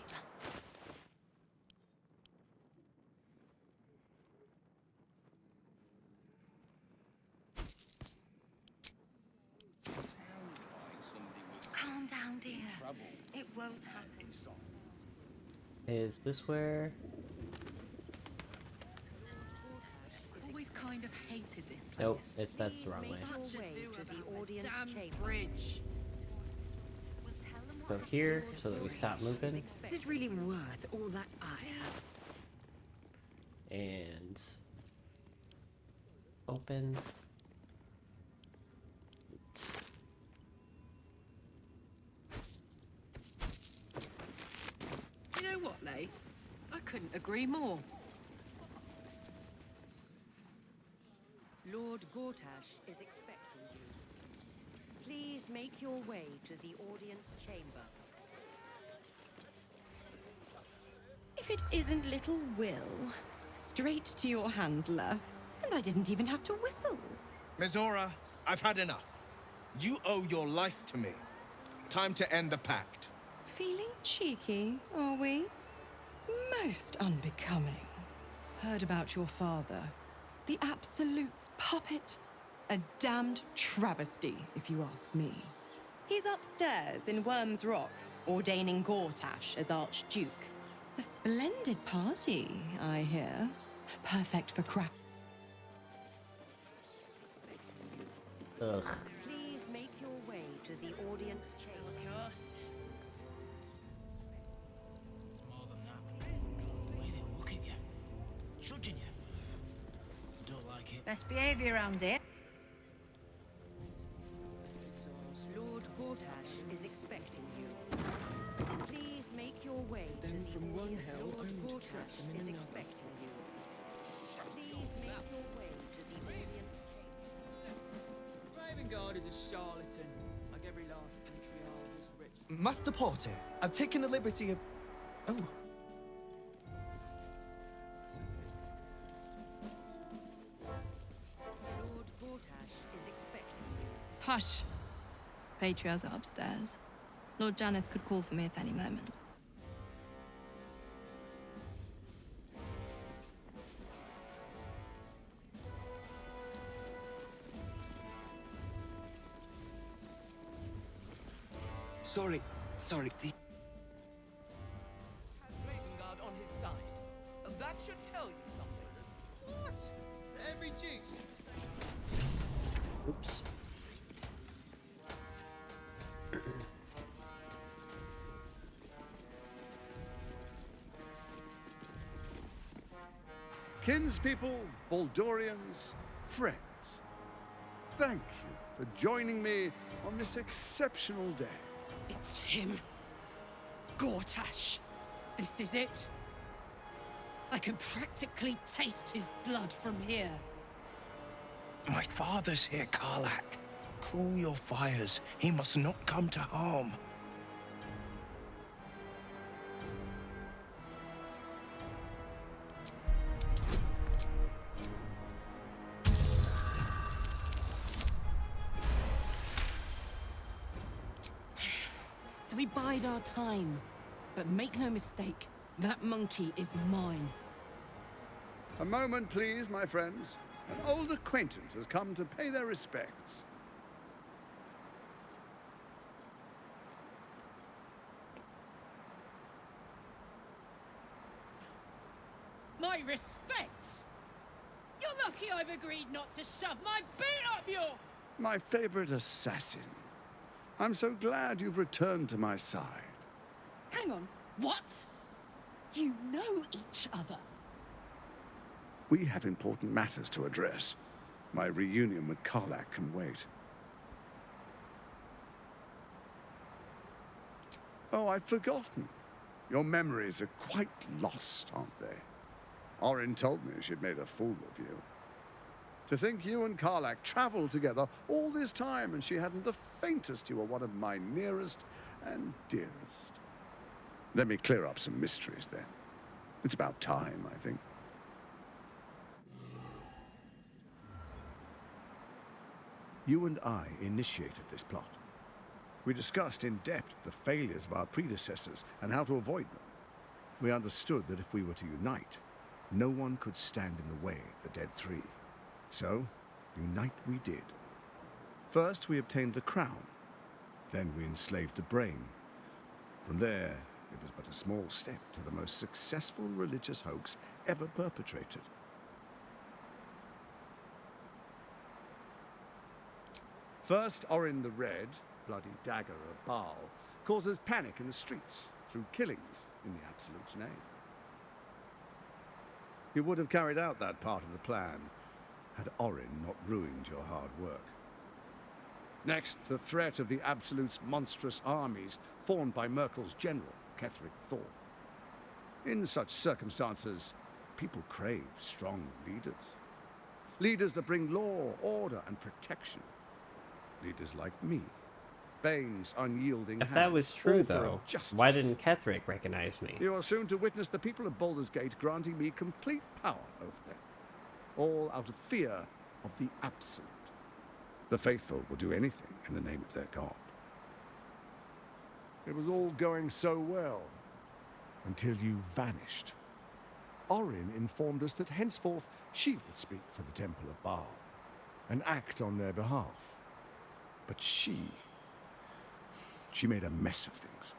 Calm down, dear. It won't happen. Is this where? Always kind of hated this place. Nope, that's the wrong way. Such a do to the audience chamber. Bridge. Let's go here so that we stop moving. Is it really worth all that ire? And open. You know what, Lay? I couldn't agree more. Lord Gortash is expecting you. Please make your way to the audience chamber. If it isn't little Will, straight to your handler. And I didn't even have to whistle. Mizora, I've had enough. You owe your life to me. Time to end the pact. Feeling cheeky, are we? Most unbecoming. Heard about your father. The Absolute's puppet. A damned travesty, if you ask me. He's upstairs in Worm's Rock, ordaining Gortash as Archduke. A splendid party, I hear. Perfect for crack. Ugh. Please make your way to the audience chamber. It's more than that. The way they look at you, judging you. Don't like it. Best behavior around here. Lord Gortash is expecting you. Please make your way to the from one hell Lord only to Gortash trap them in is another. expecting you. Please make your way to the audience chamber. Ravengard is a charlatan, like every last patriarch is rich. Master Porter, I've taken the liberty of... Oh. Lord Gortash is expecting you. Hush. Patriarchs are upstairs. Lord Janeth could call for me at any moment. Sorry. The... Has Ravengard on his side. That should tell you something. What? Every juice. Oops. Kinspeople, Baldurians, friends, thank you for joining me on this exceptional day. It's him. Gortash. This is it. I can practically taste his blood from here. My father's here, Karlak. Cool your fires. He must not come to harm. So we bide our time. But make no mistake, that monkey is mine. A moment, please, my friends. An old acquaintance has come to pay their respects. My respects? You're lucky I've agreed not to shove my boot up your... My favorite assassin. I'm so glad you've returned to my side. Hang on, what? You know each other? We have important matters to address. My reunion with Karlak can wait. Oh, I'd forgotten. Your memories are quite lost, aren't they? Orin told me she'd made a fool of you. To think you and Karlak traveled together all this time and she hadn't the faintest you were one of my nearest and dearest. Let me clear up some mysteries then. It's about time, I think. You and I initiated this plot. We discussed in depth the failures of our predecessors and how to avoid them. We understood that if we were to unite, no one could stand in the way of the Dead Three. So, unite we did. First, we obtained the crown. Then we enslaved the brain. From there, it was but a small step to the most successful religious hoax ever perpetrated. First, Orin the Red, bloody dagger of Baal, causes panic in the streets through killings in the Absolute's name. You would have carried out that part of the plan had Orin not ruined your hard work. Next, the threat of the Absolute's monstrous armies formed by Merkel's general, Ketheric Thor. In such circumstances, people crave strong leaders. Leaders that bring law, order, and protection. Leaders like me. Bane's unyielding If that was true, though, why didn't Ketheric recognize me? You are soon to witness the people of Baldur's Gate granting me complete power over them. All out of fear of the Absolute. The faithful will do anything in the name of their god. It was all going so well, until you vanished. Orin informed us that henceforth she would speak for the Temple of Baal, and act on their behalf. But she made a mess of things.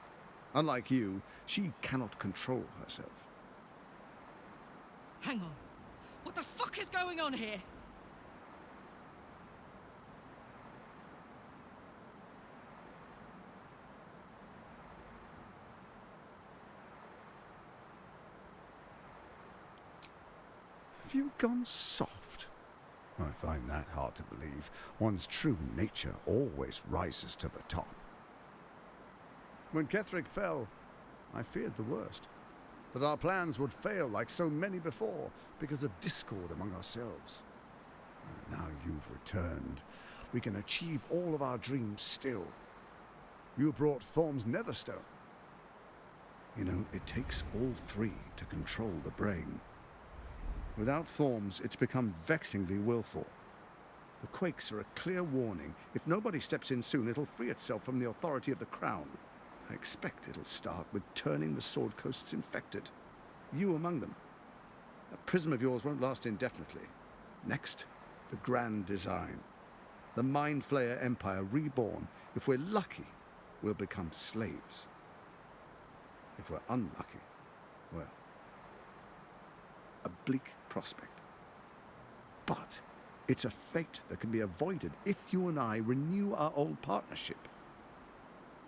Unlike you, she cannot control herself. Hang on. What the fuck is going on here? Have you gone soft? I find that hard to believe. One's true nature always rises to the top. When Ketheric fell, I feared the worst. That our plans would fail like so many before because of discord among ourselves. And now you've returned. We can achieve all of our dreams still. You brought Thorm's Netherstone. You know, it takes all three to control the brain. Without Thorm's, it's become vexingly willful. The quakes are a clear warning. If nobody steps in soon, it'll free itself from the authority of the Crown. I expect it'll start with turning the Sword Coasts infected. You among them. That prism of yours won't last indefinitely. Next, the grand design. The Mind Flayer Empire reborn. If we're lucky, we'll become slaves. If we're unlucky, well, a bleak prospect. But it's a fate that can be avoided if you and I renew our old partnership.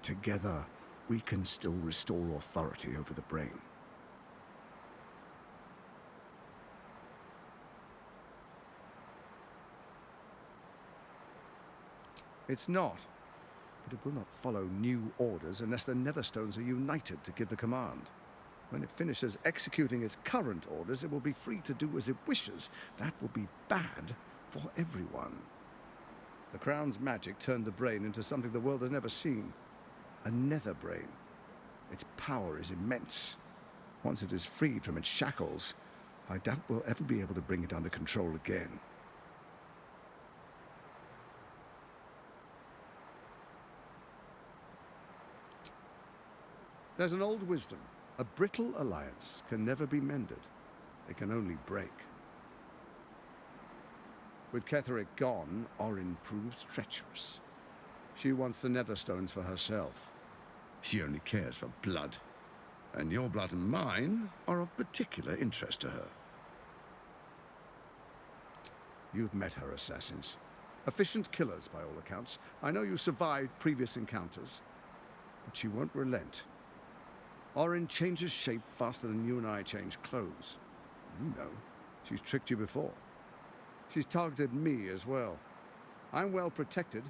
Together, we can still restore authority over the brain. It's not. But it will not follow new orders unless the Netherstones are united to give the command. When it finishes executing its current orders, it will be free to do as it wishes. That will be bad for everyone. The Crown's magic turned the brain into something the world has never seen. A nether brain. Its power is immense. Once it is freed from its shackles, I doubt we'll ever be able to bring it under control again. There's an old wisdom. A brittle alliance can never be mended. It can only break. With Ketheric gone, Orin proves treacherous. She wants the Netherstones for herself. She only cares for blood. And your blood and mine are of particular interest to her. You've met her assassins. Efficient killers, by all accounts. I know you survived previous encounters. But she won't relent. Orin changes shape faster than you and I change clothes. You know, she's tricked you before. She's targeted me as well. I'm well protected,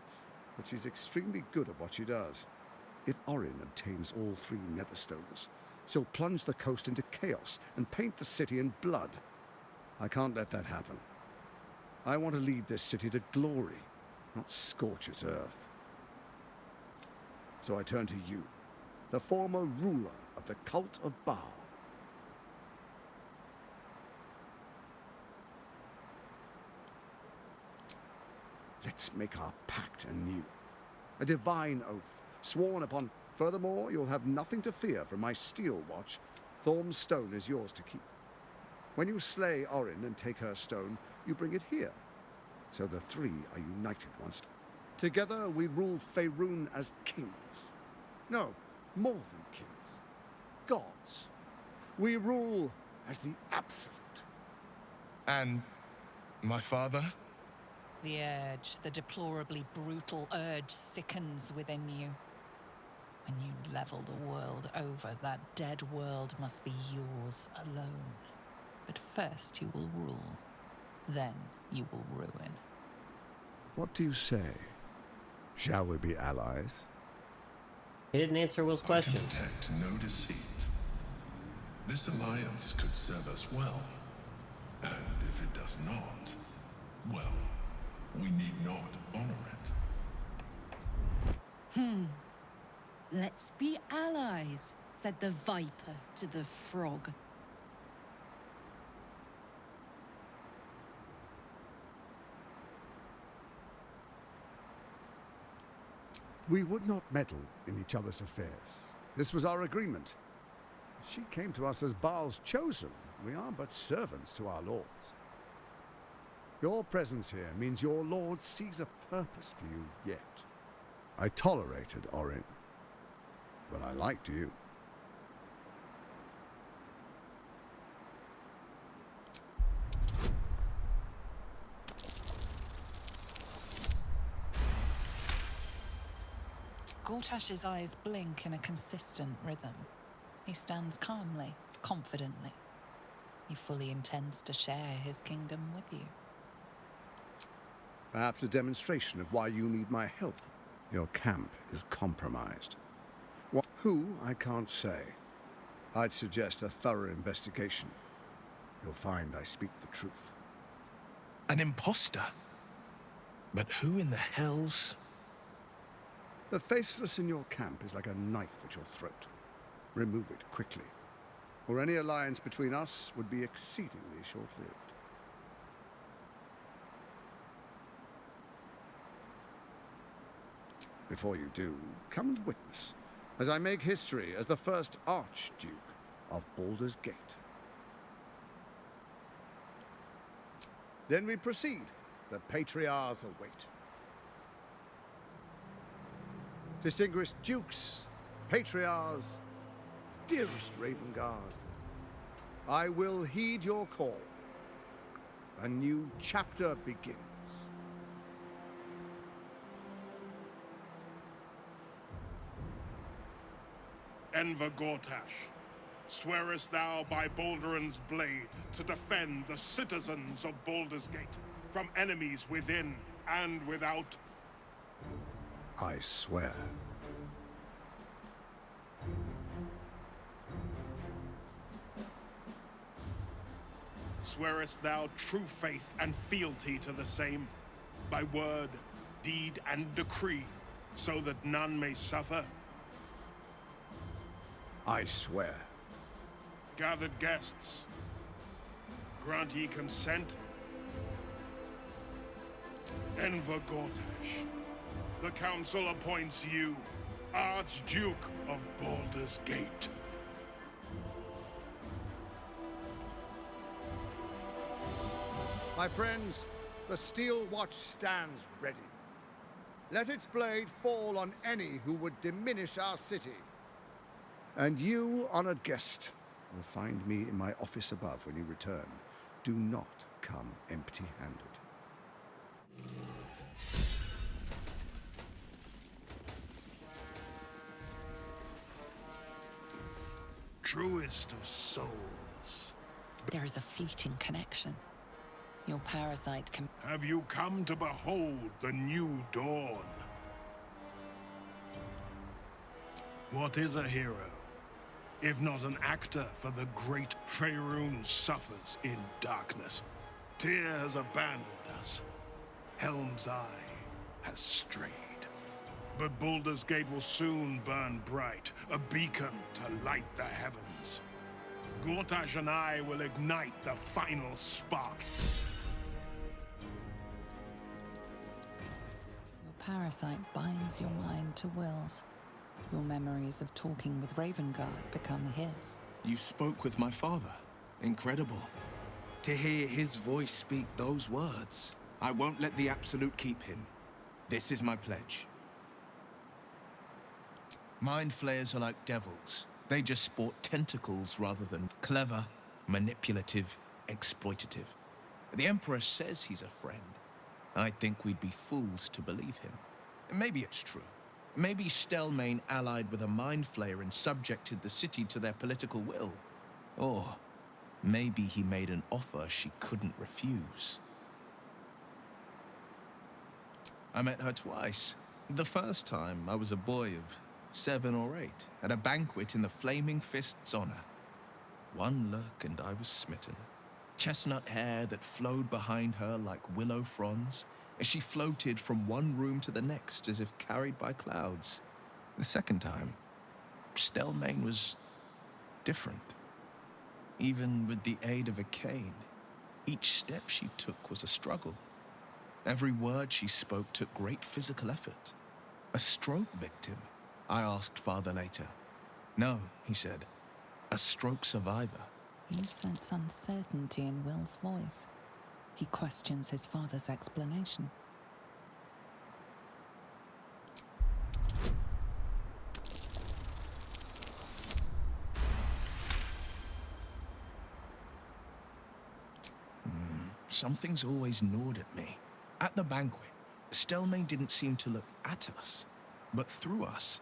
but she's extremely good at what she does. If Orin obtains all 3 Netherstones, she'll plunge the coast into chaos and paint the city in blood. I can't let that happen. I want to lead this city to glory, not scorch its earth. So I turn to you, the former ruler of the cult of Baal. Let's make our pact anew. A divine oath, sworn upon. Furthermore, you'll have nothing to fear from my steel watch. Thorm's stone is yours to keep. When you slay Orin and take her stone, you bring it here. So the 3 are united once. Together we rule Faerun as kings. No, more than kings. Gods. We rule as the absolute. And my father? The urge, the deplorably brutal urge sickens within you. When you level the world over, that dead world must be yours alone. But first you will rule. Then you will ruin. What do you say? Shall we be allies? He didn't answer Will's question. I can detect no deceit. This alliance could serve us well. And if it does not, well, we need not honor it. Let's be allies, said the viper to the frog. We would not meddle in each other's affairs. This was our agreement. She came to us as Baal's chosen. We are but servants to our lords. Your presence here means your lord sees a purpose for you yet. I tolerated Orin, but I liked you. Gortash's eyes blink in a consistent rhythm. He stands calmly, confidently. He fully intends to share his kingdom with you. Perhaps a demonstration of why you need my help. Your camp is compromised. Who, I can't say. I'd suggest a thorough investigation. You'll find I speak the truth. An imposter? But who in the hell's... The faceless in your camp is like a knife at your throat. Remove it quickly, or any alliance between us would be exceedingly short-lived. Before you do, come and witness, as I make history as the first Archduke of Baldur's Gate. Then we proceed. The Patriarchs await. Distinguished Dukes, Patriarchs, dearest Ravengard, I will heed your call. A new chapter begins. Enver Gortash, swearest thou by Balduran's blade to defend the citizens of Baldur's Gate from enemies within and without? I swear. Swearest thou true faith and fealty to the same, by word, deed, and decree, so that none may suffer? I swear. Gathered guests, grant ye consent? Enver Gortash, the council appoints you Archduke of Baldur's Gate. My friends, the Steel Watch stands ready. Let its blade fall on any who would diminish our city. And you, honored guest, will find me in my office above when you return. Do not come empty-handed. Truest of souls. There is a fleeting connection. Your parasite can... Have you come to behold the new dawn? What is a hero, if not an actor for the great Faerun suffers in darkness? Tyr has abandoned us. Helm's Eye has strayed. But Baldur's Gate will soon burn bright, a beacon to light the heavens. Gortash and I will ignite the final spark. Your parasite binds your mind to Will's. Your memories of talking with Ravengard become his. You spoke with my father. Incredible. To hear his voice speak those words. I won't let the Absolute keep him. This is my pledge. Mind flayers are like devils. They just sport tentacles rather than clever, manipulative, exploitative. The Emperor says he's a friend. I think we'd be fools to believe him. Maybe it's true. Maybe Stelmane allied with a mind flayer and subjected the city to their political will. Or maybe he made an offer she couldn't refuse. I met her twice. The first time, I was a boy of 7 or 8, at a banquet in the Flaming Fist's honor. One look and I was smitten. Chestnut hair that flowed behind her like willow fronds, as she floated from one room to the next as if carried by clouds. The second time, Stelmane was different. Even with the aid of a cane, each step she took was a struggle. Every word she spoke took great physical effort. A stroke victim? I asked Father later. No, he said. A stroke survivor. You sense uncertainty in Will's voice. He questions his father's explanation. Something's always gnawed at me. At the banquet, Stelmane didn't seem to look at us, but through us.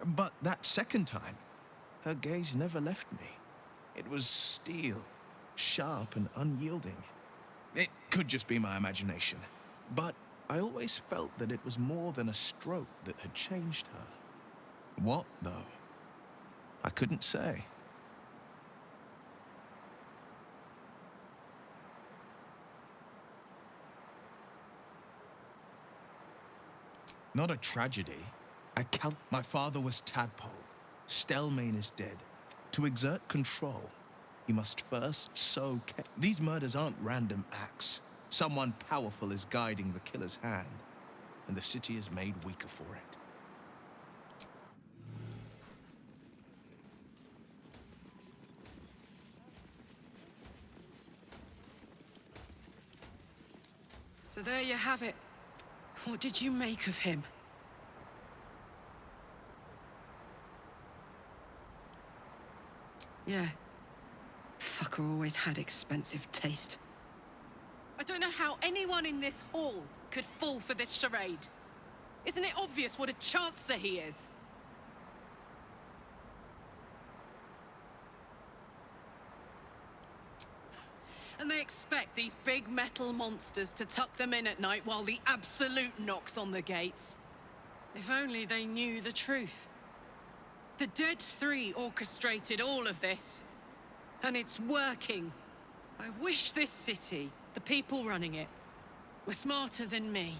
But that second time, her gaze never left me. It was steel, sharp and unyielding. It could just be my imagination, but I always felt that it was more than a stroke that had changed her. What, though? I couldn't say. Not a tragedy. My father was tadpoled. Stelmane is dead. To exert control, you must first sow... These murders aren't random acts. Someone powerful is guiding the killer's hand, and the city is made weaker for it. So there you have it. What did you make of him? Yeah. Fucker always had expensive taste. I don't know how anyone in this hall could fall for this charade. Isn't it obvious what a chancer he is? And they expect these big metal monsters to tuck them in at night while the Absolute knocks on the gates. If only they knew the truth. The Dead Three orchestrated all of this. And it's working. I wish this city, the people running it, were smarter than me.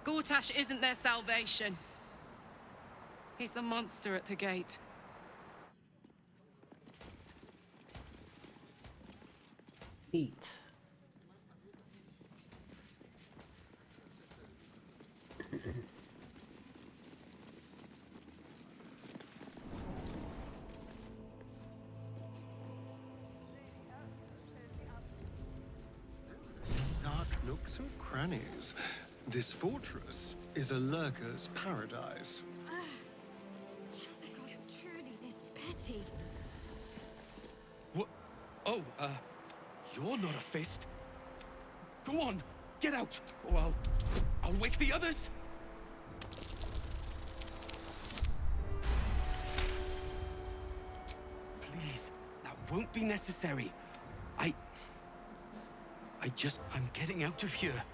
Gortash isn't their salvation. He's the monster at the gate. Eat. Dark nooks and crannies. This fortress is a lurker's paradise. It's truly this petty. What? Oh, you're not a fist. Go on, get out, or I'll wake the others. Please, that won't be necessary. I'm getting out of here.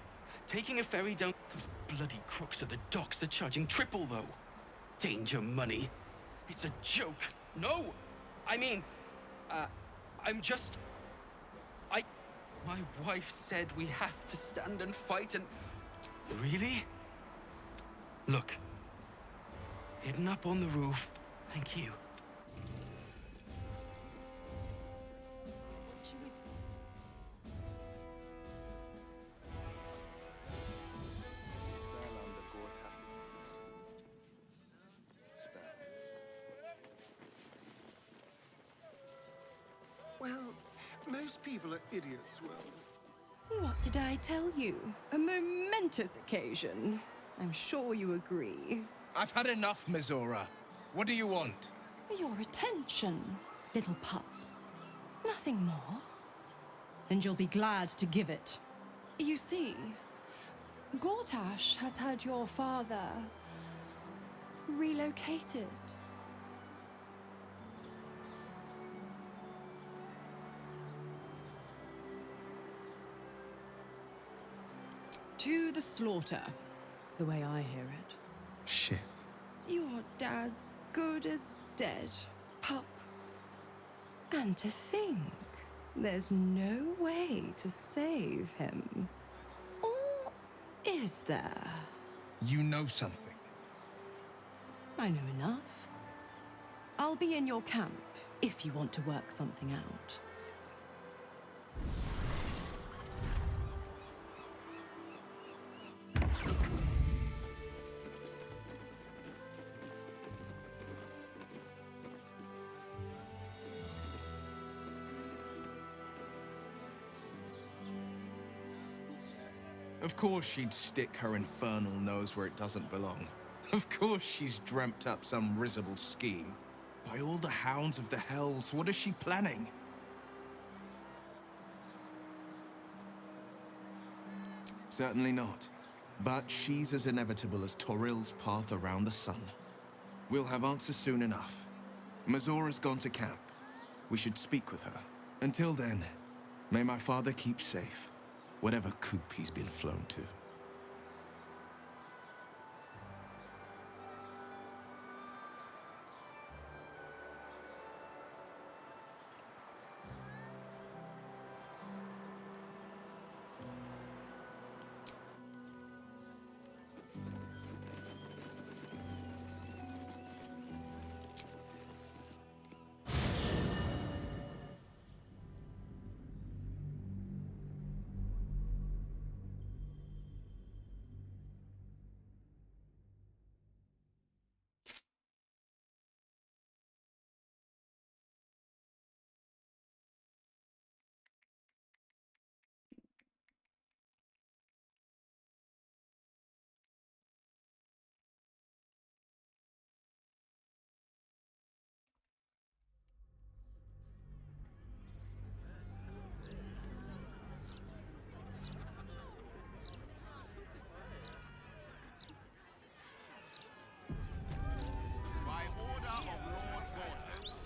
Taking a ferry down... Those bloody crooks at the docks are charging triple, though. Danger money. It's a joke. No! I mean... I'm just... My wife said we have to stand and fight and... Really? Look. Hidden up on the roof. Thank you. Well, most people are idiots, Will. What did I tell you? A momentous occasion. I'm sure you agree. I've had enough, Mizora. What do you want? Your attention, little pup. Nothing more. And you'll be glad to give it. You see, Gortash has had your father relocated. To the slaughter, the way I hear it. Shit. Your dad's good as dead, pup. And to think, there's no way to save him. Or is there? You know something. I know enough. I'll be in your camp if you want to work something out. Of course she'd stick her infernal nose where it doesn't belong. Of course she's dreamt up some risible scheme. By all the hounds of the hells, what is she planning? Certainly not. But she's as inevitable as Toril's path around the sun. We'll have answers soon enough. Mizora's gone to camp. We should speak with her. Until then, may my father keep safe. Whatever coop he's been flown to.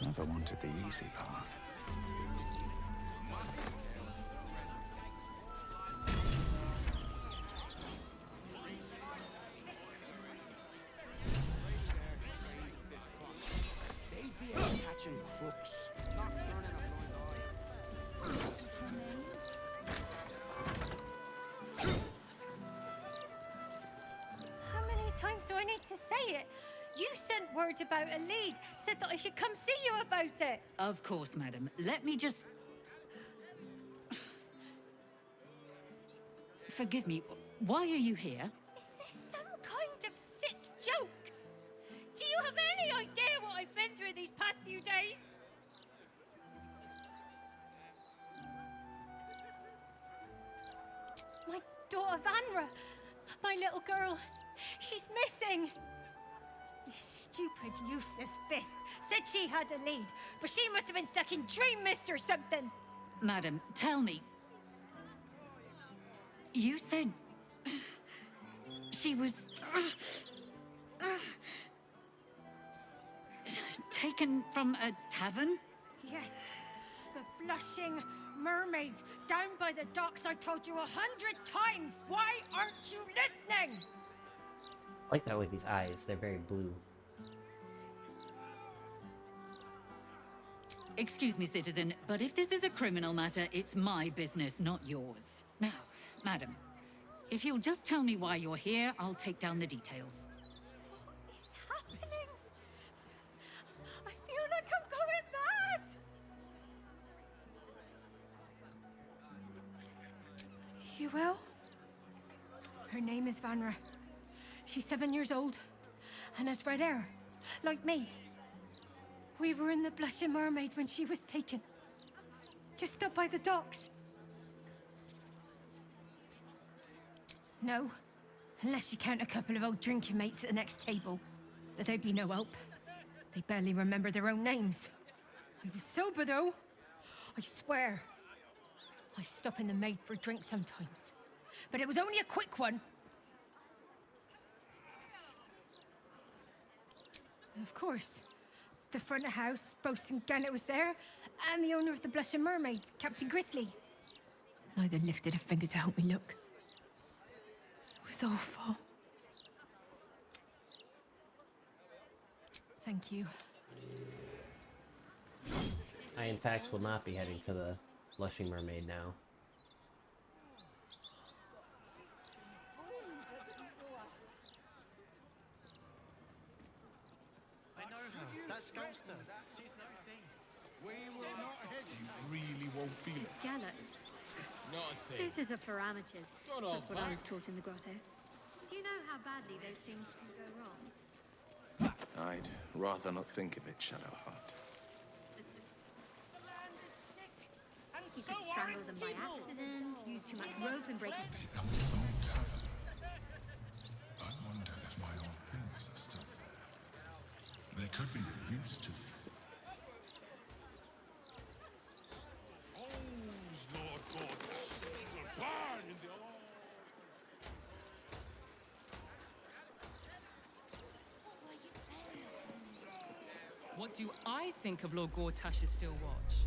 Never wanted the easy path. word about a lead. Said that I should come see you about it. Of course, madam. Let me just... Forgive me, why are you here? Is this some kind of sick joke? Do you have any idea what I've been through these past few days? My daughter Vanra, my little girl, she's missing. This stupid, useless fist said she had a lead, but she must have been stuck in Dream Mist or something. Madam, tell me. You said... she was... taken from a tavern? Yes, the blushing mermaid down by the docks. I told you 100 times. Why aren't you listening? I like that with these eyes. They're very blue. Excuse me, citizen, but if this is a criminal matter, it's my business, not yours. Now, madam, if you'll just tell me why you're here, I'll take down the details. What is happening? I feel like I'm going mad. You will? Her name is Vanra. She's 7 years old and has red hair, like me. We were in the Blushing Mermaid when she was taken. Just up by the docks. No, unless you count a couple of old drinking mates at the next table. But they'd be no help. They barely remember their own names. I was sober, though. I swear. I stop in the maid for a drink sometimes. But it was only a quick one. And of course, the front of house, Bosun Gannet was there, and the owner of the Blushing Mermaid, Captain Grizzly. Neither lifted a finger to help me look. It was awful. Thank you. I, in fact, will not be heading to the Blushing Mermaid now. I know her. That's Ghoster. She's no thief. We will not hesitate. Really won't feel it. Gallows. Not a thing. This is a for amateurs. Not all That's what I was bad. taught in the grotto. Do you know how badly those things can go wrong? I'd rather not think of it, Shadowheart. You could strangle them by accident, use too much rope and break it. I wonder if my old things are still there. They could be of use to me. Lord God, will burn in the What do I think of Lord Gortash's Still Watch?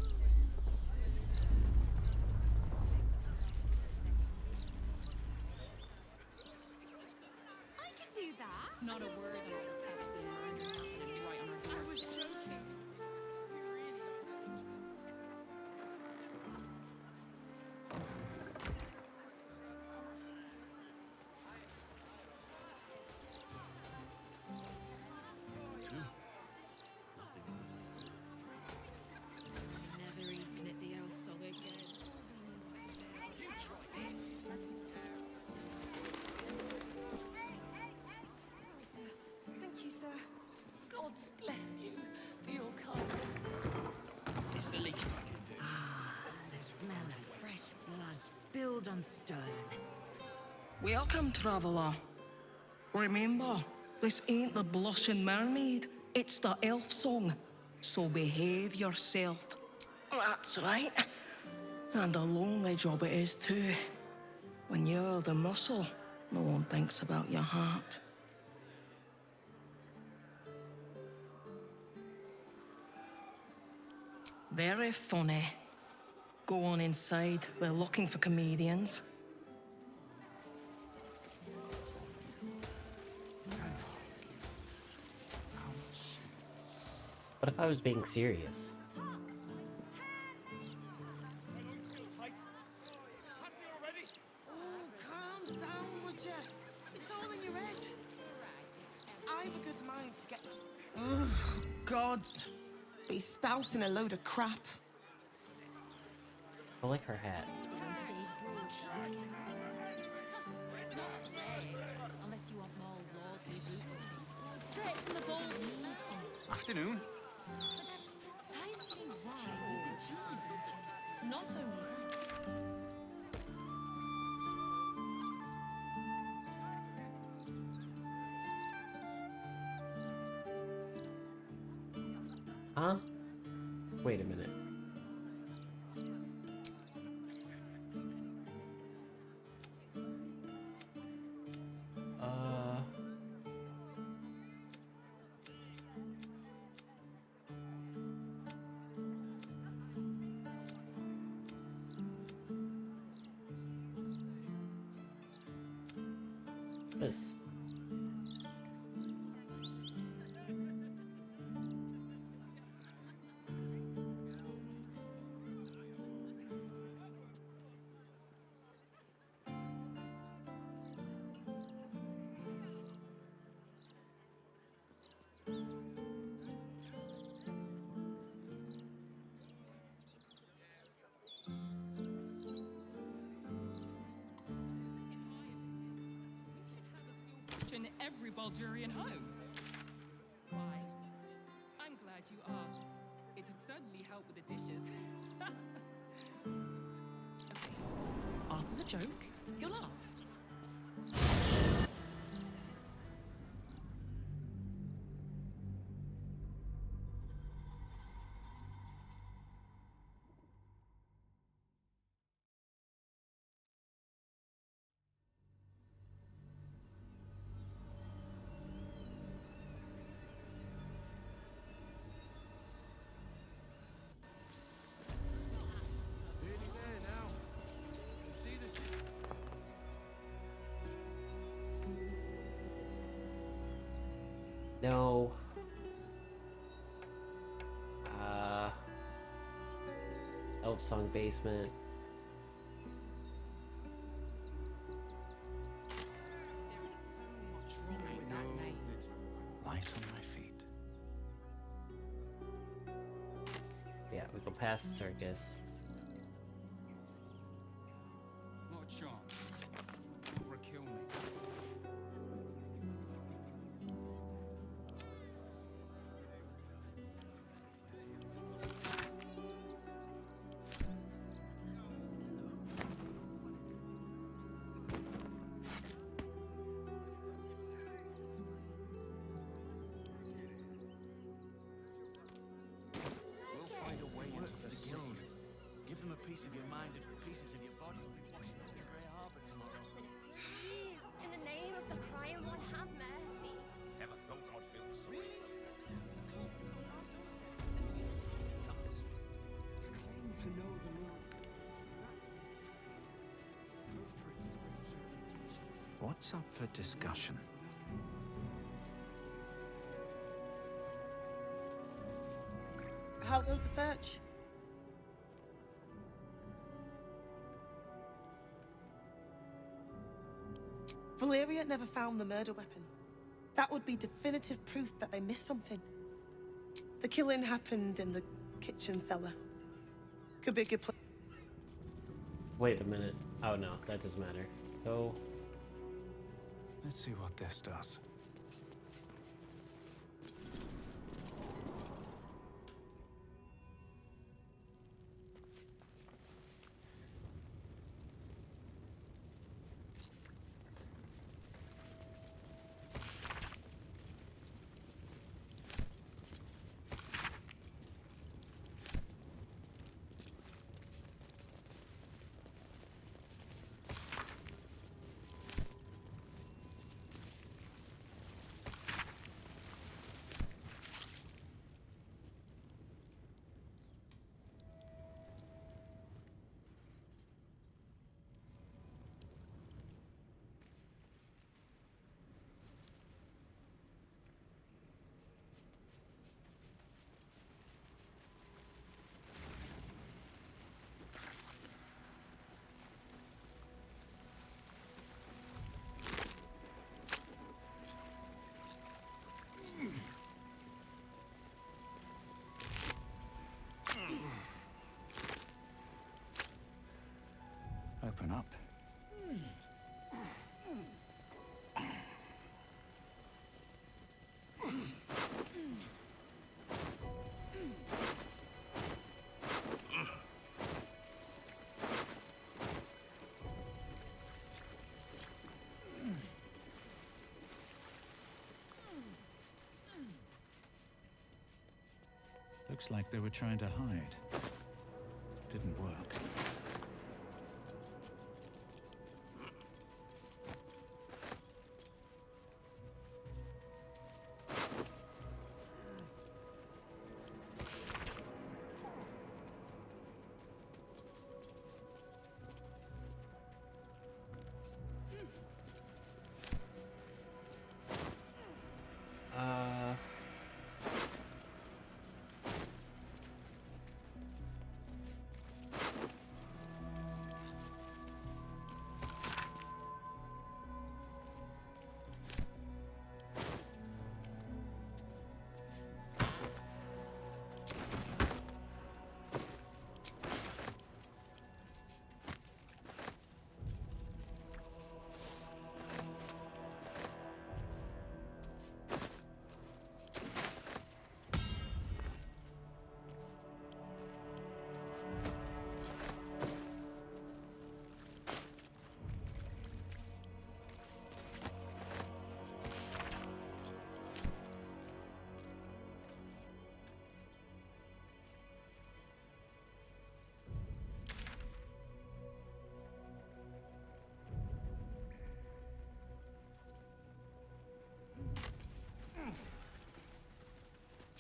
I could do that. Not a word on your captain or anything happening right on our doorstep. I was joking. Never eaten at the elf so again. Thank you, sir. God bless you for your kindness. It's the least I can do. The smell of fresh blood spilled on stone. Welcome, traveller. Remember, this ain't the Blushing Mermaid, it's the elf song. So behave yourself. That's right. And a lonely job it is too. When you're the muscle, no one thinks about your heart. Very funny. Go on inside, we're looking for comedians. What if I was being serious? Oh, calm down, would you? It's all in your head. I've a good mind to get... Ugh, gods. Be spouting a load of crap. I like her hat. Unless you want more lordly boot. Straight from the bold meeting. Afternoon. But that's precisely why he's a genius. Not only Huh? Wait a minute. This. In every Baldurian home. Why? I'm glad you asked. It would certainly help with the dishes. Okay. After the joke, you'll laugh. No. Elf Song Basement. Light on my feet. Yeah, we go past the circus. Not a chance. Over a kill me. We'll find a way into the guild. Give them a piece of your mind and pieces of your body. Washing up your grey harbour tomorrow. Please, in the name of the crying one, have mercy. Never thought I'd feel sorry. To know the Lord. What's up for discussion? How goes the search? Valeria never found the murder weapon. That would be definitive proof that they missed something. The killing happened in the kitchen cellar. Could be a good place. Wait a minute. Oh no, that doesn't matter. Go. Let's see what this does. Open up. Looks like they were trying to hide. Didn't work.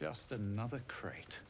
Just another crate.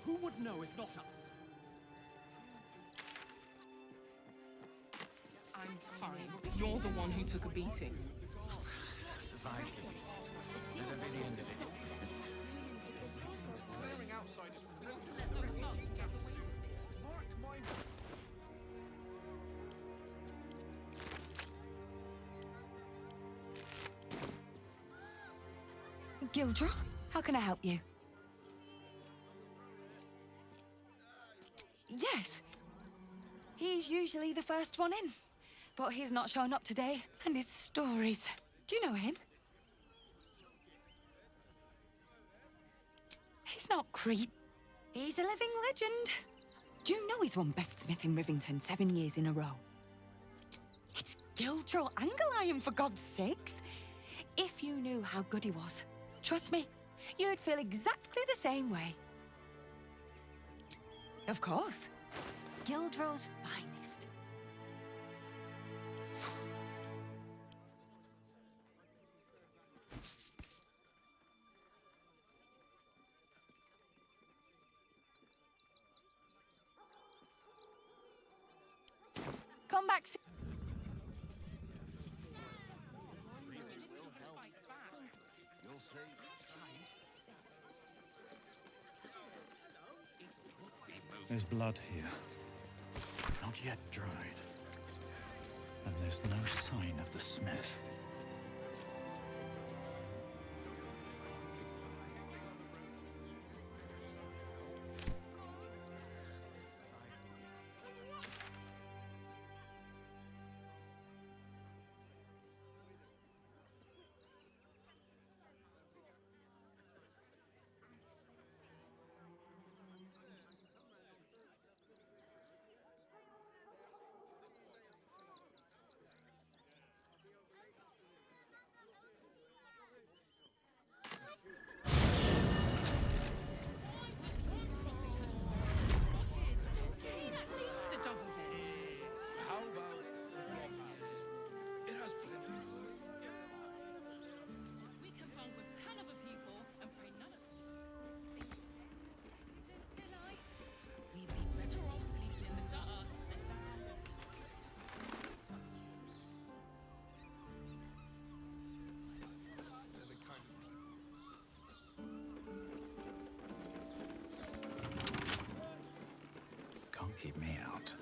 Who would know if not us? I'm fine. You're the one who took a beating. Survived it. That'll be the end of it. Clearing out Gildra, how can I help you? Yes. He's usually the first one in, but he's not shown up today. And his stories. Do you know him? He's not creep. He's a living legend. Do you know he's won Best Smith in Rivington 7 years in a row? It's Gildro Angelion, for God's sakes. If you knew how good he was, trust me, you'd feel exactly the same way. Of course. Gildro's finest. Come back soon. There's blood here. Not yet dried. And there's no sign of the smith. Can't keep me out.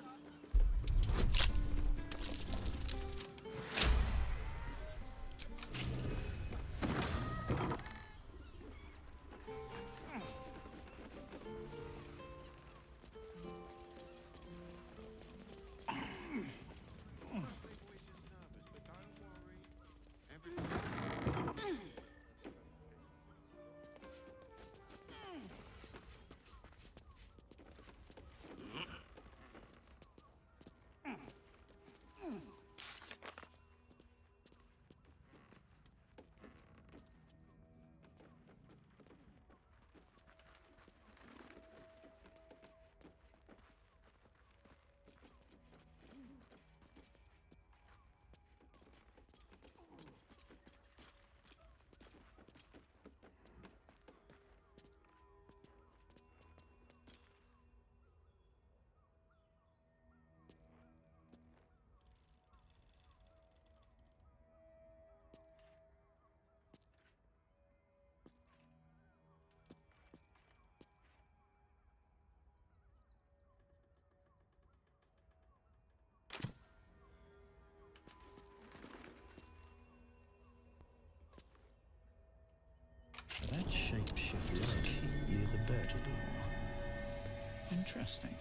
That shapeshifter's key near the bed door. Interesting.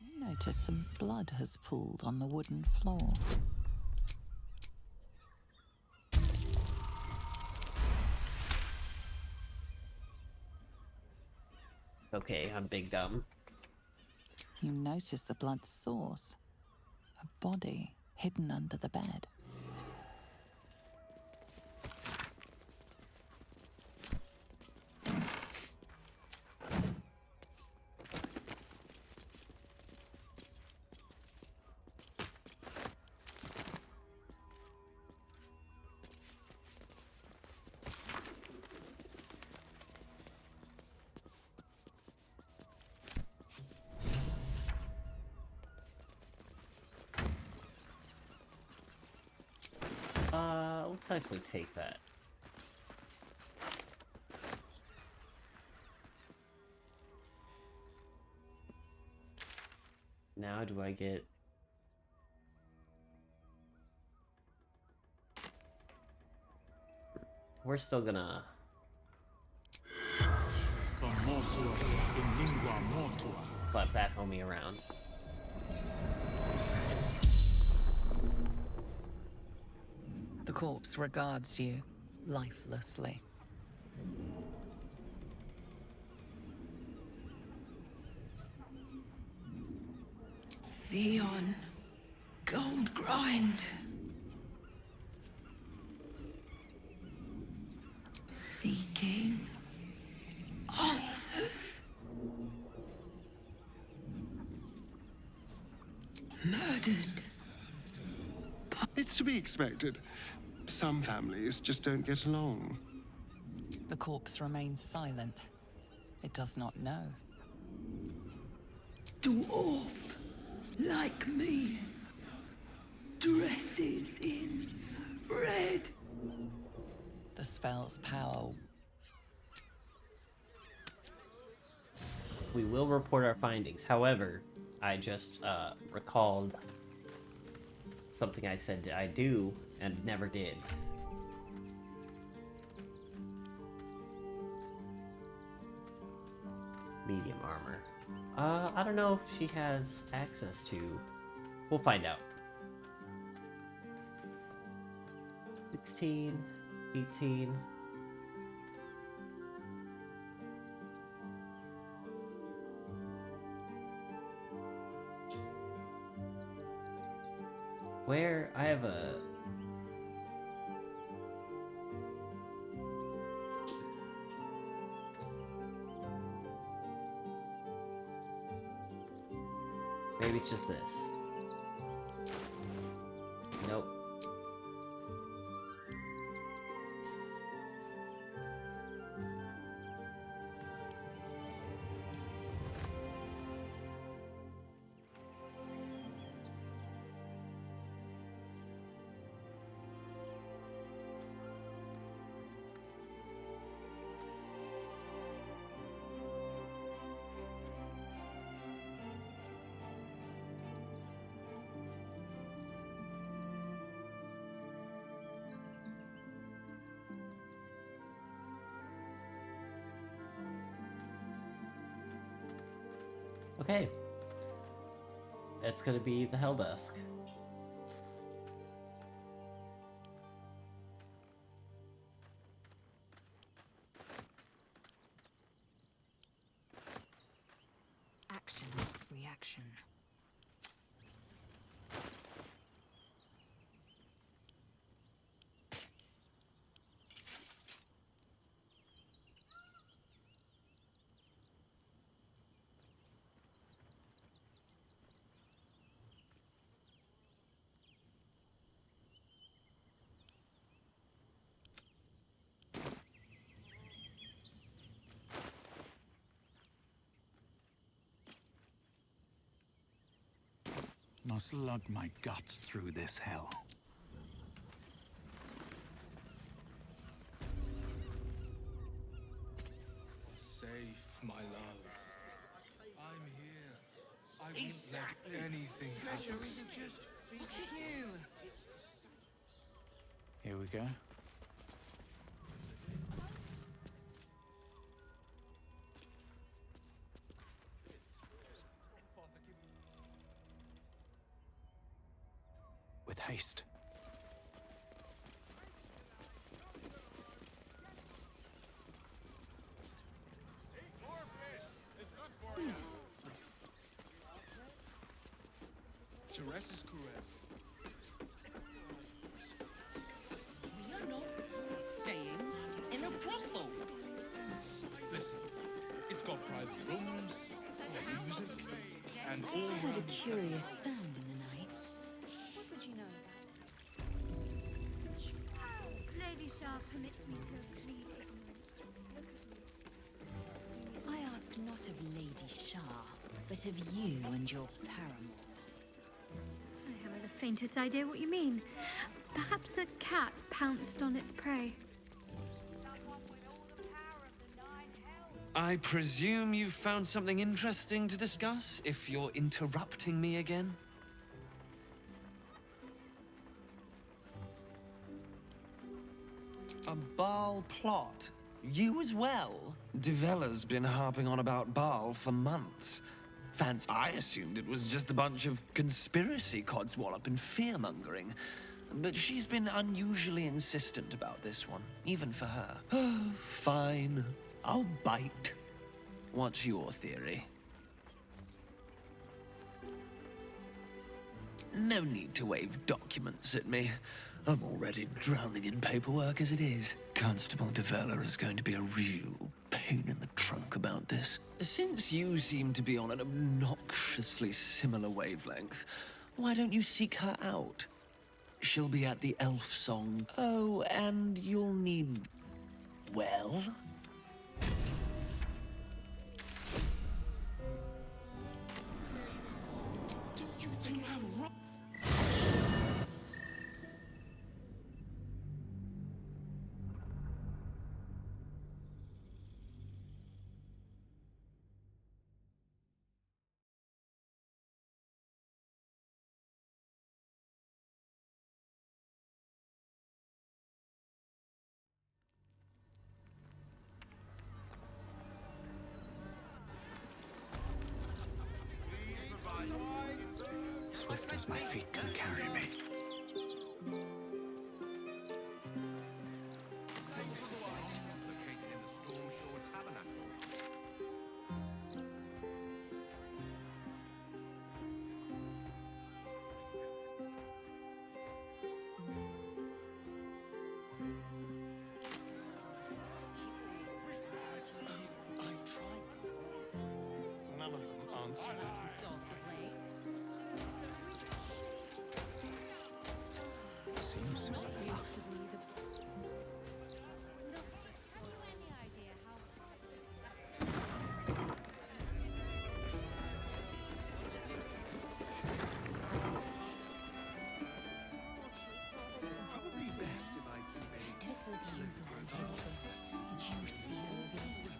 You notice some blood has pooled on the wooden floor. Okay, I'm big dumb. You notice the blood's source. A body hidden under the bed. We'll technically take that. Now do I get... we're still gonna slap that homie around. The corpse regards you lifelessly. Theon, gold grind. Seeking answers. Murdered. It's to be expected. Some families just don't get along. The corpse remains silent. It does not know. Dwarf, like me, dresses in red. The spell's power. We will report our findings. However, I just recalled something I said I do and never did. Medium armor. I don't know if she has access to... We'll find out. 16, 18... Where I have a... Maybe it's just this. Nope. Okay. It's gonna be the Hell Desk. Action, not reaction. Must lug my guts through this hell. Safe, my love. I'm here. I won't let anything happen. Isn't just Look at you! Here we go. With haste. Jerez's caress. We are not staying in a brothel. Listen, it's got private rooms, music, and all I heard a round curious sound in the night. What would you know about? Lady Shah permits me to plead ignorance. I ask not of Lady Shah, but of you and your paramour. I haven't the faintest idea what you mean. Perhaps a cat pounced on its prey. I presume you've found something interesting to discuss, if you're interrupting me again? A Baal plot? You as well? Devella's been harping on about Baal for months. I assumed it was just a bunch of conspiracy codswallop and fear-mongering. But she's been unusually insistent about this one, even for her. Fine, I'll bite. What's your theory? No need to wave documents at me. I'm already drowning in paperwork as it is. Constable Devella is going to be a real pain in the trunk about this. Since you seem to be on an obnoxiously similar wavelength, why don't you seek her out? She'll be at the elf song. Oh, and you'll need... well? Do you two have ro- Swift as my feet can carry me. None of them answered. Seems so. Probably best if I keep it. This was you, Baldur. Did you see all these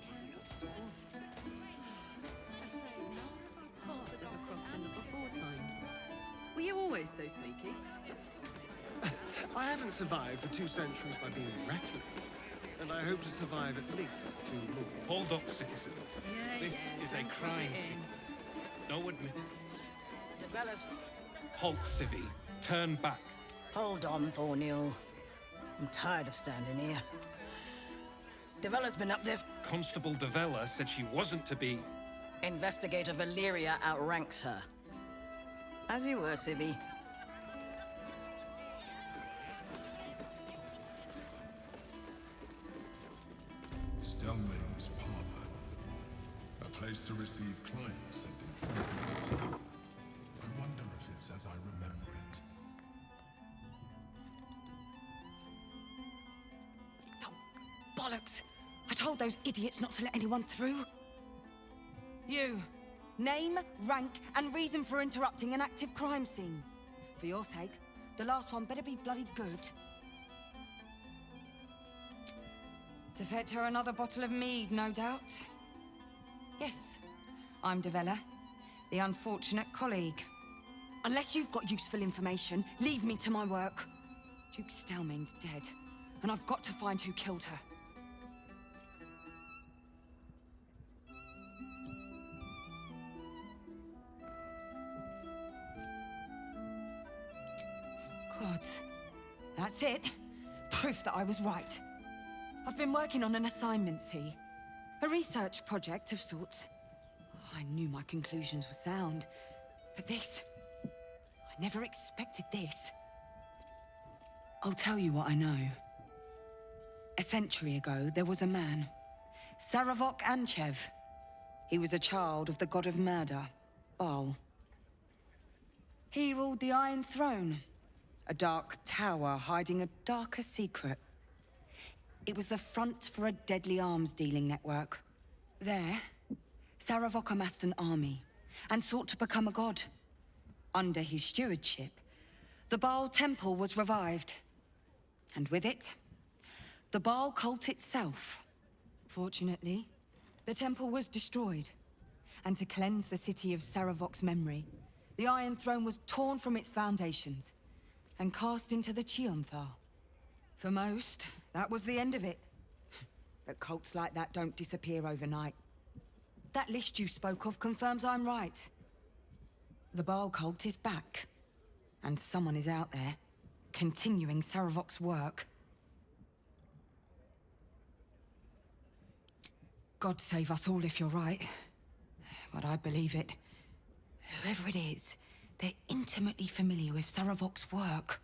Paths ever crossed in the before times. Were you always so sneaky? I haven't survived for 2 centuries by being reckless, and I hope to survive at least 2 more. Hold up, citizen. This is a crime scene. No admittance. Devella's... Halt, Civvy. Turn back. Hold on, Thornhill. I'm tired of standing here. Devella's been up there. Constable Devella said she wasn't to be... Investigator Valeria outranks her. As you were, Civvy. Stellmane's parlor. A place to receive clients sent in from us. I wonder if it's as I remember it. Oh, bollocks! I told those idiots not to let anyone through. You. Name, rank, and reason for interrupting an active crime scene. For your sake, the last one better be bloody good. To fetch her another bottle of mead, no doubt. Yes, I'm Devella, the unfortunate colleague. Unless you've got useful information, leave me to my work. Duke Stellmane's dead, and I've got to find who killed her. Gods. That's it. Proof that I was right. I've been working on an assignment, see? A research project of sorts. I knew my conclusions were sound. But this... I never expected this. I'll tell you what I know. A century ago, there was a man. Saravok Anchev. He was a child of the god of murder, Baal. He ruled the Iron Throne. A dark tower hiding a darker secret. It was the front for a deadly arms-dealing network. There, Saravok amassed an army and sought to become a god. Under his stewardship, the Baal Temple was revived. And with it, the Baal cult itself. Fortunately, the temple was destroyed. And to cleanse the city of Saravok's memory, the Iron Throne was torn from its foundations and cast into the Chionthal. For most, that was the end of it. But cults like that don't disappear overnight. That list you spoke of confirms I'm right. The Baal cult is back. And someone is out there, continuing Saravok's work. God save us all if you're right. But I believe it. Whoever it is, they're intimately familiar with Saravok's work.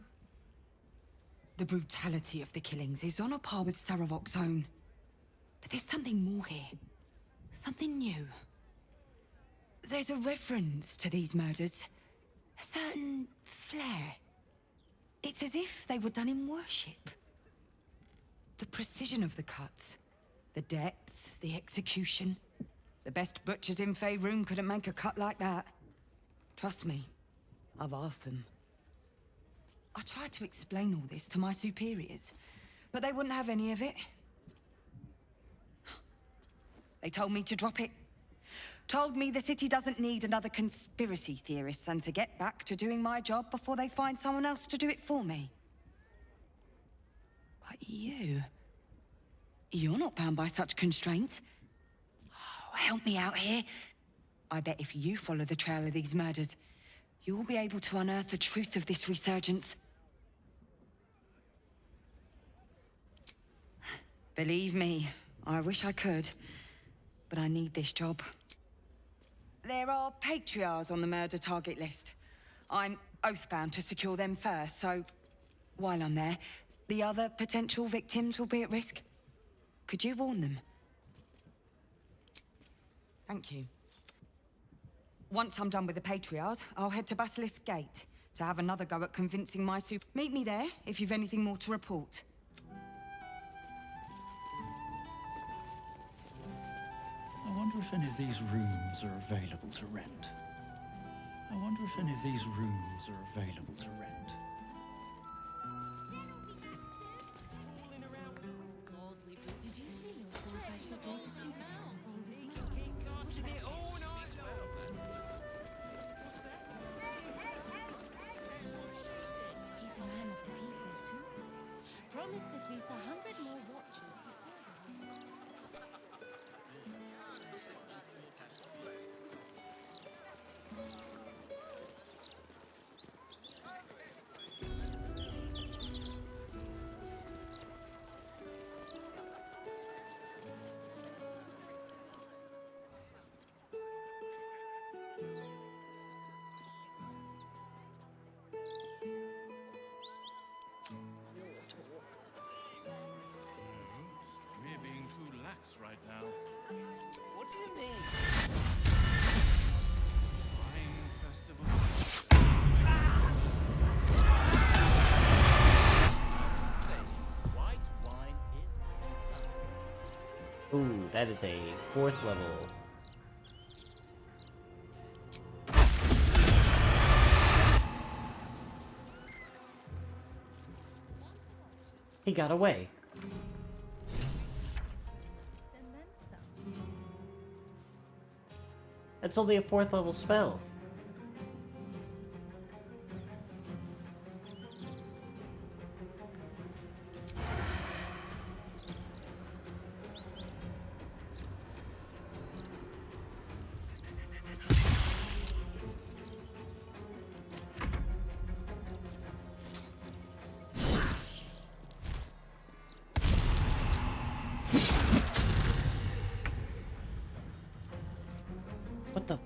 The brutality of the killings is on a par with Saravok's own. But there's something more here. Something new. There's a reverence to these murders. A certain flair. It's as if they were done in worship. The precision of the cuts. The depth, the execution. The best butchers in Faerun couldn't make a cut like that. Trust me, I've asked them. I tried to explain all this to my superiors, but they wouldn't have any of it. They told me to drop it. Told me the city doesn't need another conspiracy theorist and to get back to doing my job before they find someone else to do it for me. But you're not bound by such constraints. Oh, help me out here. I bet if you follow the trail of these murders, you'll be able to unearth the truth of this resurgence. Believe me, I wish I could, but I need this job. There are patriarchs on the murder target list. I'm oath-bound to secure them first, so while I'm there, the other potential victims will be at risk. Could you warn them? Thank you. Once I'm done with the patriarchs, I'll head to Basilisk Gate to have another go at convincing my Meet me there if you've anything more to report. I wonder if any of these rooms are available to rent. I wonder if any of these rooms are available to rent. Did you see Lord Goldflesh's latest interview on Baldur's He's a man of the people, too. Promised at least 100 more watchers before the We're being too lax right now. What do you mean? Wine festival. White wine is better. Ooh, that is a 4th level. He got away. That's only a 4th level spell. What the?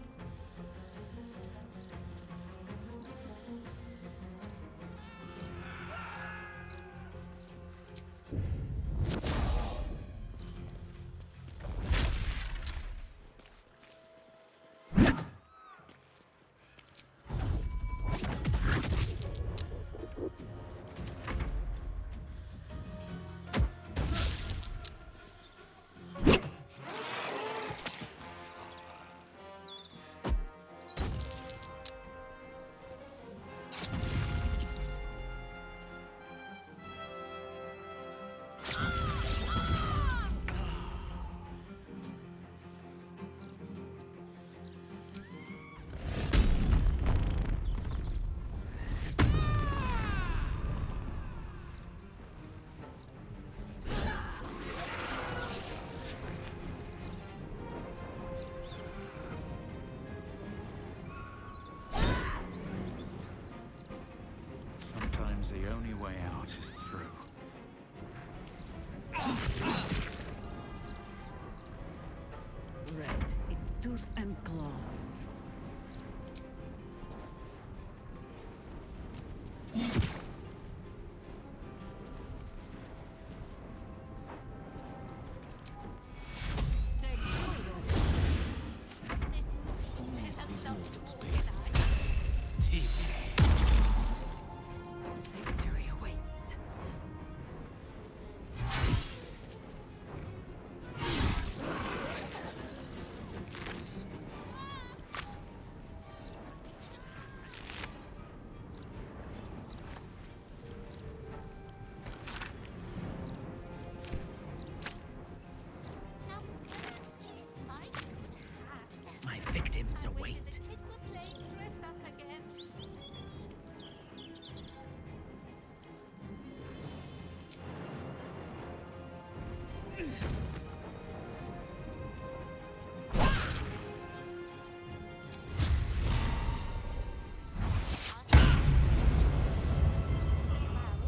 things await.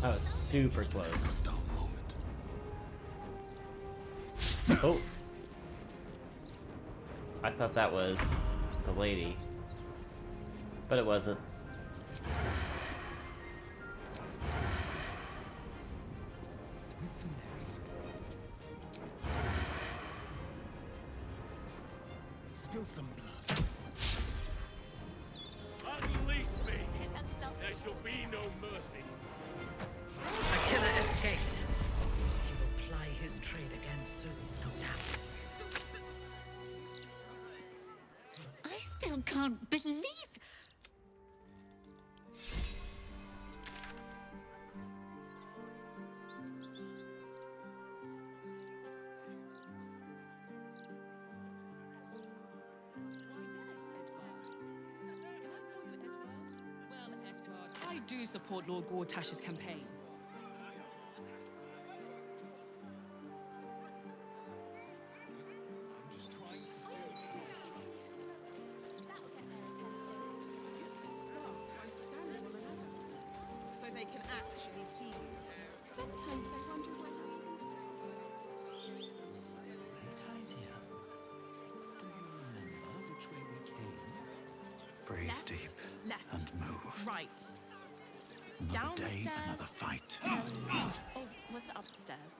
That was super close. Oh. I thought that was the lady. But it wasn't. With finesse. Spill some blood. Unleash me! There shall be no mercy. The killer escaped. He will ply his trade again soon, no doubt. I still can't believe... I do support Lord Gortash's campaign. Start by standing on a ladder, so they can actually see you. Sometimes I wonder whether Great idea. Do you remember which way we came? Breathe Left, deep left, and move. right. Another Down the day, stairs. another fight. Oh, was it upstairs?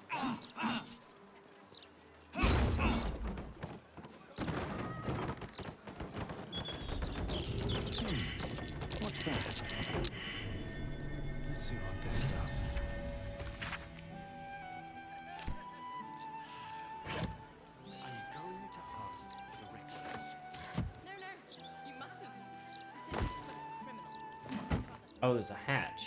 What's that? Let's see what this does. Are you going to ask for directions? No, you mustn't. The city's full of criminals. Oh, there's a hatch.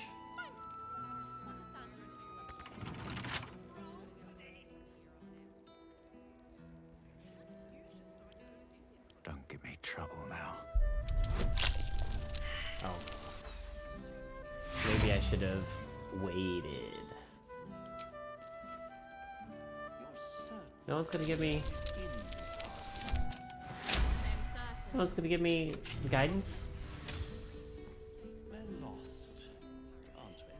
Don't give me trouble now. Oh. Maybe I should have waited. No one's gonna give me... No one's gonna give me guidance? We're lost, aren't we?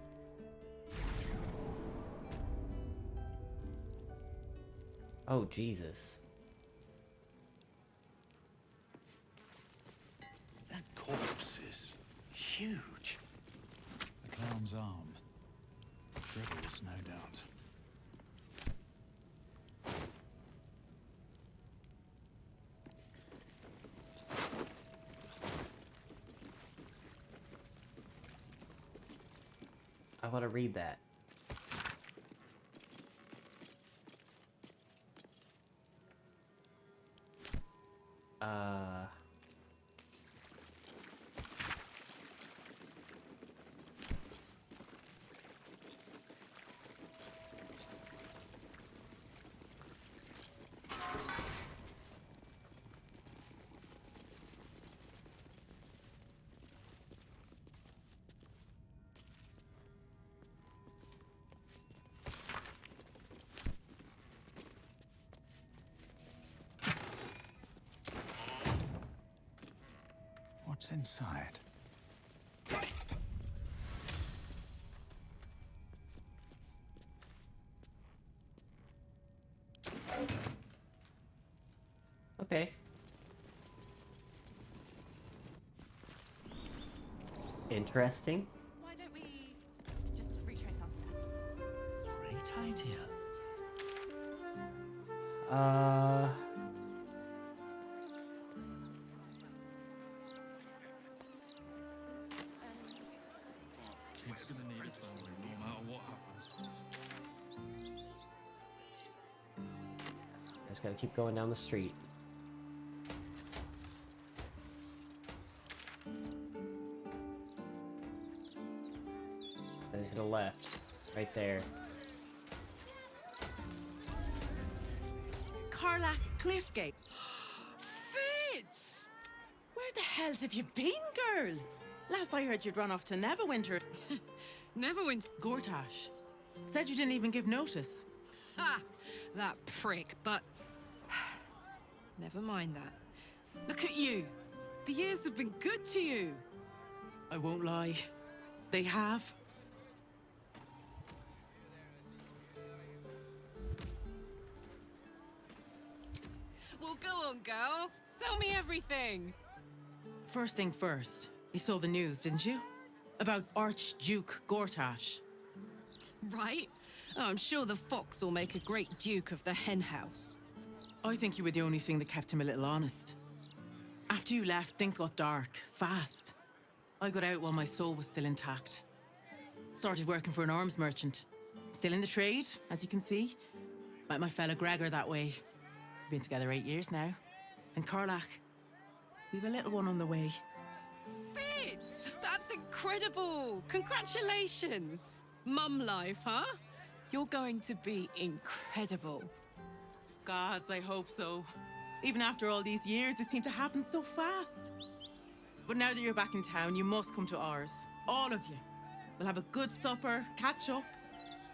Oh, Jesus. That corpse is huge. The clown's arm. Dribbles, no doubt. I want to read that. What's inside? Okay. Interesting. Why don't we just retrace our steps? Great idea. Kid's gonna need it no matter what happens. Just gotta keep going down the street. Then hit a left. Right there. Karlach Cliffgate. Fitz! hell's have you been, girl? Last I heard you'd run off to Neverwinter. Neverwinter? Gortash. Said you didn't even give notice. Ha! That prick, but... Never mind that. Look at you. The years have been good to you. I won't lie. They have. Well, go on, girl. Tell me everything. First thing first, you saw the news, didn't you? About Archduke Gortash. Right? Oh, I'm sure the fox will make a great duke of the hen house. I think you were the only thing that kept him a little honest. After you left, things got dark, fast. I got out while my soul was still intact. Started working for an arms merchant. Still in the trade, as you can see. Met my fella Gregor that way. Been together 8 years now. And Karlach, we've a little one on the way. Fitz! That's incredible! Congratulations! Mum life, huh? You're going to be incredible. Gods, I hope so. Even after all these years, it seemed to happen so fast. But now that you're back in town, you must come to ours. All of you. We'll have a good supper, catch up.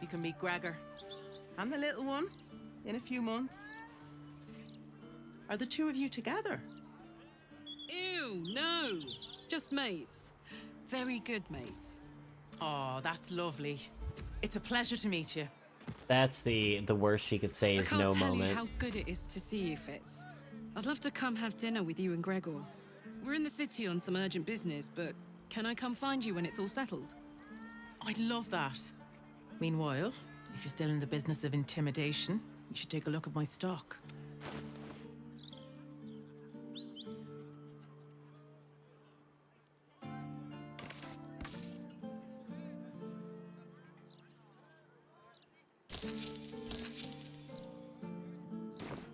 You can meet Gregor. And the little one, in a few months. Are the two of you together? Ew, no. Just mates. Very good mates. Oh, that's lovely. It's a pleasure to meet you. That's the worst she could say is no I can't tell moment. you how good it is to see you, Fitz. I'd love to come have dinner with you and Gregor. We're in the city on some urgent business, but can I come find you when it's all settled? I'd love that. Meanwhile, if you're still in the business of intimidation, you should take a look at my stock.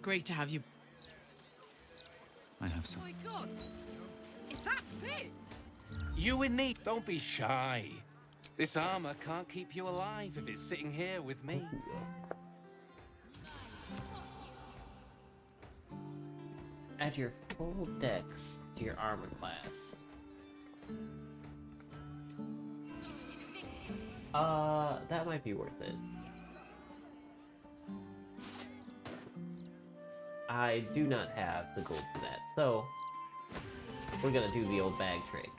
Great to have you. I have some. Oh my God! Is that fit? You in need. Don't be shy. This armor can't keep you alive if it's sitting here with me. Add your full dex to your armor class. That might be worth it. I do not have the gold for that, so we're gonna do the old bag trick.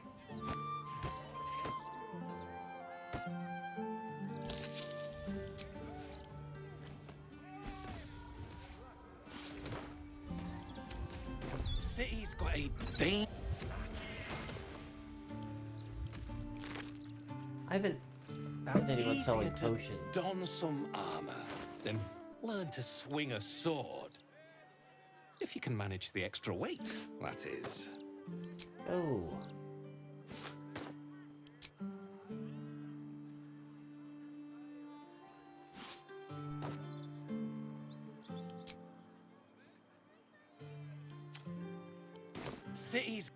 City's got a thing. I haven't found anyone selling Easier to potions. don some armor, then learn to swing a sword. If you can manage the extra weight, that is. Oh. Cities.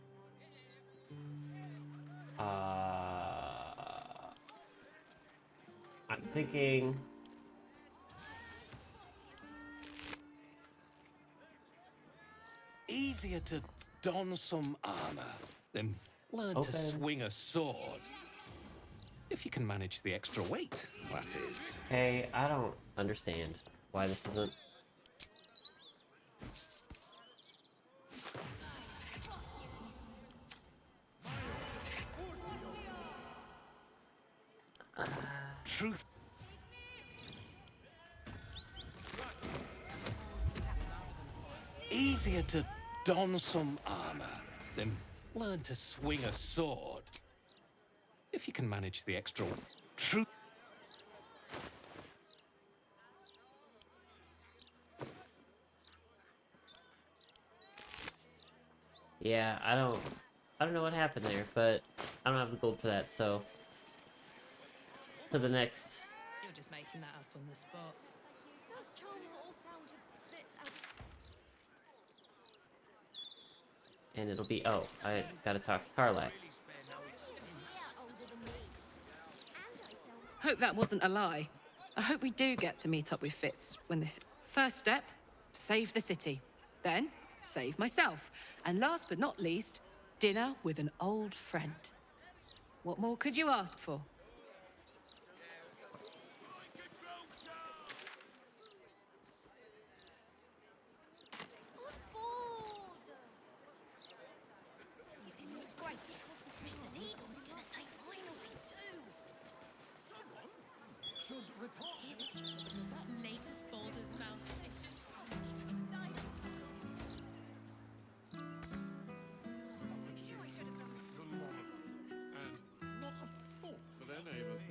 I'm thinking. Easier to don some armor, then learn to swing a sword. If you can manage the extra weight, that is. Hey, I don't understand why this isn't. Truth. Easier to don some armor, then learn to swing a sword. If you can manage the extra truth. Yeah, I don't know what happened there, but I don't have the gold for that, so for the next. You're just making that up on the spot. Those charms all sound a bit out of... And it'll be, oh, I gotta talk to Karlach. Hope that wasn't a lie. I hope we do get to meet up with Fitz when this... First step, save the city. Then, save myself. And last but not least, Dinner with an old friend. What more could you ask for? Mr. Needle's gonna take mine away too. Someone should report Here's this a to the Gazette. latest Baldur's Mouse edition. The lot of them. And not a thought for their neighbours.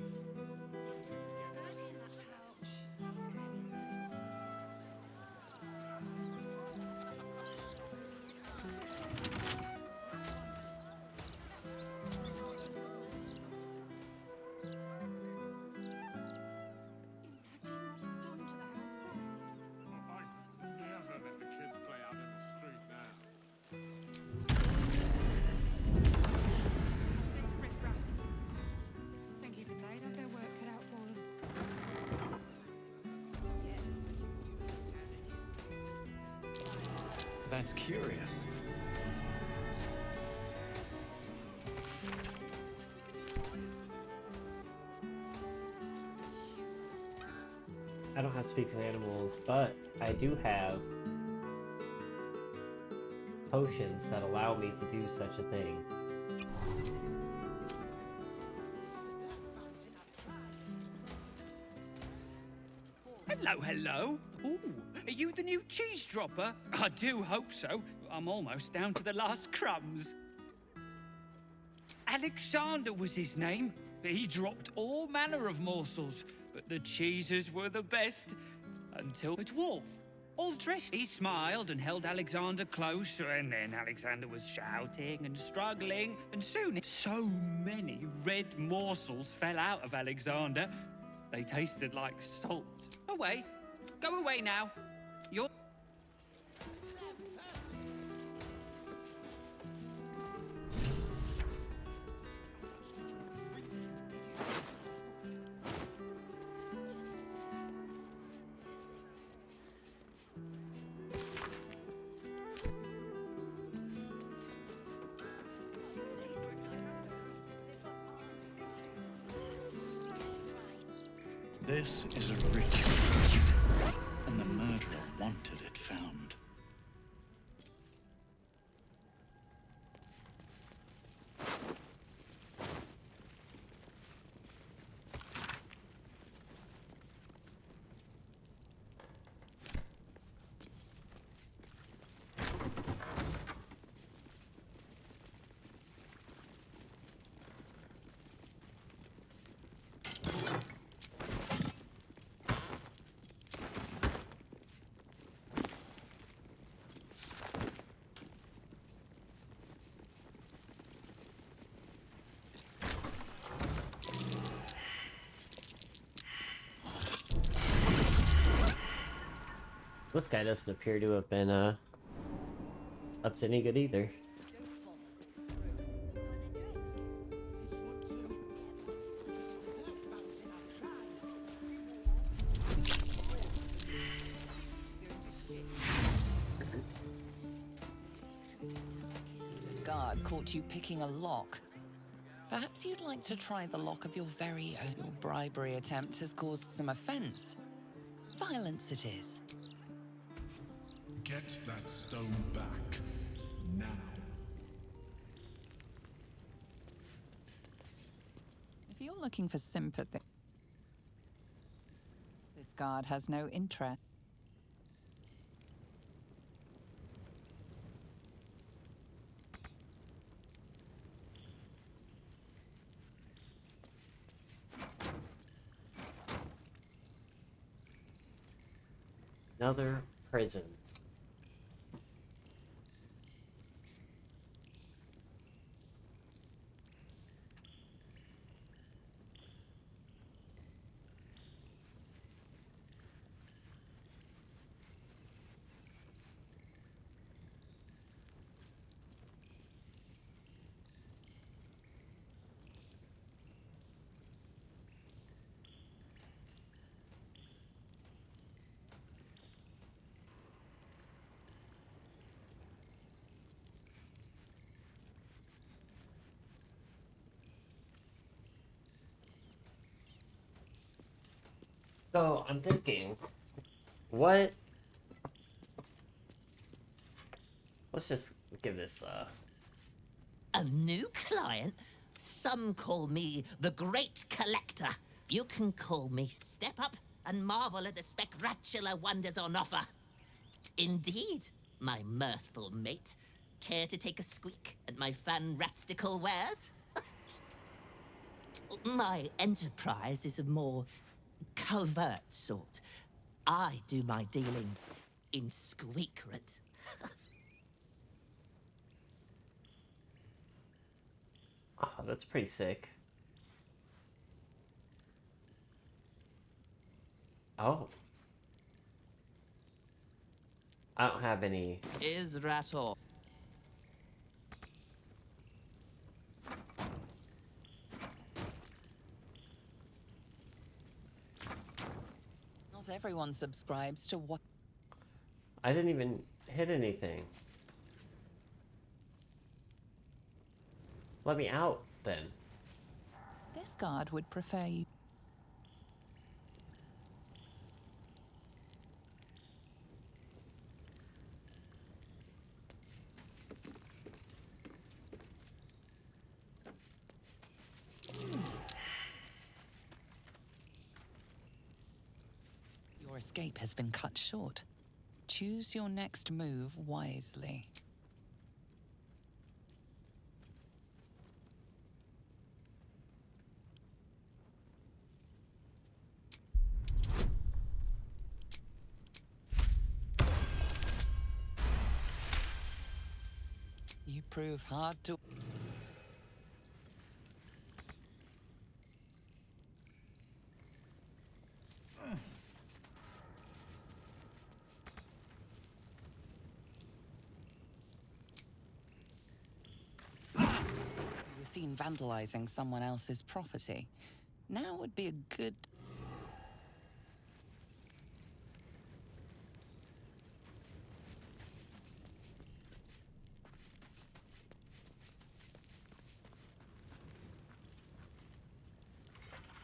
I never let the kids play out in the street now. This riffraff. I think even they'd have their work cut out for them. That's curious. I don't have speaking animals, but I do have potions that allow me to do such a thing. Hello, hello. Ooh, are you the new cheese dropper? I do hope so. I'm almost down to the last crumbs. Alexander was his name. He dropped all manner of morsels, but the cheeses were the best. Until a dwarf, all dressed. He smiled and held Alexander close, and then Alexander was shouting and struggling, and soon so many red morsels fell out of Alexander. They tasted like salt. Away. Go away now. You're... This is a ritual, and the murderer wanted it found. This guy doesn't appear to have been up to any good either. This guard caught you picking a lock. Perhaps you'd like to try the lock of your very own. Your bribery attempt has caused some offense. Violence it is. Get that stone back. Now. If you're looking for sympathy, this guard has no interest. Another prison. So I'm thinking, what? Let's just give this A new client? Some call me the Great Collector. You can call me Step Up and marvel at the spectacular wonders on offer. Indeed, my mirthful mate. Care to take a squeak at my fun ratstical wares? My enterprise is a more covert sort. I do my dealings in secret. Oh, that's pretty sick. Oh. I don't have any. Is that all? Not everyone subscribes to what. I didn't even hit anything. Let me out, then. This guard would prefer you. Your escape has been cut short. Choose your next move wisely. You prove hard to... You were seen vandalizing someone else's property. Now would be a good...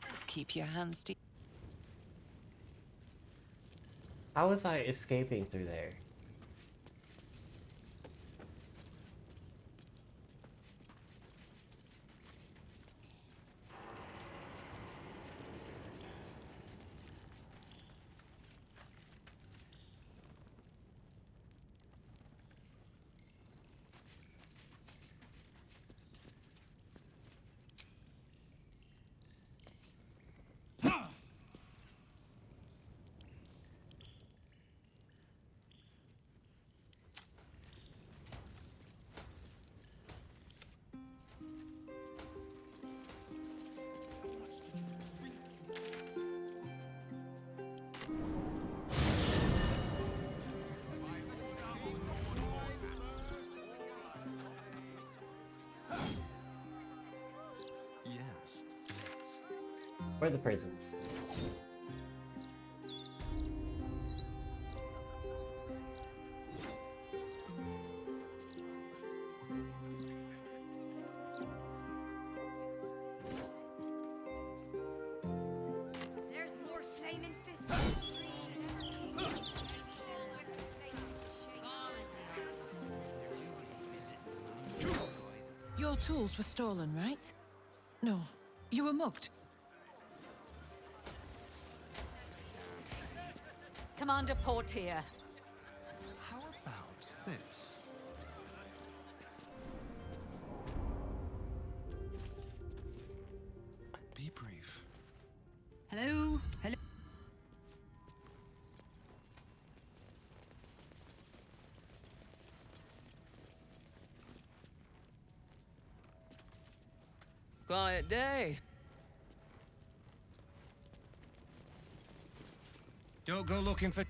Just keep your hands to... How was I escaping through there? Yes. Where are the prisons? There's more flaming fists in the streets than ever. Your tools were stolen, right? No, you were mugged. Commander Portier. How about this? Be brief. Hello? Hello? Quiet day. Don't go looking for...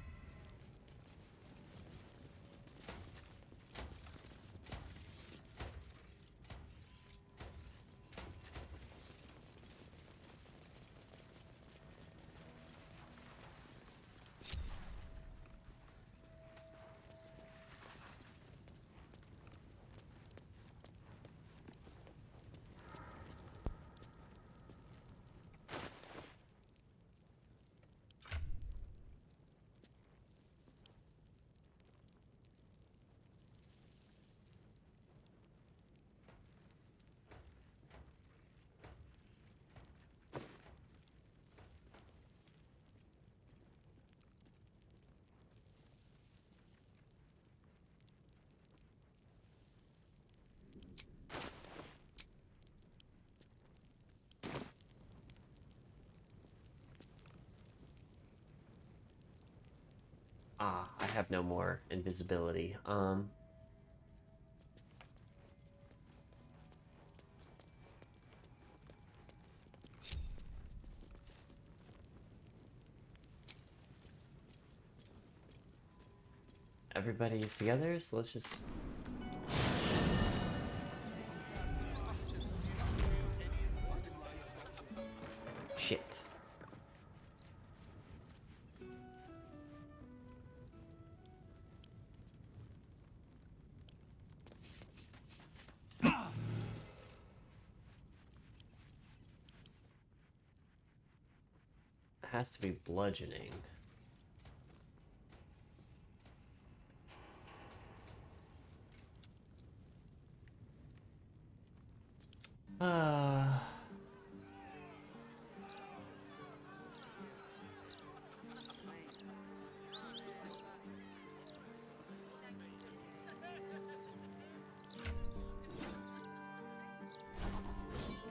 Ah, I have no more invisibility. Everybody's together, so let's just... Shit. It has to be bludgeoning. I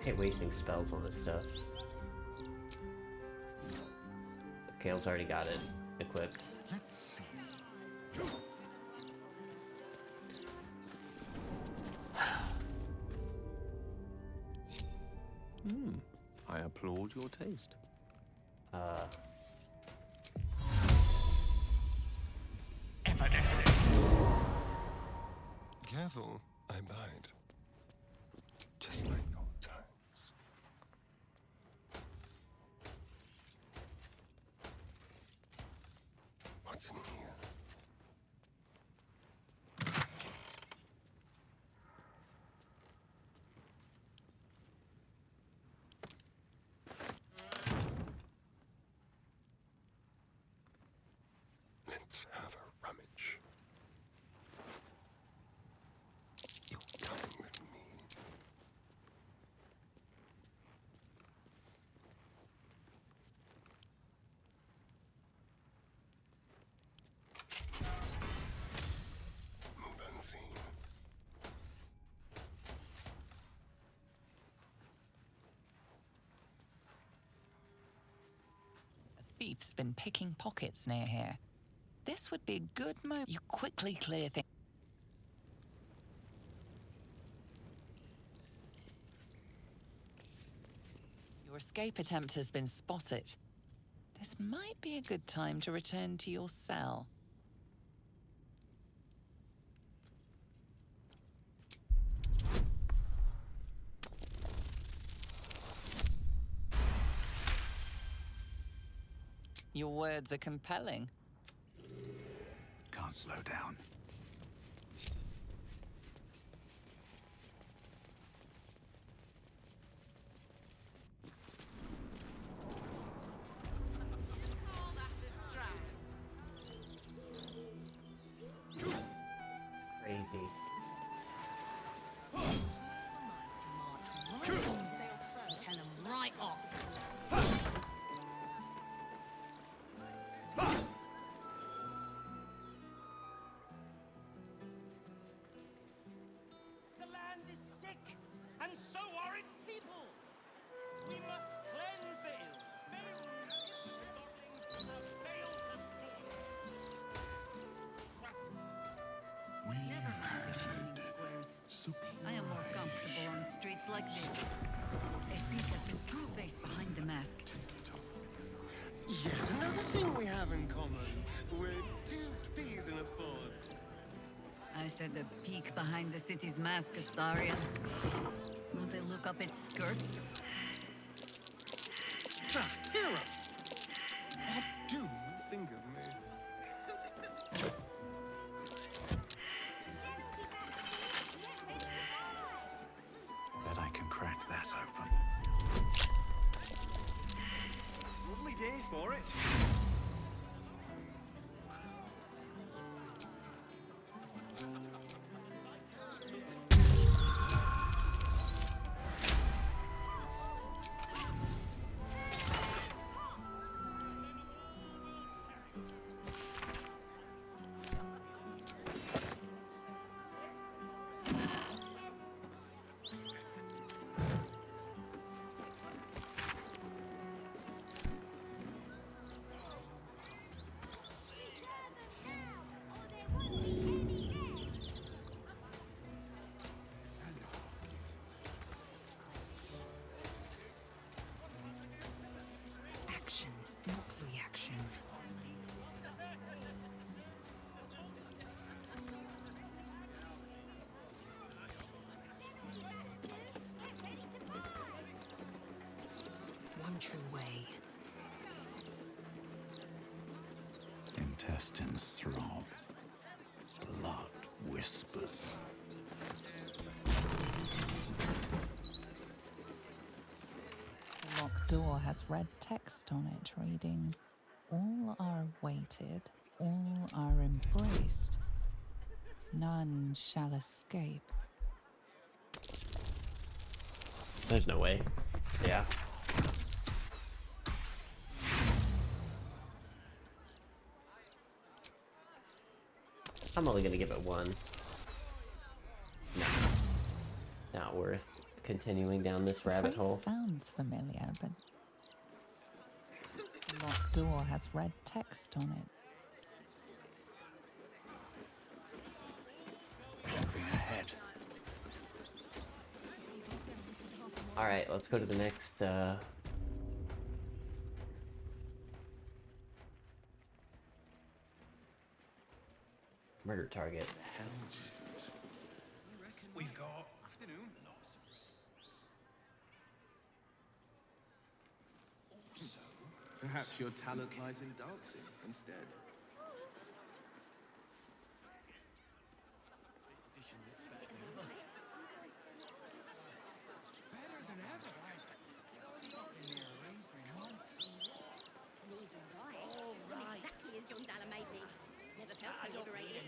hate wasting spells on this stuff. Kale's already got it equipped. Let's see. I applaud your taste. Careful, I bite. Just like old times. What's new? Let's have a rummage. You're coming with me. Move unseen. A thief's been picking pockets near here. This would be a good moment. You quickly clear things. Your escape attempt has been spotted. This might be a good time to return to your cell. Your words are compelling. Can't slow down. Crazy. Tell him right off. The land is sick, and so are its people. We must cleanse the ills. Baldur and its godlings have failed to Never mind the shining squares. I am more comfortable on streets like this. A peek at the true face behind the mask. Yet another thing we have in common. We're two peas in a pod. I said a peek behind the city's mask, Astarion. Won't they look up its skirts? Hero! What do you think of me? Bet I can crack that open. Lovely day for it. intestines throb. Blood whispers. The locked door has red text on it reading, "All are weighted, all are embraced. None shall escape." There's no way. Yeah. I'm only gonna give it one. No. Not worth continuing down this rabbit Phrase hole. sounds familiar, but the locked door has red text on it. Moving ahead. Alright, let's go to the next, murder target. We've got... Afternoon. Also, perhaps your talent lies in dancing instead. Better than ever. All right. Exactly as young Dalla made me. Never felt so liberated.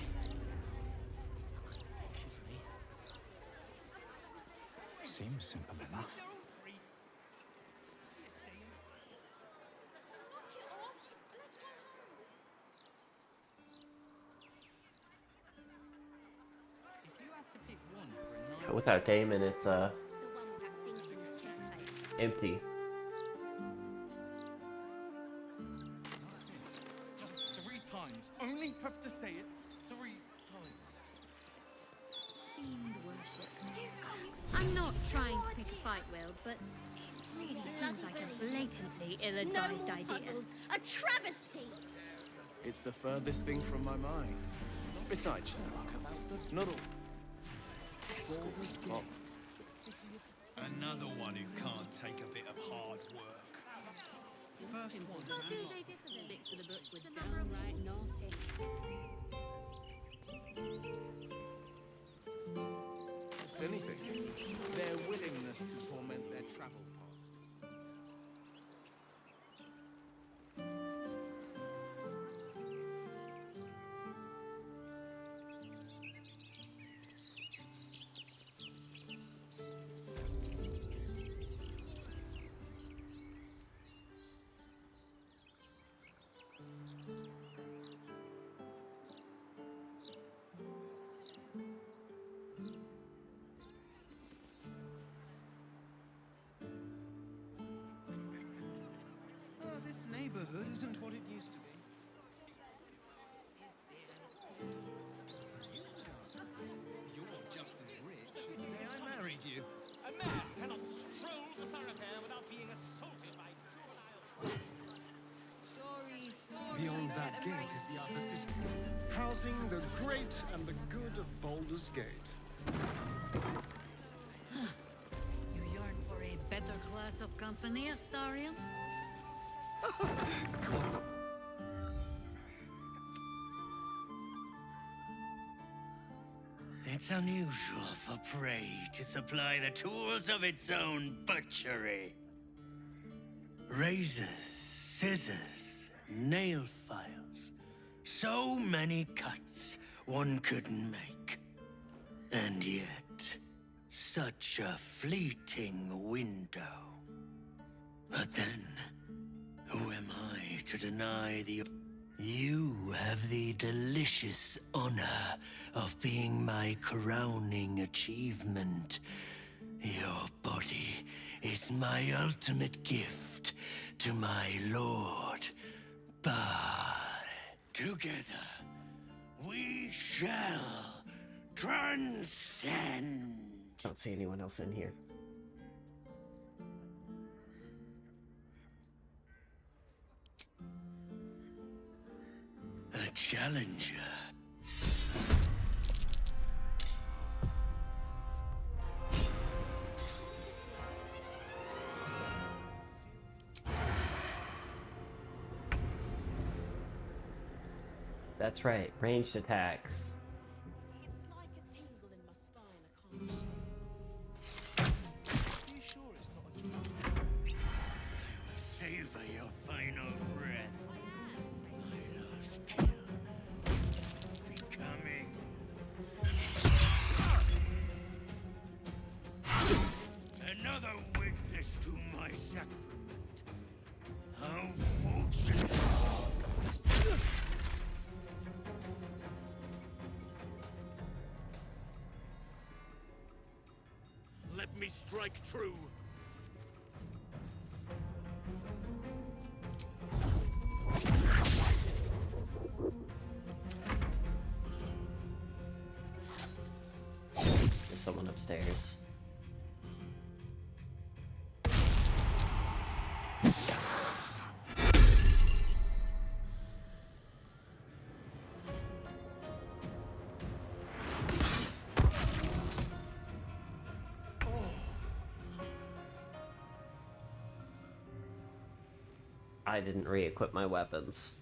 Seems simple enough. Without Damon, it's empty. Just 3 times. Only have to say it 3 times. Fiend worship. I'm not trying to pick a fight, Will, but it really seems like a blatantly ill-advised idea. Puzzles. A travesty. It's the furthest thing from my mind. Besides, not all. School's top. Another one who can't take a bit of hard work. First one. How do they differ then? Bits of the book with downright naughty. Just anything. Their willingness to torment their travel partners. This neighborhood isn't what it used to be. You're just as rich as the day I married you. A man cannot stroll the thoroughfare without being assaulted by juveniles. Beyond that gate is the upper city, housing the great and the good of Baldur's Gate. You yearn for a better class of company, Astarion? God. It's unusual for prey to supply the tools of its own butchery. Razors, scissors, nail files. So many cuts one couldn't make. And yet, such a fleeting window. But then, who am I to deny the... You have the delicious honor of being my crowning achievement. Your body is my ultimate gift to my lord, Bard. Together, we shall transcend. Don't see anyone else in here. A challenger. that's right. Ranged attacks. It's like a tingle in my spine. I can't shake. Are you sure it's not a dream? I will savor your final breath. My last kill. Becoming. Another witness to my sacrament. How fortunate. Let me strike true. There's someone upstairs. I didn't re-equip my weapons.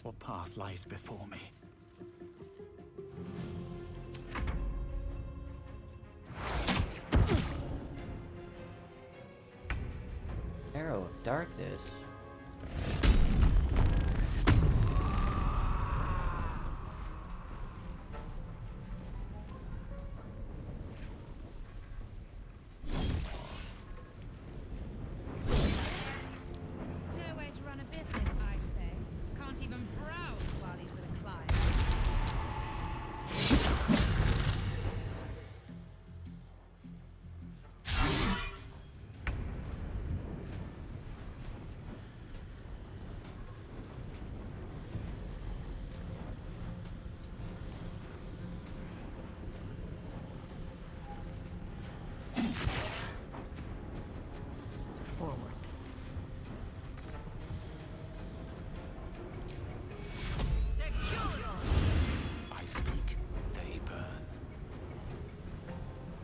What path lies before me? Arrow of Darkness. No way to run a business, I'd say. Can't even browse while he's with a client. Forward. I speak, they burn.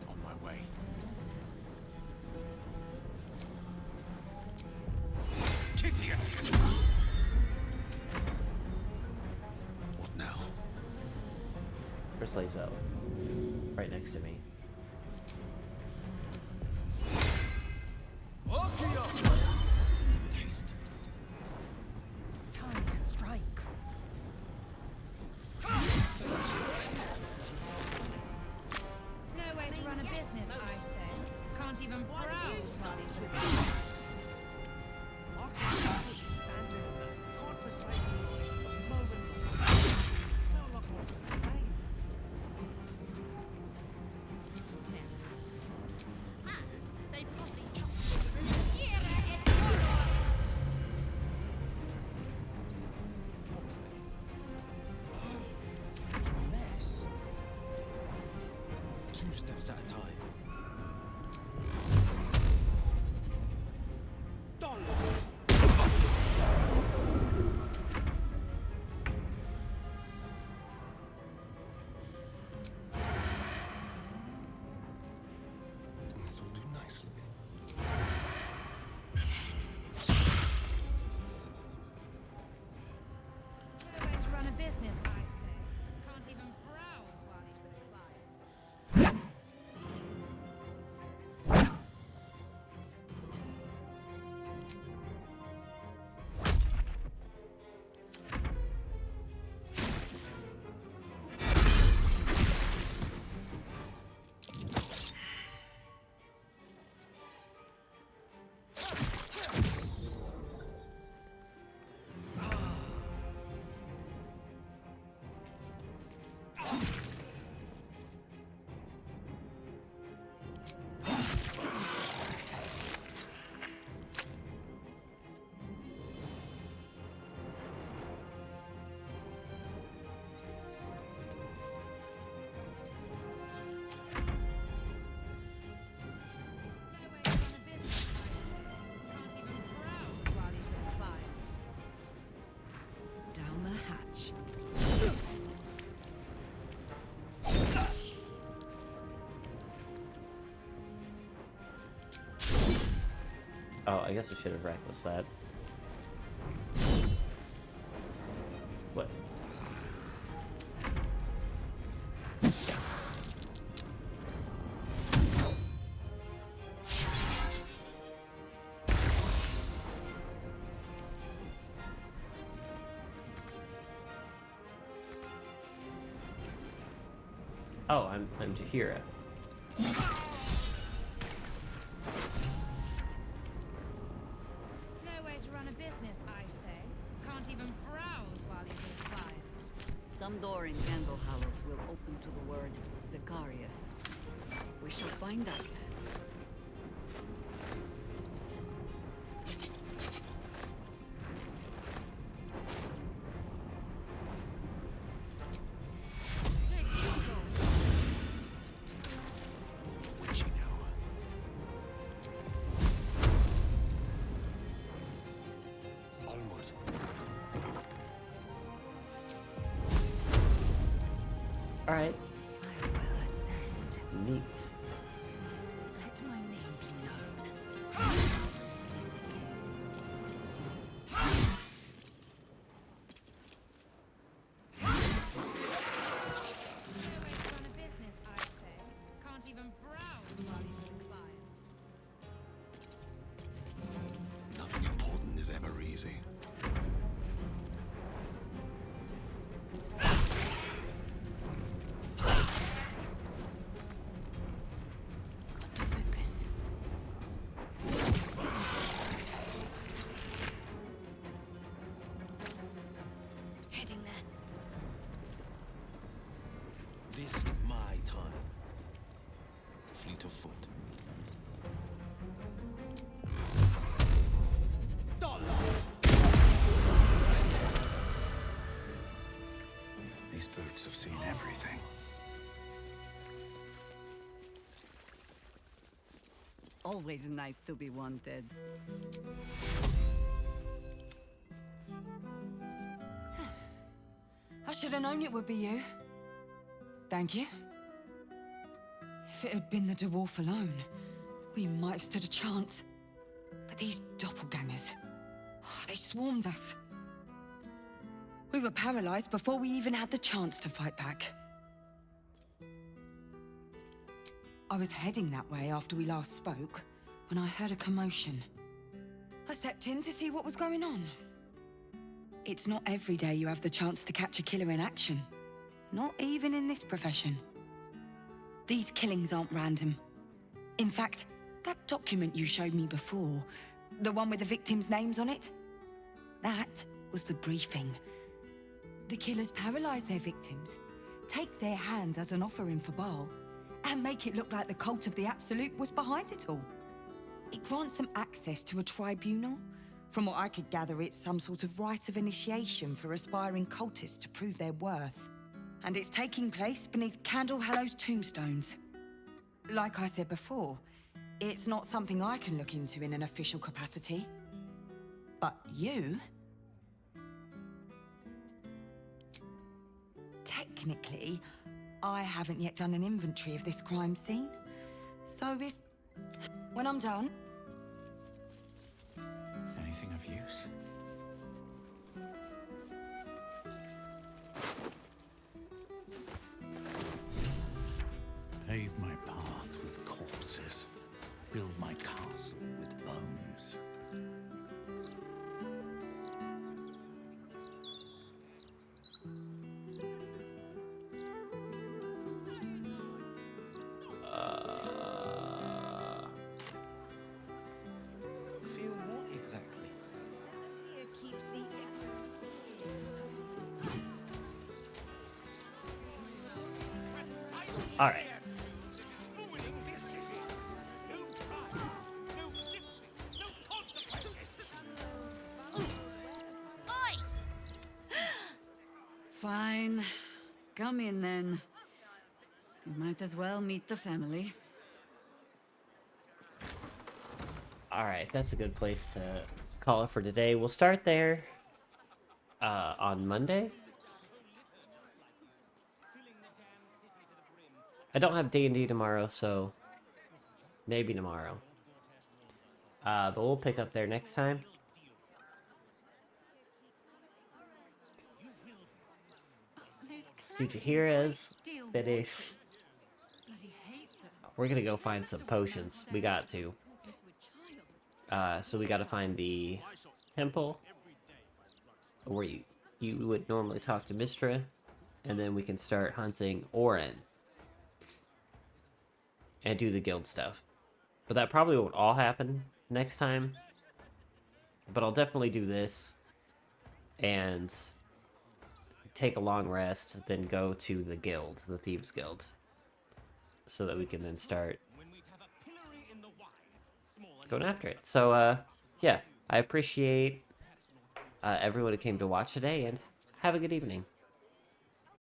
On my way. What now? Where's Lazo? Right next to me. Time to strike. No way to run a business, I say. Can't even browse while he's with a client. Mess. 2 steps at a time. This will do nicely. No way to run a business, I say. Can't even browse while he's with a client. Oh, I guess I should have reckless that. What? Oh, I'm Tahira. No way to run a business, I say. Can't even browse while you're being quiet. Some door in Candle Hallows will open to the word Sicarius. We shall find out. All right. Neat. Let my name be known. Can't even browse while you're being quiet. Nothing important is ever easy. Heading there. This is my time. Fleet of foot. These boots have seen everything. Always nice to be wanted. I should have known it would be you. Thank you. If it had been the dwarf alone, we might have stood a chance. But these doppelgangers, they swarmed us. We were paralyzed before we even had the chance to fight back. I was heading that way after we last spoke, when I heard a commotion. I stepped in to see what was going on. It's not every day you have the chance to catch a killer in action. Not even in this profession. These killings aren't random. In fact, that document you showed me before, the one with the victims' names on it, that was the briefing. The killers paralyze their victims, take their hands as an offering for Baal, and make it look like the cult of the Absolute was behind it all. It grants them access to a tribunal. From what I could gather, it's some sort of rite of initiation for aspiring cultists to prove their worth. And it's taking place beneath Candle Hallow's tombstones. Like I said before, it's not something I can look into in an official capacity. But you... Technically, I haven't yet done an inventory of this crime scene. So if... when I'm done... Anything of use? Pave my path with corpses. Build my castle with bones. Feel what exactly? Keeps the All right. Fine. Come in then. You might as well meet the family. All right, that's a good place to call it for today. We'll start there on Monday. I don't have D&D tomorrow, so maybe tomorrow. But we'll pick up there next time. Fujihira's finish. We're gonna go find some potions. We got to. So we gotta find the temple where you would normally talk to Mistra, and then we can start hunting Orin and do the guild stuff. But that probably won't all happen next time. But I'll definitely do this and take a long rest, then go to the guild, the Thieves Guild, so that we can then start going after it. So, yeah, I appreciate everyone who came to watch today, and have a good evening.